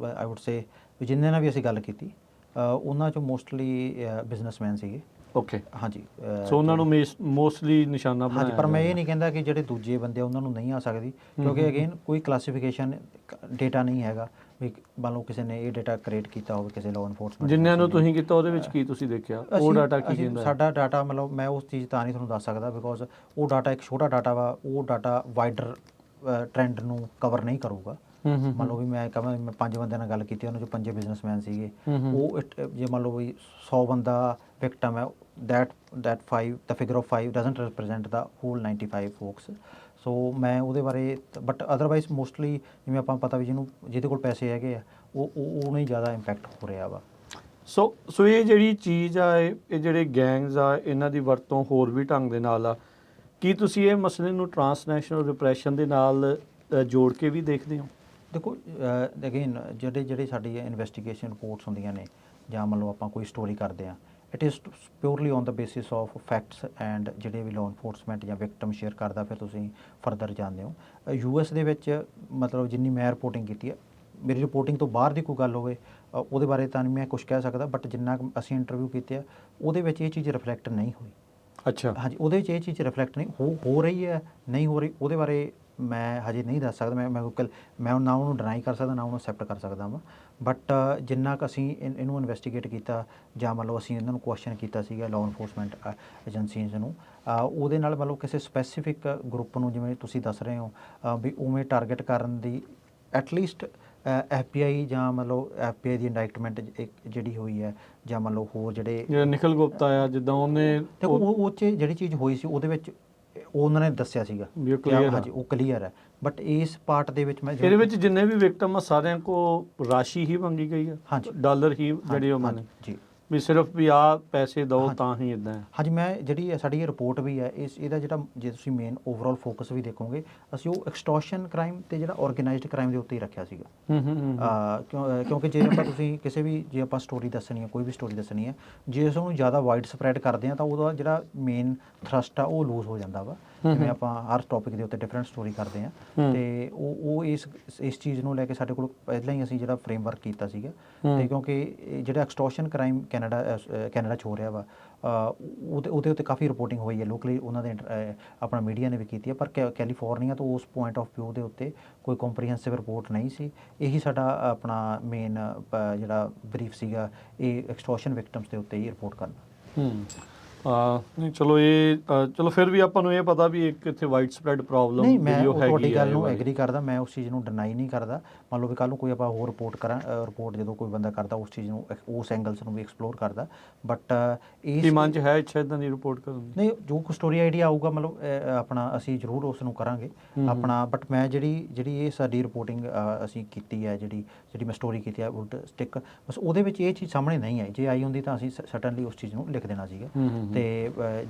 Speaker 2: ਆਈ ਵੁੱਡ ਸੇ ਵੀ ਜਿੰਨੇ ਨਾਲ ਵੀ ਅਸੀਂ ਗੱਲ ਕੀਤੀ ਉਹਨਾਂ 'ਚੋਂ ਮੋਸਟਲੀ ਬਿਜ਼ਨਸਮੈਨ ਸੀਗੇ।
Speaker 1: ਓਕੇ,
Speaker 2: ਹਾਂਜੀ,
Speaker 1: ਸੋ ਉਹਨਾਂ ਨੂੰ ਮੋਸਟਲੀ ਨਿਸ਼ਾਨਾ ਬਣਾਇਆ।
Speaker 2: ਹਾਂਜੀ, ਪਰ ਮੈਂ ਇਹ ਨਹੀਂ ਕਹਿੰਦਾ ਕਿ ਜਿਹੜੇ ਦੂਜੇ ਬੰਦੇ ਉਹਨਾਂ ਨੂੰ ਨਹੀਂ ਆ ਸਕਦੀ, ਕਿਉਂਕਿ ਅਗੇਨ ਕੋਈ ਕਲਾਸੀਫਿਕੇਸ਼ਨ ਡੇਟਾ ਨਹੀਂ ਹੈਗਾ ਵੀ ਮੰਨ ਲਓ ਕਿਸੇ ਨੇ ਇਹ ਡੇਟਾ ਕ੍ਰੀਏਟ ਕੀਤਾ ਹੋਵੇ ਕਿਸੇ ਲਾਅ ਇਨਫੋਰਸਮੈਂਟ
Speaker 1: ਜਿੰਨਿਆਂ ਨੂੰ ਤੁਸੀਂ ਕੀਤਾ ਉਹਦੇ ਵਿੱਚ ਕੀ ਤੁਸੀਂ ਦੇਖਿਆ? ਉਹ ਡਾਟਾ ਕੀ ਕਹਿੰਦਾ?
Speaker 2: ਸਾਡਾ ਡਾਟਾ ਮਤਲਬ ਮੈਂ ਉਸ ਚੀਜ਼ ਤਾਂ ਨਹੀਂ ਤੁਹਾਨੂੰ ਦੱਸ ਸਕਦਾ, ਬਿਕੋਜ਼ ਉਹ ਡਾਟਾ ਇੱਕ ਛੋਟਾ ਡਾਟਾ ਵਾ, ਉਹ ਡਾਟਾ ਵਾਈਡਰ ਟਰੈਂਡ ਨੂੰ ਕਵਰ ਨਹੀਂ ਕਰੂਗਾ। ਮੰਨ ਲਓ ਵੀ ਮੈਂ ਕਹਾਂ ਮੈਂ 5 ਬੰਦਿਆਂ ਨਾਲ ਗੱਲ ਕੀਤੀ, ਉਹਨਾਂ 'ਚੋਂ 5 ਬਿਜ਼ਨਸਮੈਨ ਸੀਗੇ, ਉਹ ਜੇ ਮੰਨ ਲਓ ਵੀ 100 ਬੰਦਾ ਵਿਕਟਮ ਹੈ, that 5 the figure of 5 doesn't represent the whole 95 folks। ਸੋ ਮੈਂ ਉਹਦੇ ਬਾਰੇ, ਬਟ ਅਦਰਵਾਈਜ਼ ਮੋਸਟਲੀ ਜਿਵੇਂ ਆਪਾਂ ਪਤਾ ਵੀ ਜਿਹਦੇ ਕੋਲ ਪੈਸੇ ਹੈਗੇ ਆ ਉਹ ਨਹੀਂ ਜ਼ਿਆਦਾ ਇੰਪੈਕਟ ਹੋ ਰਿਹਾ ਵਾ।
Speaker 1: ਸੋ ਇਹ ਜਿਹੜੀ ਚੀਜ਼ ਆ, ਇਹ ਜਿਹੜੇ ਗੈਂਗਸ ਆ, ਇਹਨਾਂ ਦੀ ਵਰਤੋਂ ਹੋਰ ਵੀ ਢੰਗ ਦੇ ਨਾਲ ਆ। ਕੀ ਤੁਸੀਂ ਇਹ ਮਸਲੇ ਨੂੰ ਟਰਾਂਸਨੈਸ਼ਨਲ ਰਿਪਰੈਸ਼ਨ ਦੇ ਨਾਲ ਜੋੜ ਕੇ ਵੀ ਦੇਖਦੇ ਹੋ?
Speaker 2: ਦੇਖੋ ਅਗੇਨ ਜਿਹੜੇ ਸਾਡੀ ਇਨਵੈਸਟੀਗੇਸ਼ਨ ਰਿਪੋਰਟਸ ਹੁੰਦੀਆਂ ਨੇ, ਜਾਂ ਮੰਨ ਲਓ ਆਪਾਂ ਕੋਈ ਸਟੋਰੀ ਕਰਦੇ ਹਾਂ, it is purely on the basis of facts and ਜਿਹੜੇ ਵੀ ਲਾਅ ਇਨਫੋਰਸਮੈਂਟ ਜਾਂ ਵਿਕਟਮ ਸ਼ੇਅਰ ਕਰਦਾ ਫਿਰ ਤੁਸੀਂ ਫਰਦਰ ਜਾਂਦੇ ਹੋ। US ਦੇ ਵਿੱਚ ਮਤਲਬ ਜਿੰਨੀ ਮੈਂ ਰਿਪੋਰਟਿੰਗ ਕੀਤੀ ਹੈ, ਮੇਰੀ ਰਿਪੋਰਟਿੰਗ ਤੋਂ ਬਾਹਰ ਦੀ ਕੋਈ ਗੱਲ ਹੋਵੇ ਉਹਦੇ ਬਾਰੇ ਤਾਂ ਨਹੀਂ ਮੈਂ ਕੁਝ ਕਹਿ ਸਕਦਾ, ਬਟ ਜਿੰਨਾ ਕੁ ਅਸੀਂ ਇੰਟਰਵਿਊ ਕੀਤੇ ਆ ਉਹਦੇ ਵਿੱਚ ਇਹ ਚੀਜ਼ ਰਿਫਲੈਕਟ ਨਹੀਂ ਹੋਈ।
Speaker 1: ਅੱਛਾ।
Speaker 2: ਹਾਂਜੀ, ਉਹਦੇ ਵਿੱਚ ਇਹ ਚੀਜ਼ ਰਿਫਲੈਕਟ ਨਹੀਂ ਹੋ ਰਹੀ ਹੈ, ਨਹੀਂ ਹੋ ਰਹੀ, ਉਹਦੇ ਬਾਰੇ ਮੈਂ ਹਜੇ ਨਹੀਂ ਦੱਸ ਸਕਦਾ। ਮੈਂ ਨਾ ਉਹਨੂੰ ਡਿਨਾਈ ਕਰ ਸਕਦਾ, ਨਾ ਉਹਨੂੰ ਅਸੈਪਟ ਕਰ ਸਕਦਾ ਵਾਂ। ਬਟ ਜਿੰਨਾ ਕੁ ਅਸੀਂ ਇਹਨੂੰ ਇਨਵੈਸਟੀਗੇਟ ਕੀਤਾ ਜਾਂ ਮੰਨ ਲਓ ਅਸੀਂ ਇਹਨਾਂ ਨੂੰ ਕੁਐਸਚਨ ਕੀਤਾ ਸੀਗਾ ਲਾਅ ਇਨਫੋਰਸਮੈਂਟ ਏਜੰਸੀਜ਼ ਨੂੰ, ਉਹਦੇ ਨਾਲ ਮੰਨ ਲਓ ਕਿਸੇ ਸਪੈਸੀਫਿਕ ਗਰੁੱਪ ਨੂੰ ਜਿਵੇਂ ਤੁਸੀਂ ਦੱਸ ਰਹੇ ਹੋ ਵੀ ਉਵੇਂ ਟਾਰਗੇਟ ਕਰਨ ਦੀ ਐਟਲੀਸਟ FBI ਜਾਂ ਮਤਲਬ FBI ਦੀ ਇੰਡਾਇਕਟਮੈਂਟ ਜਿਹੜੀ ਹੋਈ ਹੈ, ਜਾਂ ਮੰਨ ਲਓ ਹੋਰ ਜਿਹੜੇ
Speaker 1: ਨਿਖਿਲ ਗੁਪਤਾ ਆ ਜਿੱਦਾਂ ਉਹਨੇ
Speaker 2: ਦੇਖੋ ਉਹ 'ਚ ਜਿਹੜੀ ਚੀਜ਼ ਹੋਈ ਸੀ ਉਹਦੇ ਵਿੱਚ ਉਹ ਉਹਨਾਂ ਨੇ ਦੱਸਿਆ ਸੀਗਾ
Speaker 1: ਵੀ ਉਹ clear
Speaker 2: ਹਾਂਜੀ ਉਹ ਕਲੀਅਰ ਹੈ। ਬਟ ਇਸ ਪਾਰਟ ਦੇ ਵਿੱਚ ਮੈਂ
Speaker 1: ਇਹਦੇ ਵਿੱਚ ਜਿੰਨੇ ਵੀ ਵਿਕਟਮ ਆ ਸਾਰਿਆਂ ਕੋ ਰਾਸ਼ੀ ਹੀ ਮੰਗੀ ਗਈ ਹੈ,
Speaker 2: ਹਾਂਜੀ
Speaker 1: ਡਾਲਰ ਹੀ ਜਿਹੜੀ ਉਹਨਾਂ ਨੇ
Speaker 2: ਜੀ
Speaker 1: ਵੀ ਸਿਰਫ ਵੀ ਆ ਪੈਸੇ ਦਿਓ ਤਾਂ ਹੀ ਇਦਾਂ ਹੈ।
Speaker 2: ਹਾਂਜੀ, ਮੈਂ ਜਿਹੜੀ ਸਾਡੀ ਇਹ ਰਿਪੋਰਟ ਵੀ ਹੈ ਇਹਦਾ ਜਿਹੜਾ ਜੇ ਤੁਸੀਂ ਮੇਨ ਓਵਰਆਲ ਫੋਕਸ ਵੀ ਦੇਖੋਗੇ ਅਸੀਂ ਉਹ ਐਕਸਟੋਰਸ਼ਨ ਕ੍ਰਾਈਮ ਤੇ ਜਿਹੜਾ ਆਰਗੇਨਾਈਜ਼ਡ ਕ੍ਰਾਈਮ ਦੇ ਉੱਤੇ ਹੀ ਰੱਖਿਆ ਸੀਗਾ। ਕਿਉਂਕਿ ਜੇ ਆਪਾਂ ਤੁਸੀਂ ਕਿਸੇ ਵੀ ਜੇ ਆਪਾਂ ਸਟੋਰੀ ਦੱਸਣੀ ਹੈ, ਕੋਈ ਵੀ ਸਟੋਰੀ ਦੱਸਣੀ ਹੈ, ਜੇ ਉਸ ਨੂੰ ਜ਼ਿਆਦਾ ਵਾਈਡ ਸਪਰੈਡ ਕਰਦੇ ਹਾਂ ਤਾਂ ਉਹਦਾ ਜਿਹੜਾ ਮੇਨ ਥਰਸਟ ਆ ਉਹ ਲੂਜ਼ ਹੋ ਜਾਂਦਾ ਵਾ। ਜਿਵੇਂ ਆਪਾਂ ਹਰ ਟੌਪਿਕ ਦੇ ਉੱਤੇ ਡਿਫਰੈਂਟ ਸਟੋਰੀ ਕਰਦੇ ਹਾਂ ਤੇ ਉਹ ਇਸ ਚੀਜ਼ ਨੂੰ ਲੈ ਕੇ ਸਾਡੇ ਕੋਲ ਪਹਿਲਾਂ ਹੀ ਅਸੀਂ ਜਿਹੜਾ ਫਰੇਮਵਰਕ ਕੀਤਾ ਸੀਗਾ। ਤੇ ਕਿਉਂਕਿ ਜਿਹੜਾ ਐਕਸਟੋਰਸ਼ਨ ਕ੍ਰਾਈਮ ਕੈਨੇਡਾ 'ਚ ਹੋ ਰਿਹਾ ਵਾ ਉਹਦੇ ਉੱਤੇ ਕਾਫੀ ਰਿਪੋਰਟਿੰਗ ਹੋਈ ਹੈ ਲੋਕਲੀ, ਉਹਨਾਂ ਦੇ ਆਪਣਾ ਮੀਡੀਆ ਨੇ ਵੀ ਕੀਤੀ ਹੈ। ਪਰ ਕੈਲੀਫੋਰਨੀਆ ਤੋਂ ਉਸ ਪੁਆਇੰਟ ਆਫ ਵਿਊ ਦੇ ਉੱਤੇ ਕੋਈ ਕੰਪਰੀਹੈਂਸਿਵ ਰਿਪੋਰਟ ਨਹੀਂ ਸੀ। ਇਹੀ ਸਾਡਾ ਆਪਣਾ ਮੇਨ ਜਿਹੜਾ ਬਰੀਫ ਸੀਗਾ, ਇਹ ਐਕਸਟੋਰਸ਼ਨ ਵਿਕਟਮਸ ਦੇ ਉੱਤੇ ਹੀ ਰਿਪੋਰਟ ਕਰਨਾ।
Speaker 1: ਨਹੀਂ ਚਲੋ ਇਹ ਚਲੋ ਫਿਰ ਵੀ ਆਪਾਂ ਨੂੰ ਇਹ ਪਤਾ ਵੀ ਇੱਕ ਇੱਥੇ ਵਾਈਡ ਸਪਰੈਡ ਪ੍ਰੋਬਲਮ
Speaker 2: ਨਹੀਂ, ਮੈਂ
Speaker 1: ਜਿਹੜੀ ਉਹ ਹੈਗੀ
Speaker 2: ਤੁਹਾਡੀ ਗੱਲ ਨੂੰ ਐਗਰੀ ਕਰਦਾ, ਮੈਂ ਉਸ ਚੀਜ਼ ਨੂੰ ਡਿਨਾਈ ਨਹੀਂ ਕਰਦਾ। ਮੰਨ ਲਓ ਵੀ ਕੱਲ੍ਹ ਨੂੰ ਕੋਈ ਆਪਾਂ ਹੋਰ ਰਿਪੋਰਟ ਜਦੋਂ ਕੋਈ ਬੰਦਾ ਕਰਦਾ ਉਸ ਚੀਜ਼ ਨੂੰ ਉਸ ਐਂਗਲਸ ਨੂੰ ਵੀ ਐਕਸਪਲੋਰ ਕਰਦਾ। ਬਟ
Speaker 1: ਇਸ ਮਨ 'ਚ ਹੈ ਇੱਛਾ ਇੱਦਾਂ ਦੀ ਰਿਪੋਰਟ ਕਰਨ ਦੀ?
Speaker 2: ਨਹੀਂ, ਜੋ ਕੋਈ ਸਟੋਰੀ ਆਈਡੀਆ ਆਊਗਾ ਮਤਲਬ ਆਪਣਾ ਅਸੀਂ ਜ਼ਰੂਰ ਉਸ ਨੂੰ ਕਰਾਂਗੇ ਆਪਣਾ। ਬਟ ਮੈਂ ਜਿਹੜੀ ਇਹ ਸਾਡੀ ਰਿਪੋਰਟਿੰਗ ਅਸੀਂ ਕੀਤੀ ਹੈ, ਜਿਹੜੀ ਮੈਂ ਸਟੋਰੀ ਕੀਤੀ ਹੈ ਵੁੱਡ ਸਟਿਕ, ਬਸ ਉਹਦੇ ਵਿੱਚ ਇਹ ਚੀਜ਼ ਸਾਹਮਣੇ ਨਹੀਂ ਆਈ। ਜੇ ਆਈ ਹੁੰਦੀ ਤਾਂ ਅਸੀਂ ਸਟਨਲੀ ਉਸ ਚੀਜ਼ ਨੂੰ ਲਿਖ ਦੇਣਾ ਸੀਗਾ ਤੇ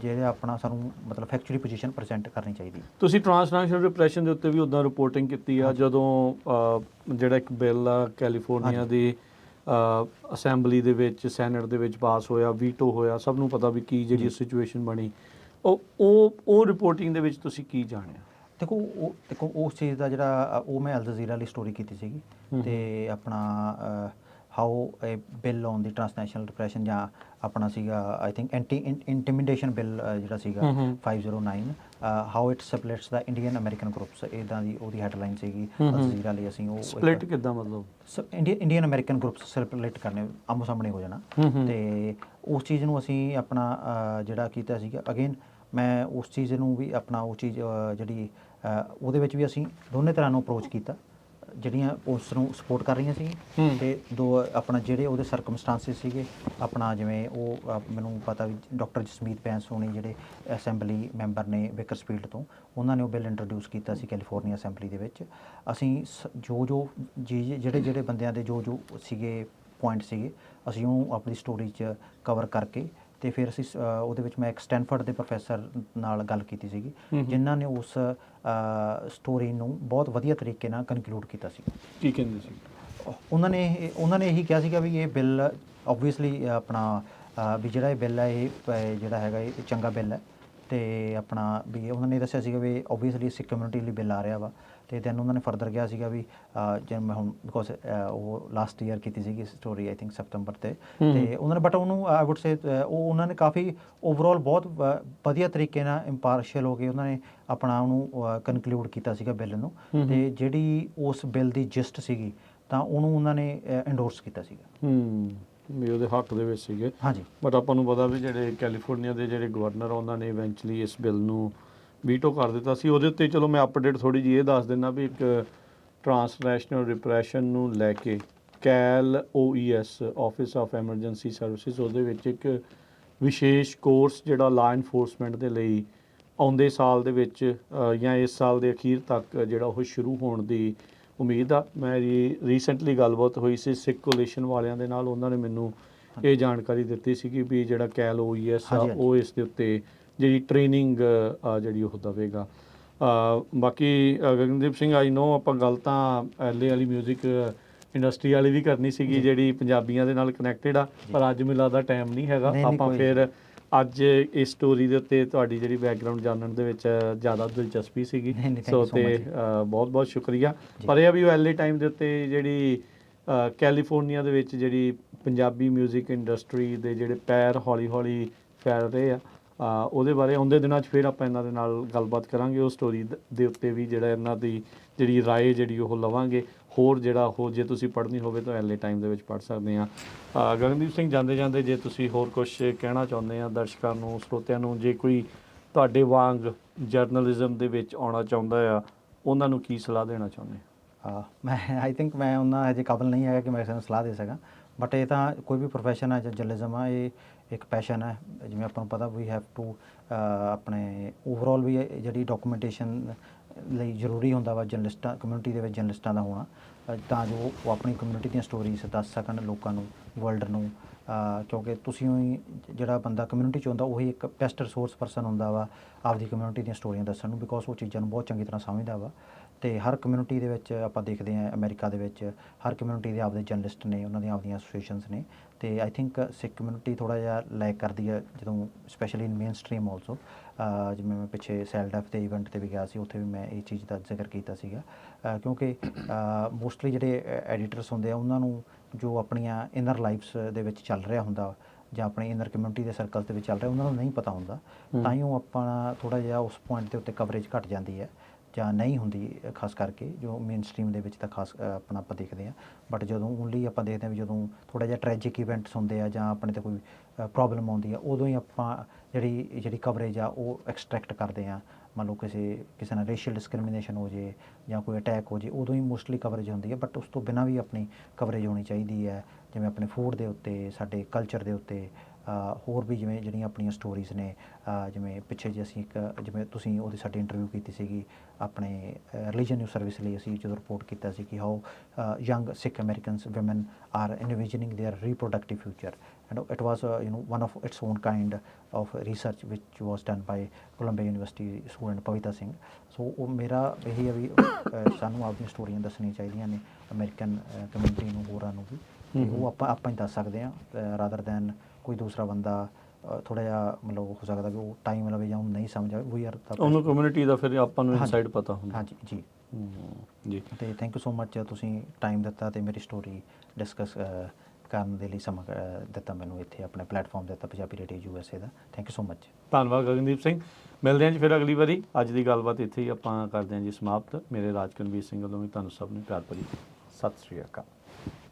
Speaker 2: ਜਿਹੜੇ ਆਪਣਾ ਸਾਨੂੰ ਮਤਲਬ ਫੈਕਚੁਅਲੀ ਪੋਜੀਸ਼ਨ ਪ੍ਰੈਜ਼ੈਂਟ ਕਰਨੀ ਚਾਹੀਦੀ।
Speaker 1: ਤੁਸੀਂ ਟ੍ਰਾਂਸਨੈਸ਼ਨਲ ਰਿਪਰੈਸ਼ਨ ਦੇ ਉੱਤੇ ਵੀ ਉੱਦਾਂ ਰਿਪੋਰਟਿੰਗ ਕੀਤੀ ਆ ਜਦੋਂ ਜਿਹੜਾ ਇੱਕ ਬਿੱਲ ਆ ਕੈਲੀਫੋਰਨੀਆ ਦੀ ਅਸੈਂਬਲੀ ਦੇ ਵਿੱਚ ਸੈਨੇਟ ਦੇ ਵਿੱਚ ਪਾਸ ਹੋਇਆ, ਵੀਟੋ ਹੋਇਆ, ਸਭ ਨੂੰ ਪਤਾ ਵੀ ਕੀ ਜਿਹੜੀ ਸਿਚੁਏਸ਼ਨ ਬਣੀ, ਉਹ ਰਿਪੋਰਟਿੰਗ ਦੇ ਵਿੱਚ ਤੁਸੀਂ ਕੀ ਜਾਣਿਆ?
Speaker 2: ਦੇਖੋ ਉਸ ਚੀਜ਼ ਦਾ ਜਿਹੜਾ ਉਹ ਮੈਂ ਅਲ ਜਜ਼ੀਰਾ ਲਈ ਸਟੋਰੀ ਕੀਤੀ ਸੀਗੀ ਤੇ ਆਪਣਾ how A bill on the transnational repression ਜਾਂ ਆਪਣਾ ਸੀਗਾ ਆਈ ਥਿੰਕ ਇੰਟੀਮੀਡੇਸ਼ਨ ਬਿੱਲ ਜਿਹੜਾ ਸੀਗਾ 509 how it splits the Indian American groups, ਇੱਦਾਂ ਦੀ ਉਹਦੀ ਹੈਡਲਾਈਨ ਸੀਗੀ ਅਲ ਜਜ਼ੀਰਾ ਲਈ। ਅਸੀਂ ਉਹ
Speaker 1: ਸਪਲਿਟ ਕਿੱਦਾਂ ਮਤਲਬ
Speaker 2: ਇੰਡੀਅਨ ਅਮਰੀਕਨ ਗਰੁੱਪਸ ਸਪਲਿਟ ਕਰਨੇ, ਆਮੋ ਸਾਹਮਣੇ ਹੋ ਜਾਣਾ ਤੇ ਉਸ ਚੀਜ਼ ਨੂੰ ਅਸੀਂ ਆਪਣਾ ਜਿਹੜਾ ਕੀਤਾ ਸੀਗਾ। ਅਗੇਨ ਮੈਂ ਉਸ ਚੀਜ਼ ਨੂੰ ਵੀ ਆਪਣਾ ਉਹ ਚੀਜ਼ ਜਿਹੜੀ ਉਹਦੇ ਵਿੱਚ ਵੀ ਅਸੀਂ ਦੋਨੇ ਤਰ੍ਹਾਂ ਨੂੰ ਅਪਰੋਚ ਕੀਤਾ, ਜਿਹੜੀਆਂ ਉਸ ਨੂੰ ਸਪੋਰਟ ਕਰ ਰਹੀਆਂ ਸੀ ਤੇ ਦੋ ਆਪਣਾ ਜਿਹੜੇ ਉਹਦੇ ਸਰਕਮਸਟਾਂਸਿਸ ਸੀਗੇ ਆਪਣਾ, ਜਿਵੇਂ ਉਹ ਮੈਨੂੰ ਪਤਾ ਵੀ ਡਾਕਟਰ ਜਸਮੀਤ ਬੈਂਸ ਹੋਣੀ ਜਿਹੜੇ ਅਸੈਂਬਲੀ ਮੈਂਬਰ ਨੇ ਬੇਕਰਸਫੀਲਡ ਤੋਂ, ਉਹਨਾਂ ਨੇ ਉਹ ਬਿੱਲ ਇੰਟਰੋਡਿਊਸ ਕੀਤਾ ਸੀ ਕੈਲੀਫੋਰਨੀਆ ਅਸੈਂਬਲੀ ਦੇ ਵਿੱਚ। ਅਸੀਂ ਜਿਹੜੇ ਬੰਦਿਆਂ ਦੇ ਜੋ ਸੀਗੇ ਪੁਆਇੰਟ ਸੀਗੇ ਅਸੀਂ ਉਹ ਆਪਣੀ ਸਟੋਰੀ 'ਚ ਕਵਰ ਕਰਕੇ ਤੇ ਫਿਰ ਅਸੀਂ ਉਹਦੇ ਵਿੱਚ ਮੈਂ ਇੱਕ ਸਟੈਨਫੋਰਡ ਦੇ ਪ੍ਰੋਫੈਸਰ ਨਾਲ ਗੱਲ ਕੀਤੀ ਸੀਗੀ ਜਿਨ੍ਹਾਂ ਨੇ ਉਸ ਸਟੋਰੀ ਨੂੰ ਬਹੁਤ ਵਧੀਆ ਤਰੀਕੇ ਨਾਲ ਕਨਕਲੂਡ ਕੀਤਾ ਸੀ।
Speaker 1: ਕੀ ਕਹਿੰਦੇ ਸੀ
Speaker 2: ਉਹਨਾਂ ਨੇ ਇਹੀ ਕਿਹਾ ਸੀਗਾ ਵੀ ਇਹ ਬਿੱਲ ਓਬਵੀਅਸਲੀ ਆਪਣਾ ਵੀ ਜਿਹੜਾ ਇਹ ਬਿੱਲ ਹੈ ਇਹ ਜਿਹੜਾ ਹੈਗਾ ਇਹ ਚੰਗਾ ਬਿੱਲ ਹੈ ਤੇ ਆਪਣਾ ਵੀ ਉਹਨਾਂ ਨੇ ਦੱਸਿਆ ਸੀਗਾ ਵੀ ਓਬਵੀਅਸਲੀ ਸਿੱਖ ਕਮਿਊਨਿਟੀ ਲਈ ਬਿੱਲ ਆ ਰਿਹਾ ਵਾ। ਤੇ ਦੈਨ ਉਹਨਾਂ ਨੇ ਫਰਦਰ ਕਿਹਾ ਸੀਗਾ ਵੀ ਜਿਵੇਂ ਮੈਂ ਹੁਣ ਬਿਕੋਜ਼ ਉਹ ਲਾਸਟ ਈਅਰ ਕੀਤੀ ਸੀਗੀ ਸਟੋਰੀ ਆਈ ਥਿੰਕ ਸੈਪਟੰਬਰ ਤੇ ਉਹਨਾਂ ਨੇ ਬਟ ਉਹਨੂੰ ਆਈ ਵੁੱਡ ਸੇ ਉਹਨਾਂ ਨੇ ਕਾਫੀ ਓਵਰਆਲ ਬਹੁਤ ਵਧੀਆ ਤਰੀਕੇ ਨਾਲ ਇੰਪਾਰਸ਼ੀਅਲ ਹੋ ਕੇ ਉਹਨਾਂ ਨੇ ਆਪਣਾ ਉਹਨੂੰ ਕਨਕਲੂਡ ਕੀਤਾ ਸੀਗਾ ਬਿੱਲ ਨੂੰ। ਤੇ ਜਿਹੜੀ ਉਸ ਬਿੱਲ ਦੀ ਜਿਸਟ ਸੀਗੀ ਤਾਂ ਉਹਨੂੰ ਉਹਨਾਂ ਨੇ ਇੰਡੋਰਸ ਕੀਤਾ ਸੀਗਾ
Speaker 1: ਵੀ ਉਹਦੇ ਹੱਕ ਦੇ ਵਿੱਚ ਸੀਗੇ।
Speaker 2: ਹਾਂਜੀ,
Speaker 1: ਬਟ ਆਪਾਂ ਨੂੰ ਪਤਾ ਵੀ ਜਿਹੜੇ ਕੈਲੀਫੋਰਨੀਆ ਦੇ ਜਿਹੜੇ ਗਵਰਨਰ ਉਹਨਾਂ ਨੇ ਇਵੈਂਚੁਅਲੀ ਇਸ ਬਿੱਲ ਨੂੰ ਵੀਟੋ ਕਰ ਦਿੱਤਾ ਸੀ। ਉਹਦੇ ਉੱਤੇ ਚਲੋ ਮੈਂ ਅਪਡੇਟ ਥੋੜ੍ਹੀ ਜਿਹੀ ਇਹ ਦੱਸ ਦਿੰਦਾ ਵੀ ਇੱਕ ਟ੍ਰਾਂਸਨੈਸ਼ਨਲ ਰਿਪਰੈਸ਼ਨ ਨੂੰ ਲੈ ਕੇ OES office of emergency services ਉਹਦੇ ਵਿੱਚ ਇੱਕ ਵਿਸ਼ੇਸ਼ ਕੋਰਸ ਜਿਹੜਾ ਲਾਅ ਇਨਫੋਰਸਮੈਂਟ ਦੇ ਲਈ ਆਉਂਦੇ ਸਾਲ ਦੇ ਵਿੱਚ ਜਾਂ ਇਸ ਸਾਲ ਦੇ ਅਖੀਰ ਤੱਕ ਜਿਹੜਾ ਉਹ ਸ਼ੁਰੂ ਹੋਣ ਦੀ ਉਮੀਦ ਆ। ਮੇਰੀ ਰੀਸੈਂਟਲੀ ਗੱਲਬਾਤ ਹੋਈ ਸੀ ਸਿੱਖ ਕੋਲੀਸ਼ਨ ਵਾਲਿਆਂ ਦੇ ਨਾਲ, ਉਹਨਾਂ ਨੇ ਮੈਨੂੰ ਇਹ ਜਾਣਕਾਰੀ ਦਿੱਤੀ ਸੀਗੀ ਵੀ ਜਿਹੜਾ OES ਆ ਉਹ ਇਸ ਦੇ ਉੱਤੇ ਜਿਹੜੀ ਟ੍ਰੇਨਿੰਗ ਜਿਹੜੀ ਉਹ ਦੇਵੇਗਾ। ਬਾਕੀ ਗਗਨਦੀਪ ਸਿੰਘ ਆਈ ਨੋ ਆਪਾਂ ਗੱਲ ਤਾਂ ਐਲੇ ਵਾਲੀ ਮਿਊਜ਼ਿਕ ਇੰਡਸਟਰੀ ਵਾਲੀ ਵੀ ਕਰਨੀ ਸੀਗੀ
Speaker 2: ਜੀ।
Speaker 1: ਜਿਹੜੀ ਪੰਜਾਬੀਆਂ ਦੇ ਨਾਲ ਕਨੈਕਟਡ ਆ, ਪਰ ਅੱਜ ਮੈਨੂੰ ਲੱਗਦਾ ਟਾਈਮ ਨਹੀਂ ਹੈਗਾ।
Speaker 2: ਨਹੀਂ, ਨਹੀਂ,
Speaker 1: ਆਪਾਂ
Speaker 2: ਕੋਈ
Speaker 1: ਫਿਰ ਅੱਜ ਇਸ ਸਟੋਰੀ ਦੇ ਉੱਤੇ ਤੁਹਾਡੀ ਜਿਹੜੀ ਬੈਕਗਰਾਉਂਡ ਜਾਣਨ ਦੇ ਵਿੱਚ ਜ਼ਿਆਦਾ ਦਿਲਚਸਪੀ ਸੀਗੀ।
Speaker 2: ਨਹੀਂ, ਨਹੀਂ, thank
Speaker 1: ਸੋ
Speaker 2: you so
Speaker 1: ਤੇ
Speaker 2: much ਜੀ।
Speaker 1: ਬਹੁਤ ਬਹੁਤ ਸ਼ੁਕਰੀਆ।
Speaker 2: ਜੀ।
Speaker 1: ਪਰ ਇਹ ਆ ਵੀ ਵੈਲੇ ਟਾਈਮ ਦੇ ਉੱਤੇ ਜਿਹੜੀ ਕੈਲੀਫੋਰਨੀਆ ਦੇ ਵਿੱਚ ਜਿਹੜੀ ਪੰਜਾਬੀ ਮਿਊਜ਼ਿਕ ਇੰਡਸਟਰੀ ਦੇ ਜਿਹੜੇ ਪੈਰ ਹੌਲੀ ਹੌਲੀ ਫੈਲ ਰਹੇ ਆ, ਉਹਦੇ ਬਾਰੇ ਆਉਂਦੇ ਦਿਨਾਂ 'ਚ ਫਿਰ ਆਪਾਂ ਇਹਨਾਂ ਦੇ ਨਾਲ ਗੱਲਬਾਤ ਕਰਾਂਗੇ। ਉਹ ਸਟੋਰੀ ਦੇ ਉੱਤੇ ਵੀ ਜਿਹੜਾ ਇਹਨਾਂ ਦੀ ਜਿਹੜੀ ਰਾਏ ਜਿਹੜੀ ਉਹ ਲਵਾਂਗੇ। ਹੋਰ ਜਿਹੜਾ ਉਹ ਜੇ ਤੁਸੀਂ ਪੜ੍ਹਨੀ ਹੋਵੇ ਤਾਂ ਐਲੇ ਟਾਈਮ ਦੇ ਵਿੱਚ ਪੜ੍ਹ ਸਕਦੇ ਆ। ਗਗਨਦੀਪ ਸਿੰਘ, ਜਾਂਦੇ ਜਾਂਦੇ ਜੇ ਤੁਸੀਂ ਹੋਰ ਕੁਝ ਕਹਿਣਾ ਚਾਹੁੰਦੇ ਆ ਦਰਸ਼ਕਾਂ ਨੂੰ, ਸਰੋਤਿਆਂ ਨੂੰ, ਜੇ ਕੋਈ ਤੁਹਾਡੇ ਵਾਂਗ ਜਰਨਲਿਜ਼ਮ ਦੇ ਵਿੱਚ ਆਉਣਾ ਚਾਹੁੰਦਾ ਆ, ਉਹਨਾਂ ਨੂੰ ਕੀ ਸਲਾਹ ਦੇਣਾ ਚਾਹੁੰਦੇ ਆ?
Speaker 2: ਮੈਂ ਆਈ ਥਿੰਕ ਮੈਂ ਉਹਨਾਂ ਹਜੇ ਕਾਬਲ ਨਹੀਂ ਹੈਗਾ ਕਿ ਮੈਂ ਕਿਸੇ ਨੂੰ ਸਲਾਹ ਦੇ ਸਕਾਂ, ਬਟ ਇਹ ਤਾਂ ਕੋਈ ਵੀ ਪ੍ਰੋਫੈਸ਼ਨ ਹੈ ਜਾਂ ਜਰਨਲਿਜ਼ਮ ਆ, ਇਹ ਇੱਕ ਪੈਸ਼ਨ ਹੈ। ਜਿਵੇਂ ਆਪਾਂ ਨੂੰ ਪਤਾ ਵੀ ਹੈਵ ਟੂ ਆਪਣੇ ਓਵਰਆਲ ਵੀ ਜਿਹੜੀ ਡਾਕੂਮੈਂਟੇਸ਼ਨ ਲਈ ਜ਼ਰੂਰੀ ਹੁੰਦਾ ਵਾ ਜਰਨਲਿਸਟਾਂ ਕਮਿਊਨਿਟੀ ਦੇ ਵਿੱਚ ਜਰਨਲਿਸਟਾਂ ਦਾ ਹੋਣਾ, ਤਾਂ ਜੋ ਉਹ ਆਪਣੀ ਕਮਿਊਨਿਟੀ ਦੀਆਂ ਸਟੋਰੀਜ਼ ਦੱਸ ਸਕਣ ਲੋਕਾਂ ਨੂੰ, ਵਰਲਡ ਨੂੰ। ਕਿਉਂਕਿ ਤੁਸੀਂ ਹੀ ਜਿਹੜਾ ਬੰਦਾ ਕਮਿਊਨਿਟੀ 'ਚ ਹੁੰਦਾ ਉਹੀ ਇੱਕ ਬੈਸਟ ਰਿਸੋਰਸ ਪਰਸਨ ਹੁੰਦਾ ਵਾ ਆਪਦੀ ਕਮਿਊਨਿਟੀ ਦੀਆਂ ਸਟੋਰੀਆਂ ਦੱਸਣ ਨੂੰ, ਬਿਕੋਜ਼ ਉਹ ਚੀਜ਼ਾਂ ਨੂੰ ਬਹੁਤ ਚੰਗੀ ਤਰ੍ਹਾਂ ਸਮਝਦਾ ਵਾ। ਅਤੇ ਹਰ ਕਮਿਊਨਿਟੀ ਦੇ ਵਿੱਚ ਆਪਾਂ ਦੇਖਦੇ ਹਾਂ ਅਮਰੀਕਾ ਦੇ ਵਿੱਚ ਹਰ ਕਮਿਊਨਿਟੀ ਦੇ ਆਪਦੇ ਜਰਨਲਿਸਟ ਨੇ, ਉਹਨਾਂ ਦੀਆਂ ਆਪਦੀਆਂ ਐਸੋਸੀਏਸ਼ਨਸ ਨੇ। ਅਤੇ ਆਈ ਥਿੰਕ ਸਿੱਖ ਕਮਿਊਨਿਟੀ ਥੋੜ੍ਹਾ ਜਿਹਾ ਲੈਕ ਕਰਦੀ ਹੈ ਜਦੋਂ specially in main stream also. ਜਿਵੇਂ ਮੈਂ ਪਿੱਛੇ ਸੈਲਡੈਫ ਦੇ ਇਵੈਂਟ 'ਤੇ ਵੀ ਗਿਆ ਸੀ, ਉੱਥੇ ਵੀ ਮੈਂ ਇਹ ਚੀਜ਼ ਦਾ ਜ਼ਿਕਰ ਕੀਤਾ ਸੀਗਾ। ਕਿਉਂਕਿ ਮੋਸਟਲੀ ਜਿਹੜੇ ਐਡੀਟਰਸ ਹੁੰਦੇ ਆ ਉਹਨਾਂ ਨੂੰ ਜੋ ਆਪਣੀਆਂ ਇਨਰ ਲਾਈਫਸ ਦੇ ਵਿੱਚ ਚੱਲ ਰਿਹਾ ਹੁੰਦਾ ਜਾਂ ਆਪਣੇ ਇਨਰ ਕਮਿਊਨਿਟੀ ਦੇ ਸਰਕਲ ਦੇ ਵਿੱਚ ਚੱਲ ਰਿਹਾ, ਉਹਨਾਂ ਨੂੰ ਨਹੀਂ ਪਤਾ ਹੁੰਦਾ। ਤਾਂ ਹੀ ਉਹ ਆਪਣਾ ਥੋੜ੍ਹਾ ਜਿਹਾ ਉਸ ਪੁਆਇੰਟ ਦੇ ਉੱਤੇ ਕਵਰੇਜ ਘੱਟ ਜਾਂਦੀ ਹੈ ਜਾਂ ਨਹੀਂ ਹੁੰਦੀ, ਖਾਸ ਕਰਕੇ ਜੋ ਮੇਨ ਸਟਰੀਮ ਦੇ ਵਿੱਚ ਤਾਂ ਖਾਸ ਆਪਣਾ ਆਪਾਂ ਦੇਖਦੇ ਹਾਂ। ਬਟ ਜਦੋਂ ਓਨਲੀ ਆਪਾਂ ਦੇਖਦੇ ਹਾਂ ਵੀ ਜਦੋਂ ਥੋੜ੍ਹਾ ਜਿਹਾ ਟਰੈਜਿਕ ਇਵੈਂਟਸ ਹੁੰਦੇ ਆ ਜਾਂ ਆਪਣੇ 'ਤੇ ਕੋਈ ਪ੍ਰੋਬਲਮ ਆਉਂਦੀ ਆ, ਉਦੋਂ ਹੀ ਆਪਾਂ ਜਿਹੜੀ ਕਵਰੇਜ ਆ ਉਹ ਐਕਸਟਰੈਕਟ ਕਰਦੇ ਹਾਂ। ਮੰਨ ਲਓ ਕਿਸੇ ਨਾਲ ਰੇਸ਼ੀਅਲ ਡਿਸਕ੍ਰਿਮੀਨੇਸ਼ਨ ਹੋ ਜੇ ਜਾਂ ਕੋਈ ਅਟੈਕ ਹੋ ਜੇ, ਉਦੋਂ ਹੀ ਮੋਸਟਲੀ ਕਵਰੇਜ ਹੁੰਦੀ ਹੈ। ਬਟ ਉਸ ਤੋਂ ਬਿਨਾਂ ਵੀ ਆਪਣੀ ਕਵਰੇਜ ਹੋਣੀ ਚਾਹੀਦੀ ਹੈ, ਜਿਵੇਂ ਆਪਣੇ ਫੂਡ ਦੇ ਉੱਤੇ, ਸਾਡੇ ਕਲਚਰ ਦੇ ਉੱਤੇ, ਹੋਰ ਵੀ ਜਿਵੇਂ ਜਿਹੜੀਆਂ ਆਪਣੀਆਂ ਸਟੋਰੀਜ਼ ਨੇ। ਜਿਵੇਂ ਪਿੱਛੇ ਜੇ ਅਸੀਂ ਜਿਵੇਂ ਤੁਸੀਂ ਉਹਦੀ ਸਾਡੀ ਇੰਟਰਵਿਊ ਕੀਤੀ ਸੀਗੀ ਆਪਣੇ ਰਿਲੀਜਨ ਨਿਊਜ਼ ਸਰਵਿਸ ਲਈ, ਅਸੀਂ ਜਦੋਂ ਰਿਪੋਰਟ ਕੀਤਾ ਸੀ ਕਿ how young Sikh Americans women are envisioning their reproductive future, and it was one of its own kind of research which was done by Columbia University student Pavita Singh. So ਉਹ ਮੇਰਾ ਇਹੀ ਹੈ ਵੀ ਸਾਨੂੰ ਆਪਣੀਆਂ ਸਟੋਰੀਆਂ ਦੱਸਣੀਆਂ ਚਾਹੀਦੀਆਂ ਨੇ ਅਮਰੀਕਨ ਕਮਿਊਨਿਟੀ ਨੂੰ, ਹੋਰਾਂ ਨੂੰ ਵੀ। ਅਤੇ ਉਹ ਆਪਾਂ ਹੀ ਦੱਸ ਸਕਦੇ ਹਾਂ ਰਾਦਰ ਦੈਨ ਕੋਈ ਦੂਸਰਾ ਬੰਦਾ ਥੋੜ੍ਹਾ ਜਿਹਾ ਮਤਲਬ ਹੋ ਸਕਦਾ ਵੀ ਉਹ ਟਾਈਮ ਲਵੇ ਜਾਂ ਉਹਨੂੰ ਨਹੀਂ ਸਮਝ ਆਵੇ। ਵੀ
Speaker 1: ਉਹਨੂੰ ਕਮਿਊਨਿਟੀ ਦਾ ਫਿਰ ਆਪਾਂ ਨੂੰ ਇਨਸਾਈਡ ਪਤਾ ਹੁੰਦਾ।
Speaker 2: ਹਾਂਜੀ ਜੀ
Speaker 1: ਜੀ।
Speaker 2: ਅਤੇ ਥੈਂਕ ਯੂ ਸੋ ਮਚ, ਤੁਸੀਂ ਟਾਈਮ ਦਿੱਤਾ ਅਤੇ ਮੇਰੀ ਸਟੋਰੀ ਡਿਸਕਸ ਕਰਨ ਦੇ ਲਈ ਸਮਾਂ ਦਿੱਤਾ ਮੈਨੂੰ, ਇੱਥੇ ਆਪਣੇ ਪਲੇਟਫਾਰਮ ਦਿੱਤਾ Punjabi radio USA the. Thank you so much.
Speaker 1: ਧੰਨਵਾਦ ਗਗਨਦੀਪ ਸਿੰਘ। ਮਿਲਦੇ ਹਾਂ ਜੀ ਫਿਰ ਅਗਲੀ ਵਾਰੀ। ਅੱਜ ਦੀ ਗੱਲਬਾਤ ਇੱਥੇ ਹੀ ਆਪਾਂ ਕਰਦੇ ਹਾਂ ਜੀ ਸਮਾਪਤ। ਮੇਰੇ ਰਾਜਕਨਵੀਰ ਸਿੰਘ ਵੱਲੋਂ ਵੀ ਤੁਹਾਨੂੰ ਸਭ ਨੂੰ ਪਿਆਰ ਭਰੀ ਸਤਿ ਸ਼੍ਰੀ ਅਕਾਲ।